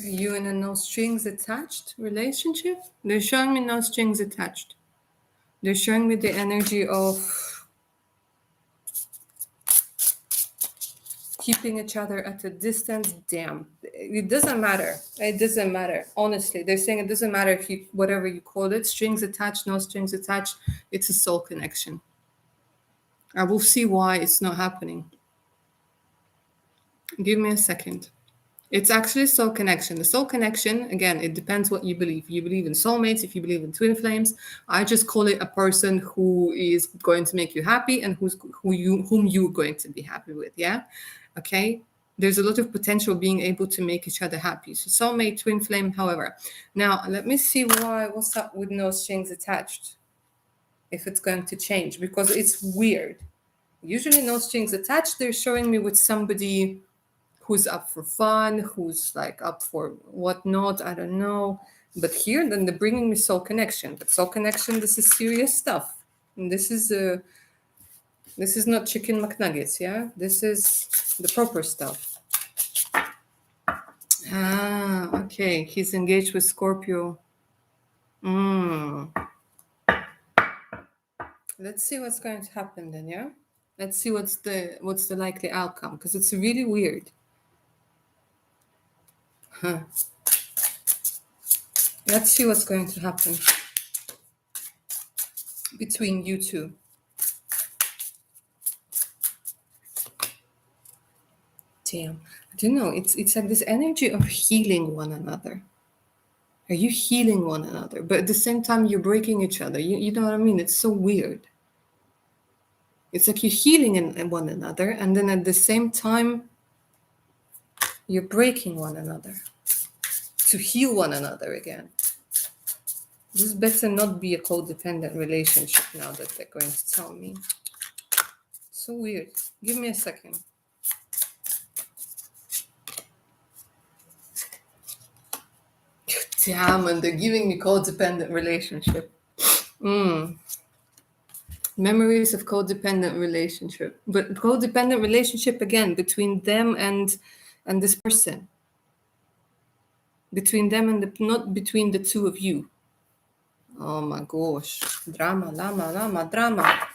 Are you in a no strings attached relationship? They're showing me no strings attached. They're showing me the energy of keeping each other at a distance. Damn. It doesn't matter. It doesn't matter. Honestly, they're saying it doesn't matter if you, whatever you call it, strings attached, no strings attached, it's a soul connection. I will see why it's not happening. Give me a second. It's actually soul connection. The soul connection, again, it depends what you believe. If you believe in soulmates, if you believe in twin flames, I just call it a person who is going to make you happy and whom you're going to be happy with. Yeah. Okay. There's a lot of potential being able to make each other happy. So soulmate, twin flame, however. Now let me see what's up with no strings attached. If it's going to change, because it's weird. Usually no strings attached, they're showing me with somebody who's up for fun, who's like up for whatnot, I don't know. But here, then they're bringing me soul connection. But soul connection, this is serious stuff. And this is not chicken McNuggets, yeah? This is the proper stuff. Ah, okay. He's engaged with Scorpio. Let's see what's going to happen then, yeah? Let's see what's the likely outcome, because it's really weird. Let's see what's going to happen between you two. Damn. I don't know. It's like this energy of healing one another. Are you healing one another? But at the same time, you're breaking each other. You know what I mean? It's so weird. It's like you're healing in one another, and then at the same time, you're breaking one another to heal one another again. This better not be a codependent relationship now that they're going to tell me. So weird. Give me a second. Damn, and they're giving me codependent relationship. Memories of codependent relationship. But codependent relationship again between them and this person. Between them and not between the two of you. Oh my gosh. Drama, drama.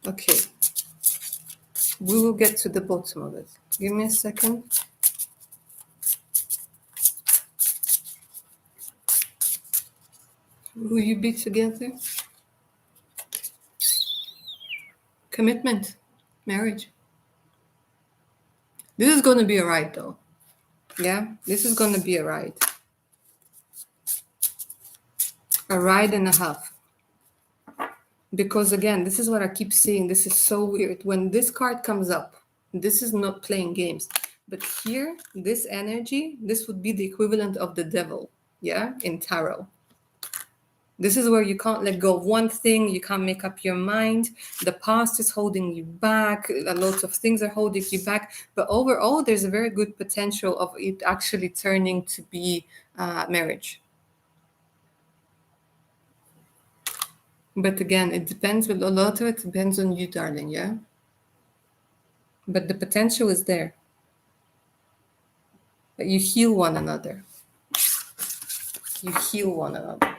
Okay. We will get to the bottom of it. Give me a second. Will you be together? Commitment, marriage. This is going to be a ride, though. Yeah, this is going to be a ride. A ride and a half. Because again, this is what I keep saying. This is so weird. When this card comes up, this is not playing games. But here, this energy, this would be the equivalent of the devil, yeah, in tarot. This is where you can't let go of one thing, you can't make up your mind. The past is holding you back. A lot of things are holding you back. But overall, there's a very good potential of it actually turning to be marriage. But again, it depends, a lot of it depends on you, darling, yeah? But the potential is there. That you heal one another. You heal one another.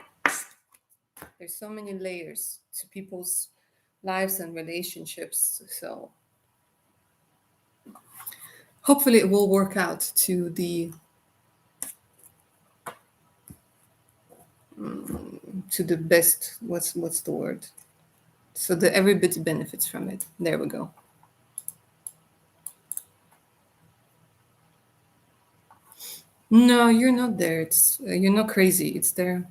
There's so many layers to people's lives and relationships. So hopefully it will work out to the best. What's the word? So that everybody benefits from it. There we go. No, you're not there. It's you're not crazy. It's there.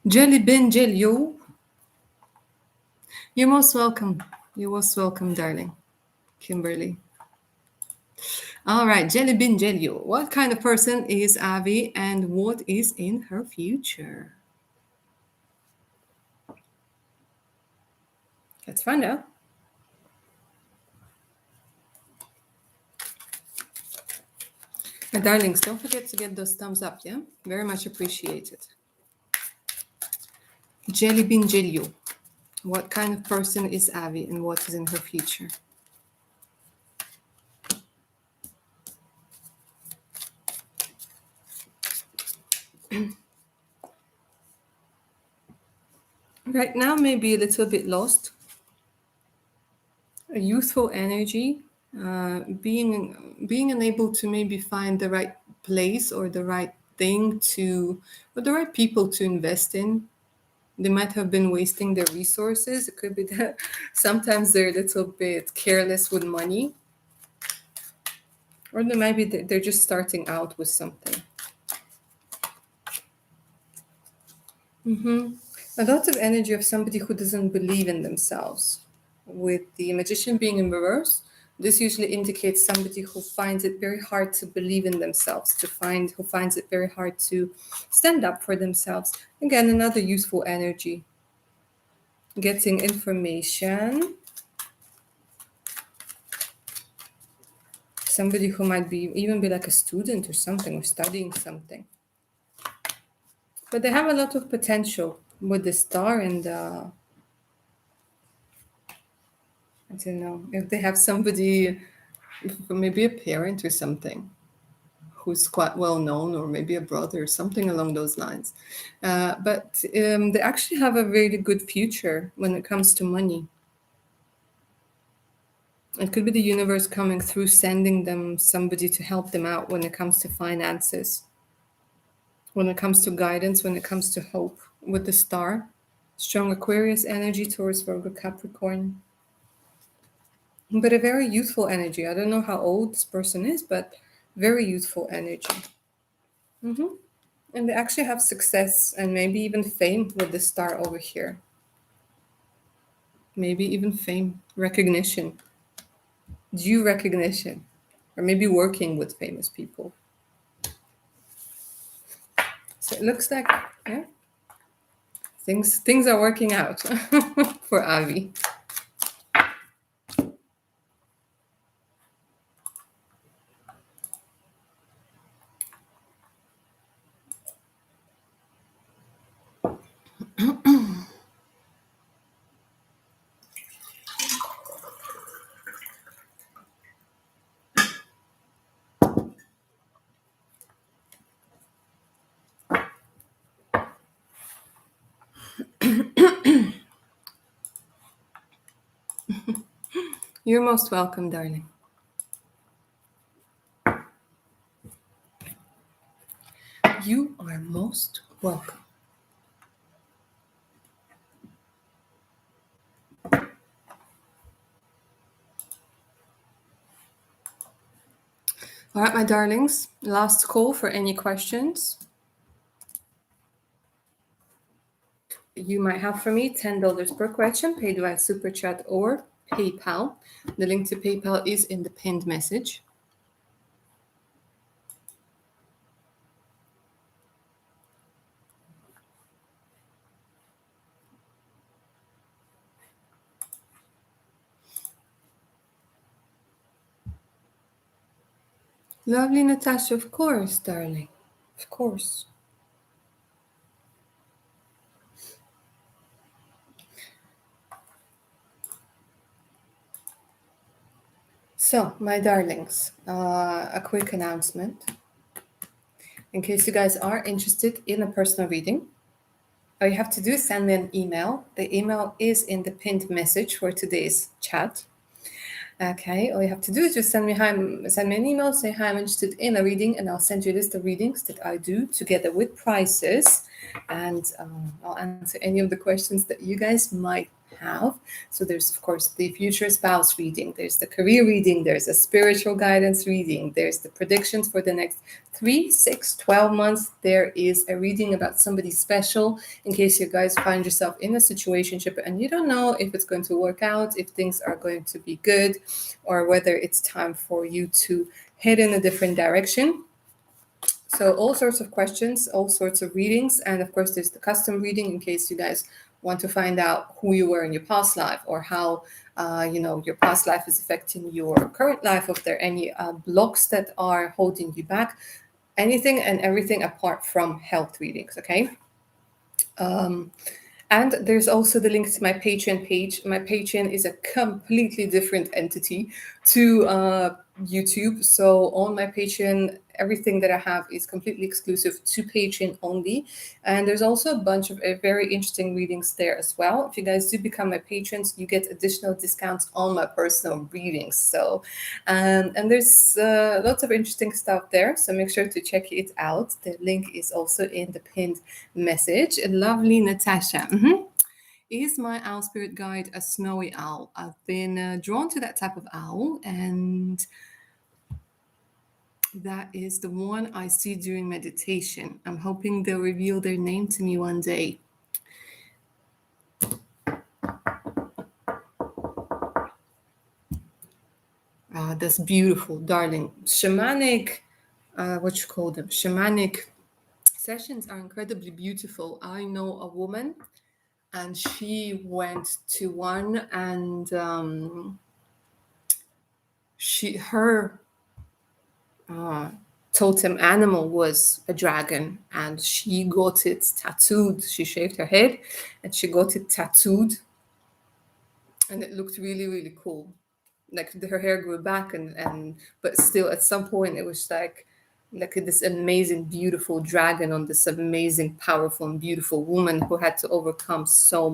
Jelly bin Jelio. You're most welcome. You're most welcome, darling. Kimberly. All right, Jelly bin Jelio. What kind of person is Avi and what is in her future? Let's find out. My darlings, don't forget to get those thumbs up, yeah? Very much appreciated. Jelly bin Jelio. What kind of person is Avi and what is in her future? Right now, maybe a little bit lost. A youthful energy, being unable to maybe find the right place or the right thing to, or the right people to invest in. They might have been wasting their resources. It could be that sometimes they're a little bit careless with money, or they might be they're just starting out with something. A lot of energy of somebody who doesn't believe in themselves. With the magician being in reverse, this usually indicates somebody who finds it very hard to believe in themselves, who finds it very hard to stand up for themselves. Again, another useful energy. Getting information. Somebody who might be even be like a student or something, or studying something. But they have a lot of potential with the star and I don't know if they have somebody, maybe a parent or something, who's quite well known, or maybe a brother, something along those lines. But they actually have a really good future when it comes to money. It could be the universe coming through, sending them somebody to help them out when it comes to finances, when it comes to guidance, when it comes to hope with the star. Strong Aquarius energy, Taurus, Virgo, Capricorn. But a very youthful energy. I don't know how old this person is, but very youthful energy. And they actually have success and maybe even fame with the star over here. Maybe even fame, recognition, due recognition, or maybe working with famous people. So it looks like, yeah, things are working out for Avi. You're most welcome, darling. You are most welcome. All right, my darlings, last call for any questions you might have for me. $10 per question, paid via Super Chat or PayPal. The link to PayPal is in the pinned message. Lovely Natasha, of course, darling. Of course. So, my darlings, a quick announcement. In case you guys are interested in a personal reading, all you have to do is send me an email. The email is in the pinned message for today's chat. Okay, all you have to do is just send me an email, say hi, I'm interested in a reading, and I'll send you a list of readings that I do together with prices, and I'll answer any of the questions that you guys might have. So there's of course the future spouse reading, there's the career reading, there's a spiritual guidance reading, there's the predictions for the next 3, 6, 12 months. There is a reading about somebody special in case you guys find yourself in a situationship and you don't know if it's going to work out, if things are going to be good, or whether it's time for you to head in a different direction. So all sorts of questions, all sorts of readings, and of course there's the custom reading in case you guys want to find out who you were in your past life or how your past life is affecting your current life. If there are any blocks that are holding you back, anything and everything apart from health readings. Okay. And there's also the link to my Patreon page. My Patreon is a completely different entity to YouTube. So on my Patreon, everything that I have is completely exclusive to Patreon only. And there's also a bunch of very interesting readings there as well. If you guys do become my patrons, you get additional discounts on my personal readings. So, and there's lots of interesting stuff there. So make sure to check it out. The link is also in the pinned message. Lovely Natasha. Is my owl spirit guide a snowy owl? I've been drawn to that type of owl, and that is the one I see during meditation. I'm hoping they'll reveal their name to me one day. That's beautiful, darling. Shamanic, what you call them? Shamanic sessions are incredibly beautiful. I know a woman, and she went to one, and her totem animal was a dragon, and she got it tattooed. She shaved her head and she got it tattooed, and it looked really, really cool. Like her hair grew back, and but still at some point it was like this amazing, beautiful dragon on this amazing, powerful, and beautiful woman who had to overcome so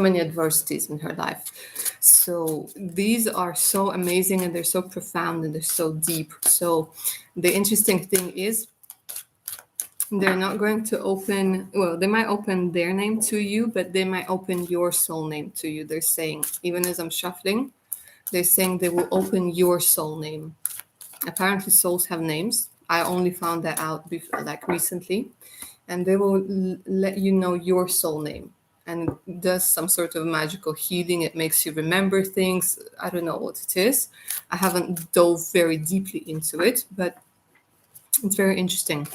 many adversities in her life. So these are so amazing, and they're so profound, and they're so deep. So the interesting thing is they're not going to open, well, they might open their name to you, but they might open your soul name to you. They're saying, even as I'm shuffling, they're saying they will open your soul name. Apparently souls have names. I only found that out like recently. And they will let you know your soul name, and it does some sort of magical healing. It makes you remember things. I don't know what it is. I haven't dove very deeply into it, but it's very interesting.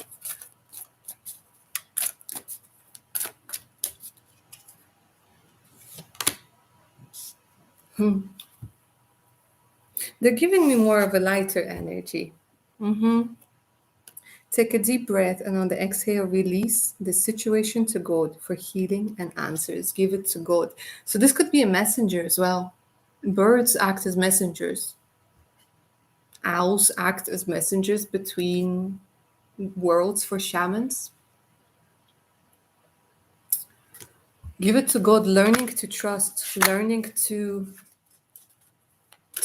They're giving me more of a lighter energy. Take a deep breath, and on the exhale, release the situation to God for healing and answers. Give it to God. So this could be a messenger as well. Birds act as messengers. Owls act as messengers between worlds for shamans. Give it to God, learning to trust, learning to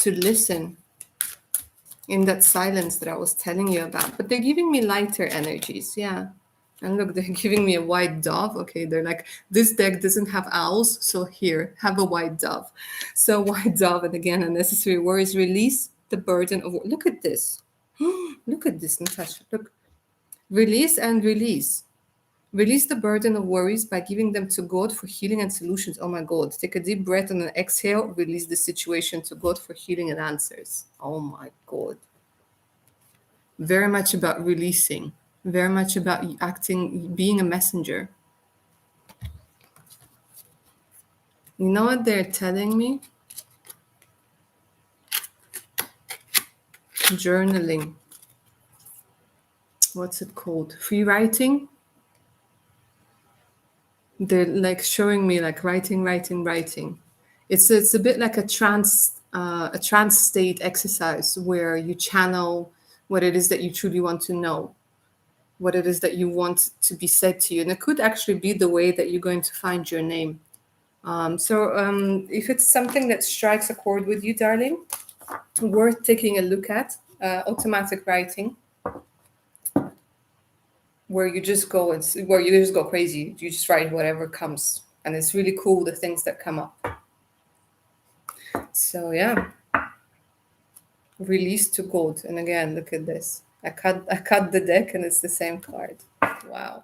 listen in that silence that I was telling you about. But they're giving me lighter energies, yeah. And look, they're giving me a white dove. Okay, they're like, this deck doesn't have owls, so here, have a white dove. So white dove, and again, unnecessary worries, release the burden of, look at this. Look at this, Natasha, look. Release and release. Release the burden of worries by giving them to God for healing and solutions. Oh my God. Take a deep breath and an exhale. Release the situation to God for healing and answers. Oh my God. Very much about releasing, very much about acting, being a messenger. You know what they're telling me? Journaling. What's it called? Free writing? They're like showing me like writing. It's a bit like a trance state exercise where you channel what it is that you truly want to know, what it is that you want to be said to you, and it could actually be the way that you're going to find your name. If it's something that strikes a chord with you, darling, worth taking a look at. Automatic writing, where you just go where you just go crazy. You just write whatever comes, and it's really cool the things that come up. So yeah, release to gold. And again, look at this. I cut the deck, and it's the same card. Wow,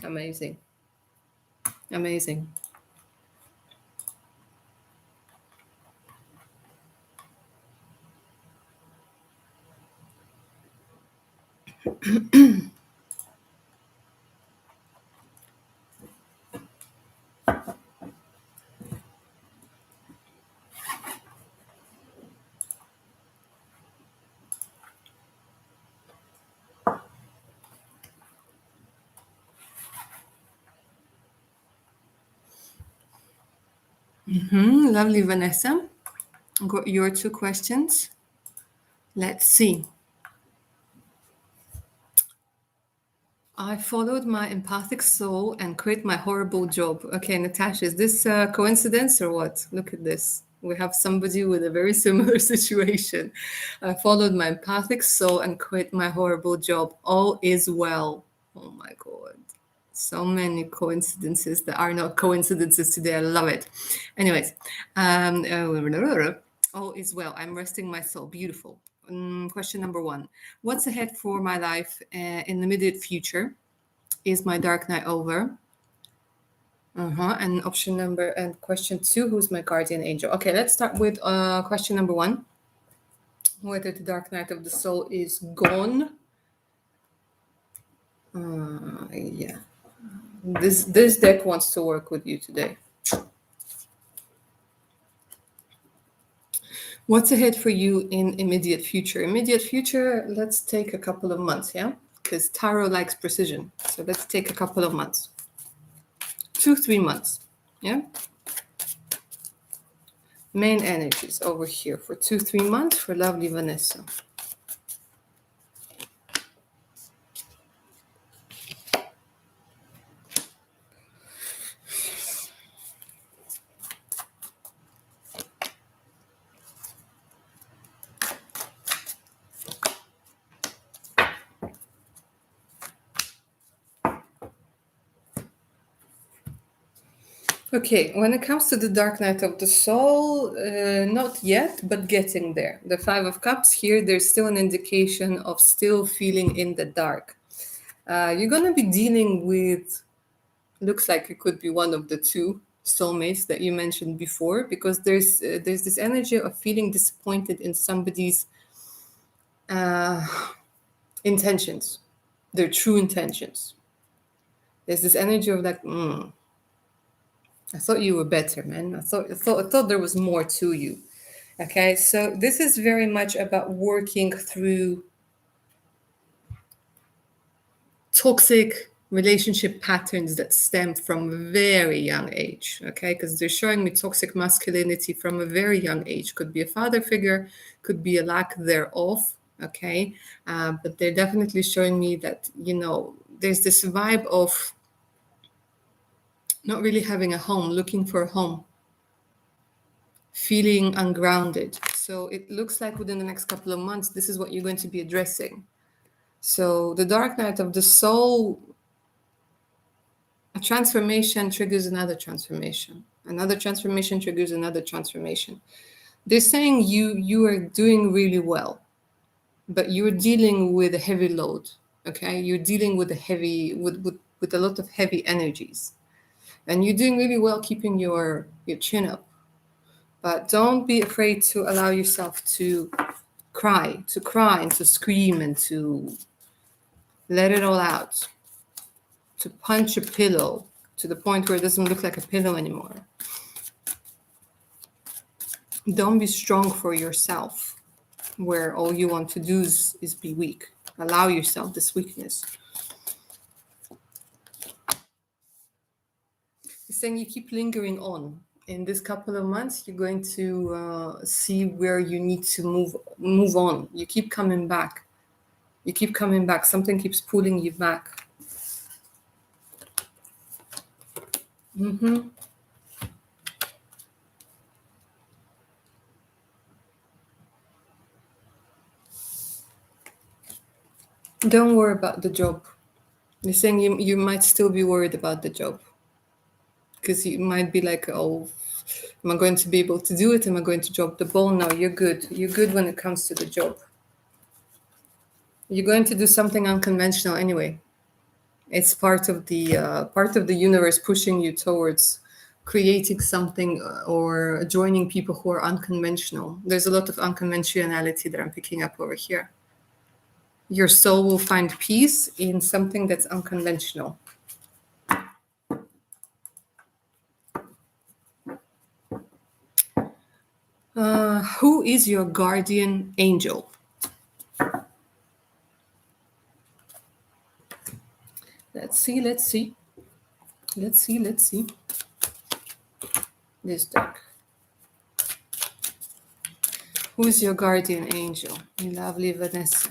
amazing, amazing. Lovely, Vanessa. Got your two questions. Let's see. I followed my empathic soul and quit my horrible job. Okay, Natasha, is this a coincidence or what? Look at this. We have somebody with a very similar situation. I followed my empathic soul and quit my horrible job. All is well. Oh my God. So many coincidences that are not coincidences today. I love it. Anyways, all is well. I'm resting my soul. Beautiful. Question number one. What's ahead for my life in the immediate future? Is my dark night over? And question two, who's my guardian angel? Okay, let's start with question number one. Whether the dark night of the soul is gone. Yeah. This deck wants to work with you today. What's ahead for you in immediate future? Immediate future, let's take a couple of months, yeah? Because tarot likes precision. So let's take a couple of months. 2-3 months, yeah? Main energies over here for 2-3 months for lovely Vanessa. Okay, when it comes to the dark night of the soul, not yet, but getting there. The Five of Cups here, there's still an indication of still feeling in the dark. You're going to be dealing with, looks like it could be one of the two soulmates that you mentioned before, because there's this energy of feeling disappointed in somebody's intentions, their true intentions. There's this energy of like, I thought you were better, man. I thought there was more to you. Okay, so this is very much about working through toxic relationship patterns that stem from a very young age. Okay, because they're showing me toxic masculinity from a very young age. Could be a father figure, could be a lack thereof. Okay, but they're definitely showing me that, you know, there's this vibe of not really having a home, looking for a home, feeling ungrounded. So it looks like within the next couple of months, this is what you're going to be addressing. So the dark night of the soul, a transformation triggers another transformation. Another transformation triggers another transformation. They're saying you are doing really well, but you're dealing with a heavy load. Okay, you're dealing with a heavy with a lot of heavy energies, and you're doing really well keeping your chin up. But don't be afraid to allow yourself to cry and to scream and to let it all out, to punch a pillow to the point where it doesn't look like a pillow anymore. Don't be strong for yourself, where all you want to do is be weak. Allow yourself this weakness. It's saying you keep lingering on. In this couple of months, you're going to see where you need to move on. You keep coming back. You keep coming back. Something keeps pulling you back. Don't worry about the job. You're saying you might still be worried about the job. Because you might be like, oh, am I going to be able to do it? Am I going to drop the ball? No, you're good. You're good when it comes to the job. You're going to do something unconventional anyway. It's part of the universe pushing you towards creating something or joining people who are unconventional. There's a lot of unconventionality that I'm picking up over here. Your soul will find peace in something that's unconventional. Who is your guardian angel? Let's see. This deck. Who is your guardian angel? Lovely Vanessa.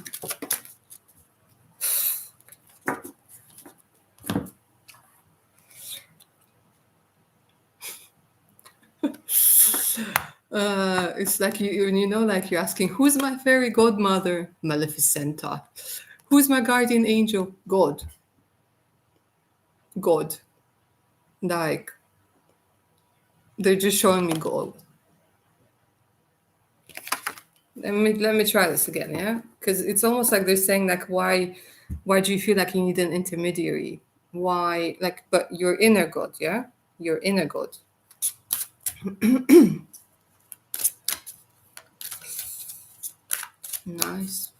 It's like like you're asking, who's my fairy godmother? Maleficenta. Who's my guardian angel? God. Like, they're just showing me God. Let me try this again, yeah? Because it's almost like they're saying, like, why do you feel like you need an intermediary? Why, like, but your inner God, yeah? Your inner God. Nice.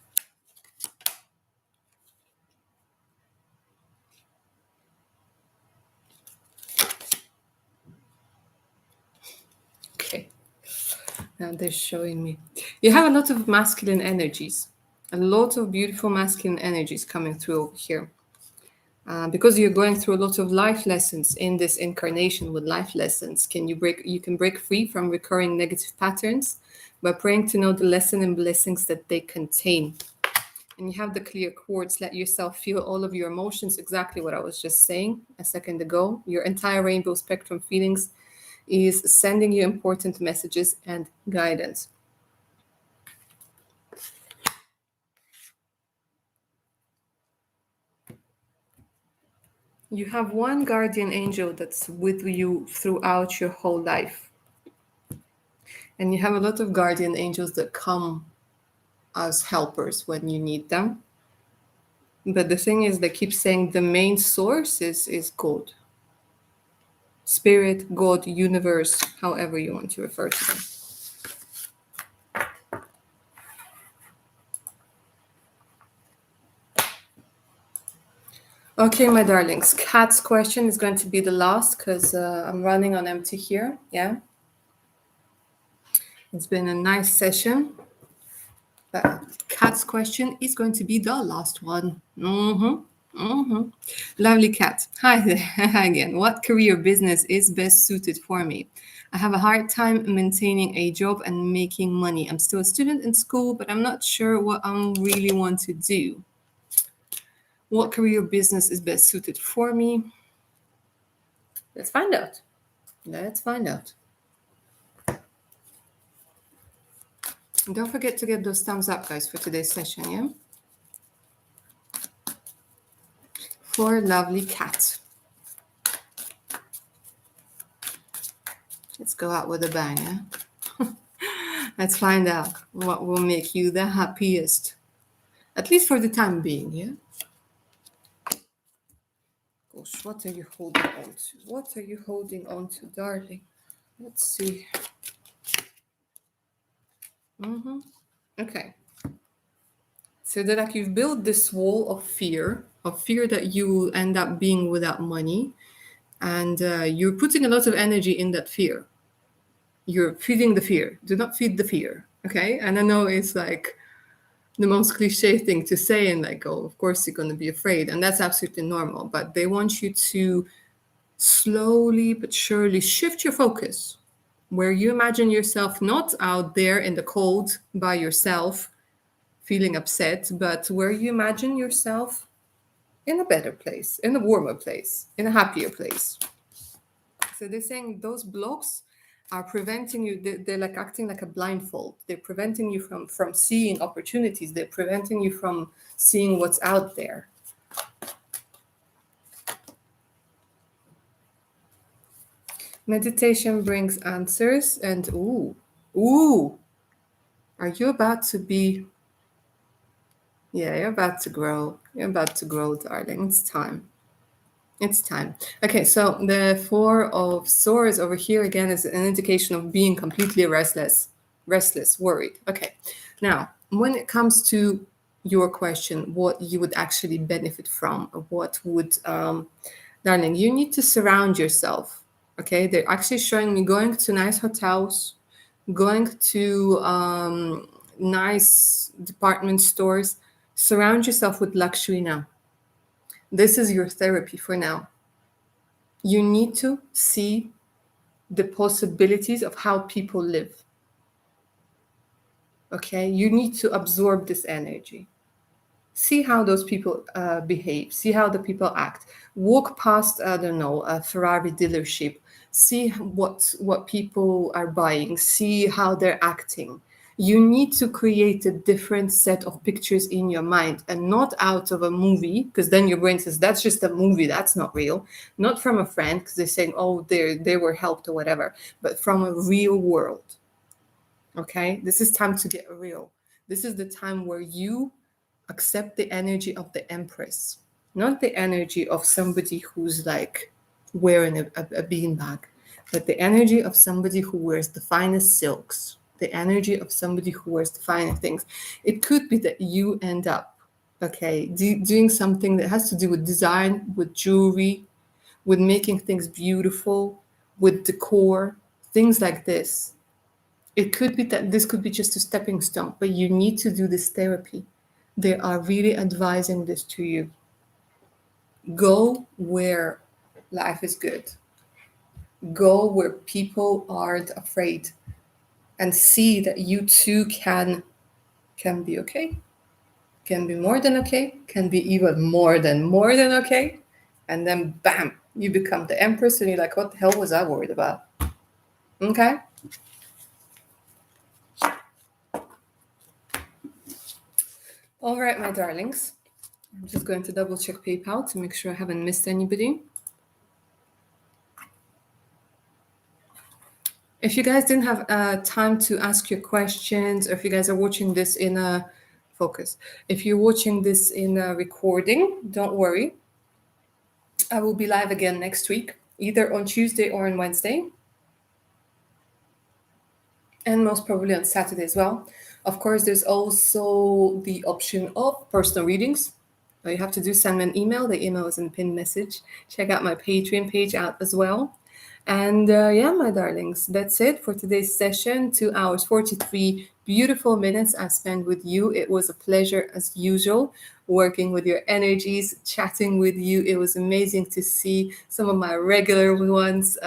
Okay. Now they're showing me. You have a lot of masculine energies. A lot of beautiful masculine energies coming through over here. Because you're going through a lot of life lessons in this incarnation with life lessons, you can break free from recurring negative patterns by praying to know the lesson and blessings that they contain. And you have the clear quartz. Let yourself feel all of your emotions, exactly what I was just saying a second ago. Your entire rainbow spectrum feelings is sending you important messages and guidance. You have one guardian angel that's with you throughout your whole life. And you have a lot of guardian angels that come as helpers when you need them. But the thing is, they keep saying the main source is God. Spirit, God, universe, however you want to refer to them. Okay, my darlings, Kat's question is going to be the last because I'm running on empty here. Yeah. It's been a nice session. But Kat's question is going to be the last one. Lovely Kat. Hi there again. What career business is best suited for me? I have a hard time maintaining a job and making money. I'm still a student in school, but I'm not sure what I really want to do. What career business is best suited for me? Let's find out. Let's find out. And don't forget to get those thumbs up, guys, for today's session, yeah? For lovely cat. Let's go out with a bang, yeah? Let's find out what will make you the happiest. At least for the time being, yeah? Gosh, what are you holding on to? What are you holding on to, darling? Let's see. Okay. So that like you've built this wall of fear that you will end up being without money, and you're putting a lot of energy in that fear. You're feeding the fear. Do not feed the fear, okay? And I know it's like the most cliche thing to say, and like, oh, of course you're going to be afraid, and that's absolutely normal. But they want you to slowly but surely shift your focus, where you imagine yourself not out there in the cold by yourself feeling upset, but where you imagine yourself in a better place, in a warmer place, in a happier place. So they're saying those blocks are preventing you, they're like acting like a blindfold. They're preventing you from seeing opportunities. They're preventing you from seeing what's out there. Meditation brings answers, and ooh, are you about to be? Yeah, you're about to grow. You're about to grow, darling. It's time. It's time. Okay, so the Four of Swords over here again is an indication of being completely restless, worried. Okay, now when it comes to your question, what you would actually benefit from, what would, darling, you need to surround yourself. Okay, they're actually showing me going to nice hotels, going to nice department stores. Surround yourself with luxury now. This is your therapy for now. You need to see the possibilities of how people live. Okay, you need to absorb this energy. See how those people behave. See how the people act. Walk past, I don't know, a Ferrari dealership. See what people are buying. See how they're acting. You need to create a different set of pictures in your mind, and not out of a movie, because then your brain says that's just a movie, that's not real. Not from a friend, because they're saying, oh, they were helped or whatever, but from a real world. Okay, this is time to get real. This is the time where you accept the energy of the Empress, not the energy of somebody who's like wearing a beanbag, but the energy of somebody who wears the finest silks, the energy of somebody who wears the finest things. It could be that you end up, okay, doing something that has to do with design, with jewelry, with making things beautiful, with decor, things like this. It could be that this could be just a stepping stone, but you need to do this therapy. They are really advising this to you. Go where life is good. Go where people aren't afraid, and see that you too can be okay, can be more than okay, can be even more than okay. And then bam, you become the Empress, and you're like, what the hell was I worried about? Okay. All right, my darlings. I'm just going to double check PayPal to make sure I haven't missed anybody. If you guys didn't have time to ask your questions, or if you guys are watching this in a focus, if you're watching this in a recording, don't worry. I will be live again next week, either on Tuesday or on Wednesday, and most probably on Saturday as well. Of course, there's also the option of personal readings. All you have to do is send me an email. The email is in the pinned message. Check out my Patreon page out as well. And yeah, my darlings, that's it for today's session. 2 hours, 43 beautiful minutes I spent with you. It was a pleasure as usual. working with your energies, chatting with you. It was amazing to see some of my regulars.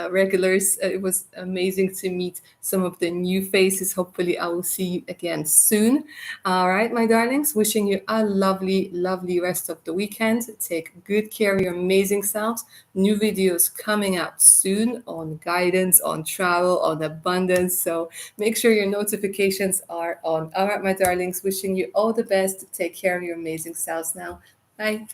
It was amazing to meet some of the new faces. Hopefully, I will see you again soon. All right, my darlings, wishing you a lovely, lovely rest of the weekend. Take good care of your amazing selves. New videos coming out soon on guidance, on travel, on abundance. So make sure your notifications are on. All right, my darlings, wishing you all the best. Take care of your amazing selves now. Bye.